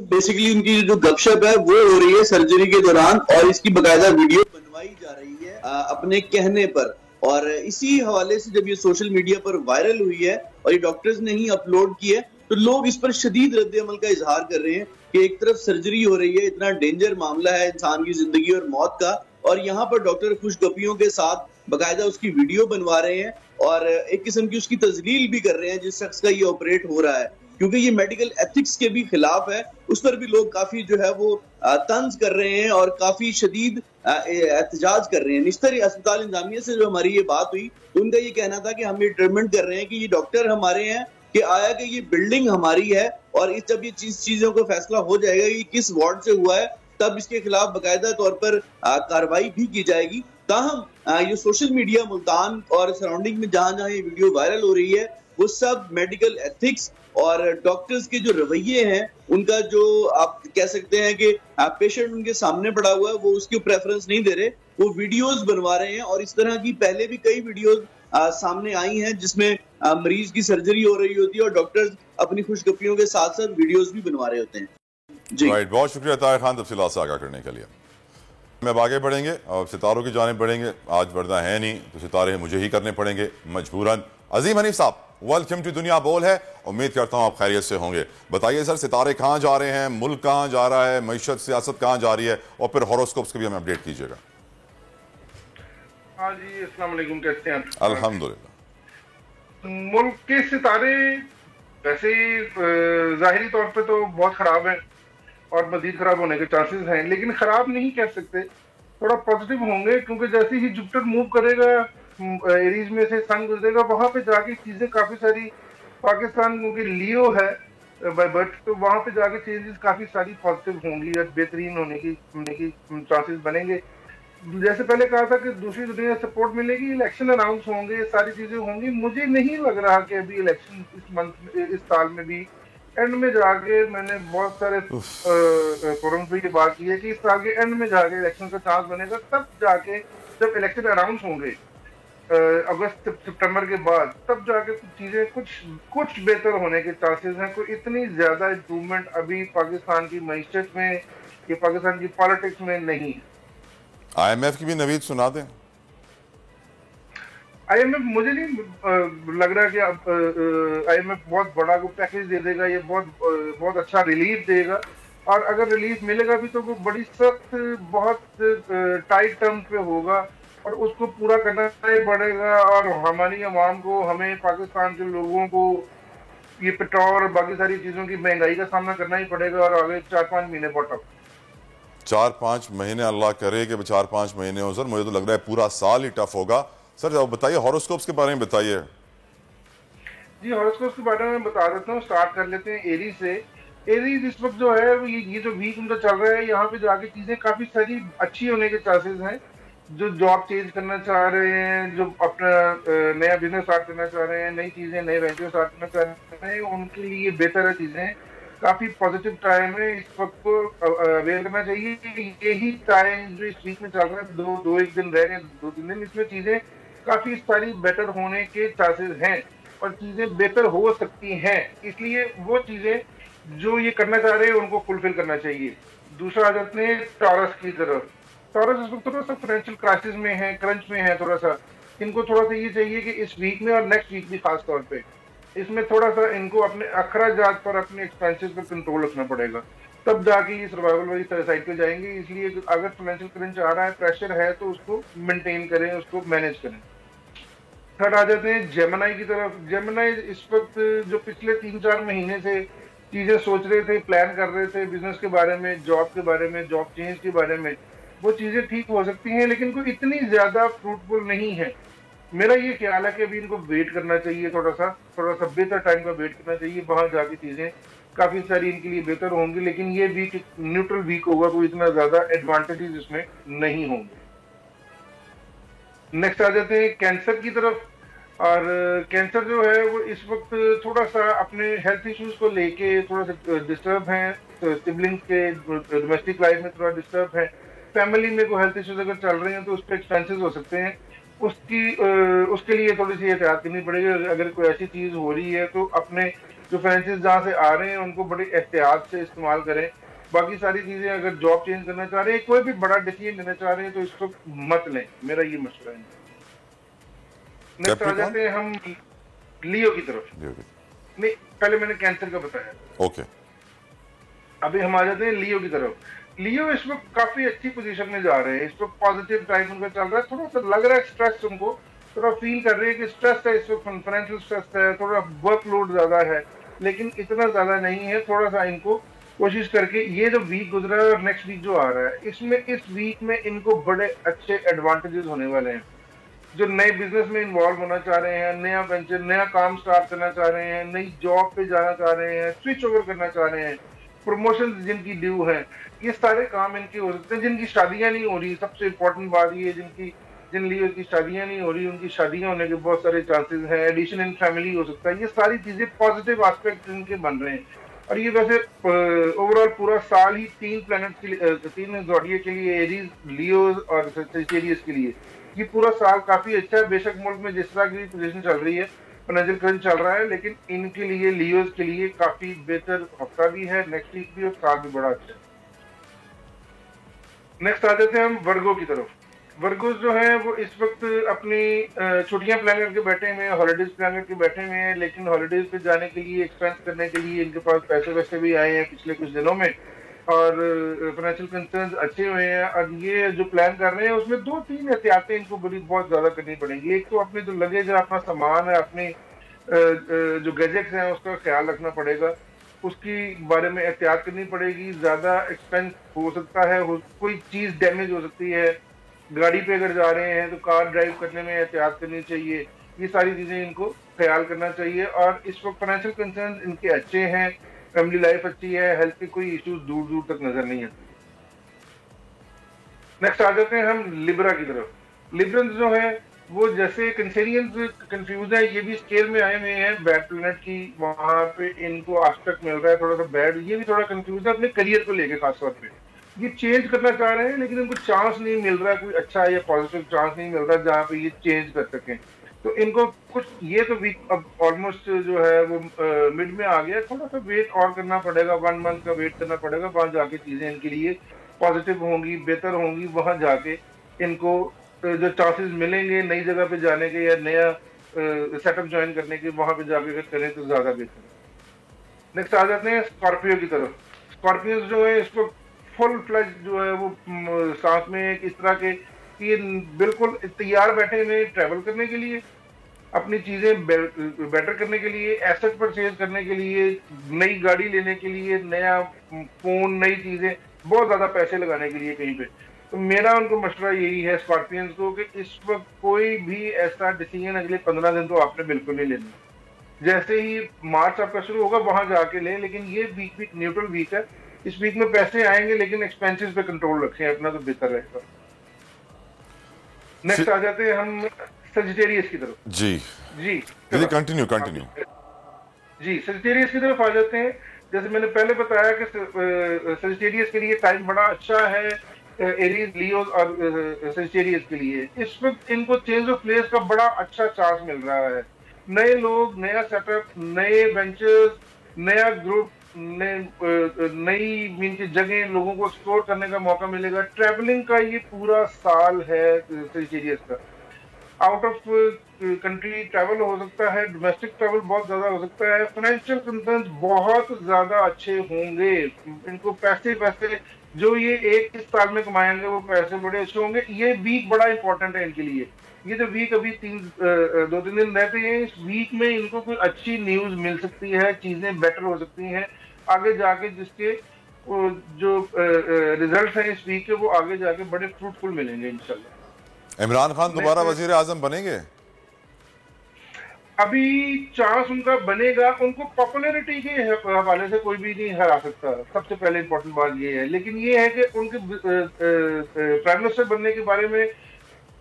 बेसिकली उनकी जो गपशप है वो हो रही है सर्जरी के दौरान, और इसकी बकायदा वीडियो बनवाई जा रही है अपने कहने पर। और इसी हवाले से जब ये सोशल मीडिया पर वायरल हुई है और ये डॉक्टर्स ने ही अपलोड की है, तो लोग इस पर शदीद रद्द-ए-अमल का इजहार कर रहे हैं कि एक तरफ सर्जरी हो रही है, इतना डेंजर मामला है इंसान की जिंदगी और मौत का, और यहाँ पर डॉक्टर खुशगपियों के साथ बकायदा उसकी वीडियो बनवा रहे हैं और एक किस्म की उसकी तजलील भी कर रहे हैं जिस शख्स का ये ऑपरेट हो रहा है, क्योंकि ये मेडिकल एथिक्स के भी खिलाफ है। उस पर भी लोग काफी जो है वो तंज कर रहे हैं और काफी शदीद एहतजाज कर रहे हैं। निश्तर अस्पताल इंतजामिया से जो हमारी ये बात हुई, तो उनका ये कहना था कि हम ये डिटरमिन कर रहे हैं कि ये डॉक्टर हमारे हैं, कि आया कि ये बिल्डिंग हमारी है, और जब ये चीजों का फैसला हो जाएगा कि किस वार्ड से हुआ है, तब इसके खिलाफ बाकायदा तौर पर कार्रवाई भी की जाएगी। ताहम ये सोशल मीडिया मुल्तान और सराउंडिंग में जहां जहां ये वीडियो वायरल हो रही है, वो सब मेडिकल एथिक्स और डॉक्टर्स के जो रवैये हैं, उनका जो आप कह सकते हैं कि पेशेंट उनके सामने पड़ा हुआ है, वो उसकी प्रेफरेंस नहीं दे रहे, वो वीडियोस बनवा रहे हैं। और इस तरह की पहले भी कई वीडियोस सामने आई हैं जिसमें मरीज की सर्जरी हो रही होती है और डॉक्टर्स अपनी खुशगपियों के साथ साथ वीडियोस भी बनवा रहे होते हैं। जी राइट, बहुत शुक्रिया ताहिर खान तफसीलात से आगाह करने के लिए। मैं अब आगे बढ़ेंगे और सितारों की जानिब बढ़ेंगे। आज पर्दा है नहीं तो सितारे मुझे ही करने पड़ेंगे मजबूरन। अजीम हनीफ साहब, वेलकम टू दुनिया बोल है। उम्मीद करता हूँ आप खैरियत से होंगे। बताइए सर, सितारे कहाँ जा रहे हैं, मुल्क कहाँ जा रहा है, मईशत सियासत कहाँ जा रही है, और फिर हॉरोस्कोप्स के भी हमें अपडेट कीजिएगा। हाँ जी, अस्सलाम वालेकुम, कैसे हैं? अल्हम्दुलिल्लाह। मुल्क के सितारे वैसे जाहिरी तौर पे तो बहुत खराब है और मजीद खराब होने के चांसेस हैं, लेकिन खराब नहीं कह सकते, थोड़ा पॉजिटिव होंगे, क्योंकि जैसे ही जुपिटर मूव करेगा एरीज में से सन गुजरेगा, वहां पे जाके चीजें काफी सारी, पाकिस्तान क्योंकि लियो है बाय बर्थ, तो वहां पे जाके चेंजेस काफी सारी पॉजिटिव होंगी और बेहतरीन होने की चांसेस बनेंगे। जैसे पहले कहा था कि दूसरी दुनिया से सपोर्ट मिलेगी, इलेक्शन अनाउंस होंगे, सारी चीजें होंगी। मुझे नहीं लग रहा कि अभी इलेक्शन इस साल में भी एंड में जाके, मैंने बहुत सारे फोरम पे ये बात की है कि इस साल के एंड में जाके इलेक्शन का चांस बनेगा, तब जाके जब इलेक्शन अनाउंस होंगे अगस्त सितंबर के बाद, तब जाके चीजें कुछ बेहतर होने के चांसेस हैं। कोई इतनी ज्यादा इम्प्रूवमेंट अभी पाकिस्तान की मईशत में या पाकिस्तान की पॉलिटिक्स में नहीं है। IMF की भी नवीद सुना दें। IMF मुझे नहीं लग रहा कि IMF बहुत बड़ा को पैकेज दे देगा, ये बहुत अच्छा रिलीफ देगा, और अगर रिलीफ मिलेगा भी तो वो बड़ी सख्त, बहुत टाइट टर्म पे होगा और उसको पूरा करना ही पड़ेगा। और हमारी आवाम को, हमें पाकिस्तान के लोगों को ये पेट्रोल और बाकी सारी चीजों की महंगाई का सामना करना ही पड़ेगा, और आगे 4-5 महीने बहुत टफ। 4-5 महीने, अल्लाह करे कि 4-5 महीने हो सर, मुझे तो लग रहा है पूरा साल ही टफ होगा। सर अब बताइए हॉरोस्कोप्स के बारे में बताइए। जी, हॉरोस्कोप्स के बारे में बता देता हूँ, स्टार्ट कर लेते हैं एरीज से। एरीज इस वक्त जो है ये जो वीक उनका चल रहा है, यहाँ पे जाके चीजें काफी सारी अच्छी होने के चांसेस हैं। जो जॉब चेंज करना चाह रहे हैं, जो अपना नया बिजनेस स्टार्ट करना चाह रहे हैं, नई चीजें, नए वेंचर स्टार्ट करना चाह रहे हैं, उनके लिए बेहतर है चीजें। काफी पॉजिटिव टाइम है, इस वक्त को अवेयर करना चाहिए। यही टाइम जो इस वीक में चल रहा है, दो एक दिन रह गए, 2-3 दिन, इसमें चीजें काफी सारी बेटर होने के चांसेस हैं और चीजें बेहतर हो सकती हैं। इसलिए वो चीजें जो ये करना चाह रहे हैं उनको फुलफिल करना चाहिए। दूसरा आ जाते हैं टॉरस की तरफ। टॉरस इस वक्त थोड़ा सा फाइनेंशियल क्राइसिस में है, क्रंच में है थोड़ा सा। इनको थोड़ा सा ये चाहिए कि इस वीक में और नेक्स्ट वीक भी खास तौर पे इसमें थोड़ा सा इनको अपने अखराजात पर, अपने एक्सपेंसेस पर कंट्रोल रखना पड़ेगा, तब जाके ये सर्वाइवल वाली साइड पे जाएंगे। इसलिए अगर फाइनेंशियल क्रंच आ रहा है, प्रेशर है, तो उसको मेंटेन करें, उसको मैनेज करें। थर्ड आ जाते हैं जेमिनी की तरफ। जेमिनी इस वक्त जो पिछले 3-4 महीने से चीजें सोच रहे थे, प्लान कर रहे थे बिजनेस के बारे में, जॉब के बारे में, जॉब चेंज के बारे में, वो चीजें ठीक हो सकती हैं, लेकिन कोई इतनी ज्यादा फ्रूटफुल नहीं है। मेरा ये ख्याल है कि अभी इनको वेट करना चाहिए, थोड़ा सा बेहतर टाइम का वेट करना चाहिए। वहां जाके चीजें काफी सारी इनके लिए बेहतर होंगी, लेकिन ये वीक न्यूट्रल वीक होगा, कोई इतना ज्यादा एडवांटेजेस इसमें नहीं होंगे। नेक्स्ट आ जाते हैं कैंसर की तरफ। और कैंसर जो है वो इस वक्त थोड़ा सा अपने हेल्थ इश्यूज को लेके थोड़ा सा डिस्टर्ब हैं, सिबलिंग्स के डोमेस्टिक लाइफ में थोड़ा डिस्टर्ब है। फैमिली में कोई हेल्थ इश्यूज अगर चल रहे हैं तो उस पर एक्सपेंसेस हो सकते हैं, उसके लिए थोड़ी सी एहतियात करनी पड़ेगी। अगर कोई ऐसी चीज हो रही है तो अपने जो फाइनेंसेस जहाँ से आ रहे हैं उनको बड़ी एहतियात से इस्तेमाल करें। बाकी सारी चीजें, अगर जॉब चेंज करना चाह रहे हैं, कोई भी बड़ा डिसीजन लेना चाह रहे हैं, तो इसको मत लें, मेरा ये मशवरा है। नेक्स्ट आ जाते हैं हम लियो की तरफ। नहीं, पहले मैंने कैंसर का बताया। ओके, अभी हम आ जाते हैं लियो की तरफ। लियो इस वक्त काफी अच्छी पोजीशन में जा रहे हैं, इस वक्त पॉजिटिव टाइम उनका चल रहा है। थोड़ा सा लग रहा है स्ट्रेस, उनको थोड़ा फील कर रहे हैं कि स्ट्रेस है इस वक्त, फाइनेंशियल स्ट्रेस है, थोड़ा वर्कलोड ज्यादा है, लेकिन इतना ज्यादा नहीं है। थोड़ा सा इनको कोशिश करके, ये जो वीक गुजरा है और नेक्स्ट वीक जो आ रहा है, इसमें इस वीक में इनको बड़े अच्छे एडवांटेजेस होने वाले हैं। जो नए बिजनेस में इन्वॉल्व होना चाह रहे हैं, नया वेंचर, नया काम स्टार्ट करना चाह रहे हैं, नई जॉब पे जाना चाह रहे हैं, स्विच ओवर करना चाह रहे हैं, प्रमोशन जिनकी ड्यू है, ये सारे काम इनके हो सकते हैं। जिनकी शादियां नहीं हो रही, सबसे इम्पोर्टेंट बात ये, जिन लियो की शादियां नहीं हो रही, उनकी शादियां होने के बहुत सारे चांसेस हैं। एडिशन इन फैमिली हो सकता है। ये सारी चीजें पॉजिटिव एस्पेक्ट इनके बन रहे हैं। और ये वैसे ओवरऑल पूरा साल ही 3 प्लैनेट्स के लिए, 3 ज़ोडिएक के लिए, एरीज, लियो और सेजिटेरियस के लिए, ये पूरा साल काफी अच्छा है। बेशक मुल्क में जिस तरह की पोजीशन चल रही है, फाइनेंशियल क्रंच चल रहा है, लेकिन इनके लिए लियोज के लिए काफी बेहतर हफ्ता भी है, नेक्स्ट वीक भी, और साल भी बड़ा अच्छा है। नेक्स्ट आ जाते हैं हम वर्गो की तरफ। वर्गोस जो है वो इस वक्त अपनी छुट्टियां प्लान करके बैठे हुए हैं, हॉलीडेज प्लान करके बैठे हुए हैं, लेकिन हॉलीडेज पे जाने के लिए, एक्सपेंस करने के लिए इनके पास पैसे वैसे भी आए हैं पिछले कुछ दिनों में, और फाइनेंशियल कंसर्न्स अच्छे हुए हैं। और ये जो प्लान कर रहे हैं उसमें 2-3 एहतियातें इनको बहुत ज्यादा करनी पड़ेंगी। एक तो अपने जो लगेज है, अपना सामान है, अपने जो गैजेट्स हैं उसका ख्याल रखना पड़ेगा, उसकी बारे में एहतियात करनी पड़ेगी। ज्यादा एक्सपेंस हो सकता है, कोई चीज डैमेज हो सकती है, गाड़ी पे अगर जा रहे हैं तो कार ड्राइव करने में एहतियात करनी चाहिए। ये सारी चीजें इनको ख्याल करना चाहिए। और इस वक्त फाइनेंशियल कंसर्न इनके अच्छे हैं, फैमिली लाइफ अच्छी है, हेल्थ के कोई इश्यूज दूर दूर तक नजर नहीं आते। नेक्स्ट आ जाते हैं हम लिब्रा की तरफ। लिब्रन्स जो है वो जैसे कैंसेरियंस कंफ्यूज है, ये भी स्केल में आए हुए हैं बैड प्लैनेट की, वहां पे इनको आस्पेक्ट मिल रहा है थोड़ा सा बैड। ये भी थोड़ा कंफ्यूज है अपने करियर को लेके, खासतौर पे ये चेंज करना चाह रहे हैं, लेकिन इनको चांस नहीं मिल रहा है, कोई अच्छा या पॉजिटिव चांस नहीं मिल रहा जहाँ पे ये चेंज कर सकें। तो इनको कुछ, ये तो वीक अब ऑलमोस्ट जो है वो मिड में आ गया, थोड़ा सा वेट और करना पड़ेगा, 1 मंथ का वेट करना पड़ेगा। वहां जाके चीजें इनके लिए पॉजिटिव होंगी, बेहतर होंगी। वहां जाके इनको जो चांसेस मिलेंगे नई जगह पे जाने के या नया सेटअप ज्वाइन करने के, वहां पे जाके अगर करें तो ज्यादा बेहतर है। नेक्स्ट आ जाते हैं स्कॉर्पियो की तरफ। स्कॉर्पियो जो है इसको फुल फ्लैश जो है वो साथ में एक इस तरह के कि बिल्कुल तैयार बैठे हुए ट्रैवल करने के लिए, अपनी चीजें बेटर करने के लिए, एसेट परचेज करने के लिए, नई गाड़ी लेने के लिए, नया फोन, नई चीजें, बहुत ज्यादा पैसे लगाने के लिए कहीं पे। तो मेरा उनको मशवरा यही है स्कॉर्पियंस को कि इस वक्त कोई भी ऐसा डिसीजन अगले 15 दिन तो आपने बिल्कुल नहीं लेना। जैसे ही मार्च आपका शुरू होगा वहां जाके लें, लेकिन ये वीक न्यूट्रल वीक है, इस वीक में पैसे आएंगे लेकिन एक्सपेंसेस पे कंट्रोल रखें अपना तो बेहतर रहेगा। नेक्स्ट आ जाते हैं हम सजिटेरियस की तरफ। जी कंटिन्यू जी सजिटेरियस की तरफ आ जाते हैं। जैसे मैंने पहले बताया कि सजिटेरियस के लिए टाइम बड़ा अच्छा है, एरीज, लियोज और सजिटेरियस के लिए इस वक्त इनको चेंज ऑफ प्लेस का बड़ा अच्छा चांस मिल रहा है। नए लोग, नया सेटअप, नए वेंचर्स, नया ग्रुप, नई मीन की जगह लोगों को एक्सप्लोर करने का मौका मिलेगा। ट्रैवलिंग का ये पूरा साल है सजिटेरियस का। आउट ऑफ कंट्री ट्रैवल हो सकता है, डोमेस्टिक ट्रैवल बहुत ज्यादा हो सकता है, फाइनेंशियल कंसर्न्स बहुत ज्यादा अच्छे होंगे। इनको पैसे जो ये एक इस साल में कमाएंगे वो पैसे बड़े अच्छे होंगे। ये वीक बड़ा इंपॉर्टेंट है इनके लिए। ये जो वीक अभी 2-3 दिन रहते हैं, इस वीक में इनको कोई अच्छी न्यूज मिल सकती है, चीजें बेटर हो सकती हैं आगे जाके, जिसके जो रिजल्ट हैं इस वीक के वो आगे जाके बड़े फ्रूटफुल मिलेंगे इंशाल्लाह। इमरान खान दोबारा वजीर आजम बनेंगे? अभी चांस उनका बनेगा, उनको पॉपुलैरिटी के हवाले से कोई भी नहीं हरा सकता, सबसे पहले इंपॉर्टेंट बात ये है। लेकिन ये है कि उनके प्राइम मिनिस्टर बनने के बारे में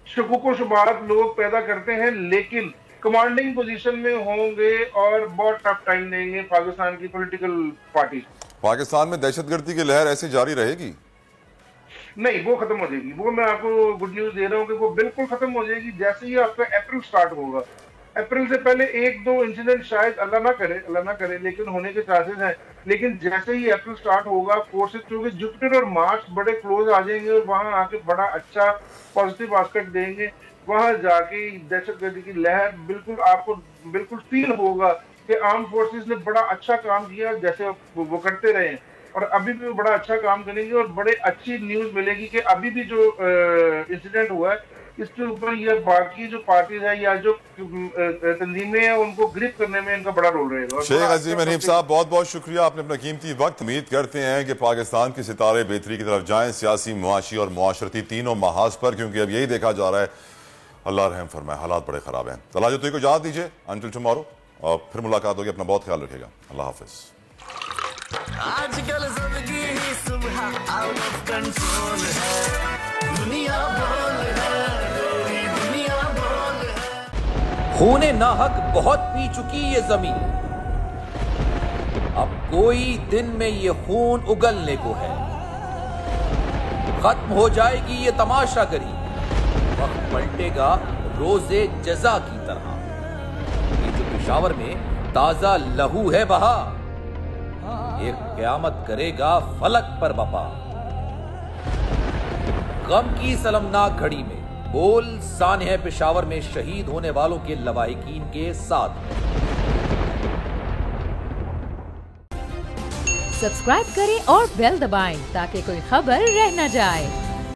शुकुको शुबात लोग पैदा करते हैं, लेकिन कमांडिंग पोजीशन में होंगे और बहुत टफ टाइम देंगे पाकिस्तान की पॉलिटिकल पार्टी। पाकिस्तान में दहशतगर्दी की लहर ऐसी जारी रहेगी? नहीं, वो खत्म हो जाएगी। वो मैं आपको गुड न्यूज दे रहा हूँ कि वो बिल्कुल खत्म हो जाएगी जैसे ही आपका अप्रैल स्टार्ट होगा। अप्रैल से पहले 1-2 इंसिडेंट शायद अल्लाह ना करे लेकिन होने के चांसेस हैं। लेकिन जैसे ही अप्रैल स्टार्ट होगा, फोर्सेस क्योंकि जुपिटर और मार्स बड़े क्लोज आ जाएंगे और वहां आके बड़ा अच्छा पॉजिटिव एस्पेक्ट देंगे। वहां जाके दहशतगर्दी की लहर बिल्कुल आपको बिल्कुल फील होगा कि आर्म फोर्सेस ने बड़ा अच्छा काम किया जैसे वो करते रहे हैं, और अभी भी वो बड़ा अच्छा काम करेंगे और बड़े अच्छी न्यूज मिलेगी कि अभी भी जो इंसिडेंट हुआ है इसके ऊपर ये बाकी जो पार्टीज है या जो तंजीमें हैं उनको ग्रिप करने में इनका बड़ा रोल रहेगा। शेख अजीम हनीफ साहब, बहुत बहुत शुक्रिया, आपने अपना कीमती वक्त। उम्मीद करते हैं कि पाकिस्तान के सितारे बेहतरी की तरफ जाएं, सियासी, मुआशी और मुआशरती तीनों महाज पर, क्योंकि अब यही देखा जा रहा है, अल्लाह रहम फरमाए, हालात बड़े खराब हैं। तलाजुत को इजाज़त दीजिए, अंटिल टुमारो, और फिर मुलाकात होगी। अपना बहुत ख्याल रखिएगा, अल्लाह हाफिज़। आजकल जिंदगी ही सुबह आउट ऑफ कंट्रोल है, दुनिया बोल है, दुनिया बोल है। खूने नाहक बहुत पी चुकी ये जमीन, अब कोई दिन में ये खून उगलने को है। खत्म हो जाएगी ये तमाशागरी, वक्त पलटेगा रोजे जजा की तरह। ये जो पेशावर में ताजा लहू है बहा, एक क़यामत करेगा फलक पर बपा। गम की सलमनाक घड़ी में बोल सानह पेशावर में शहीद होने वालों के लवाहिकीन के साथ। सब्सक्राइब करें और बेल दबाएं ताकि कोई खबर रह न जाए।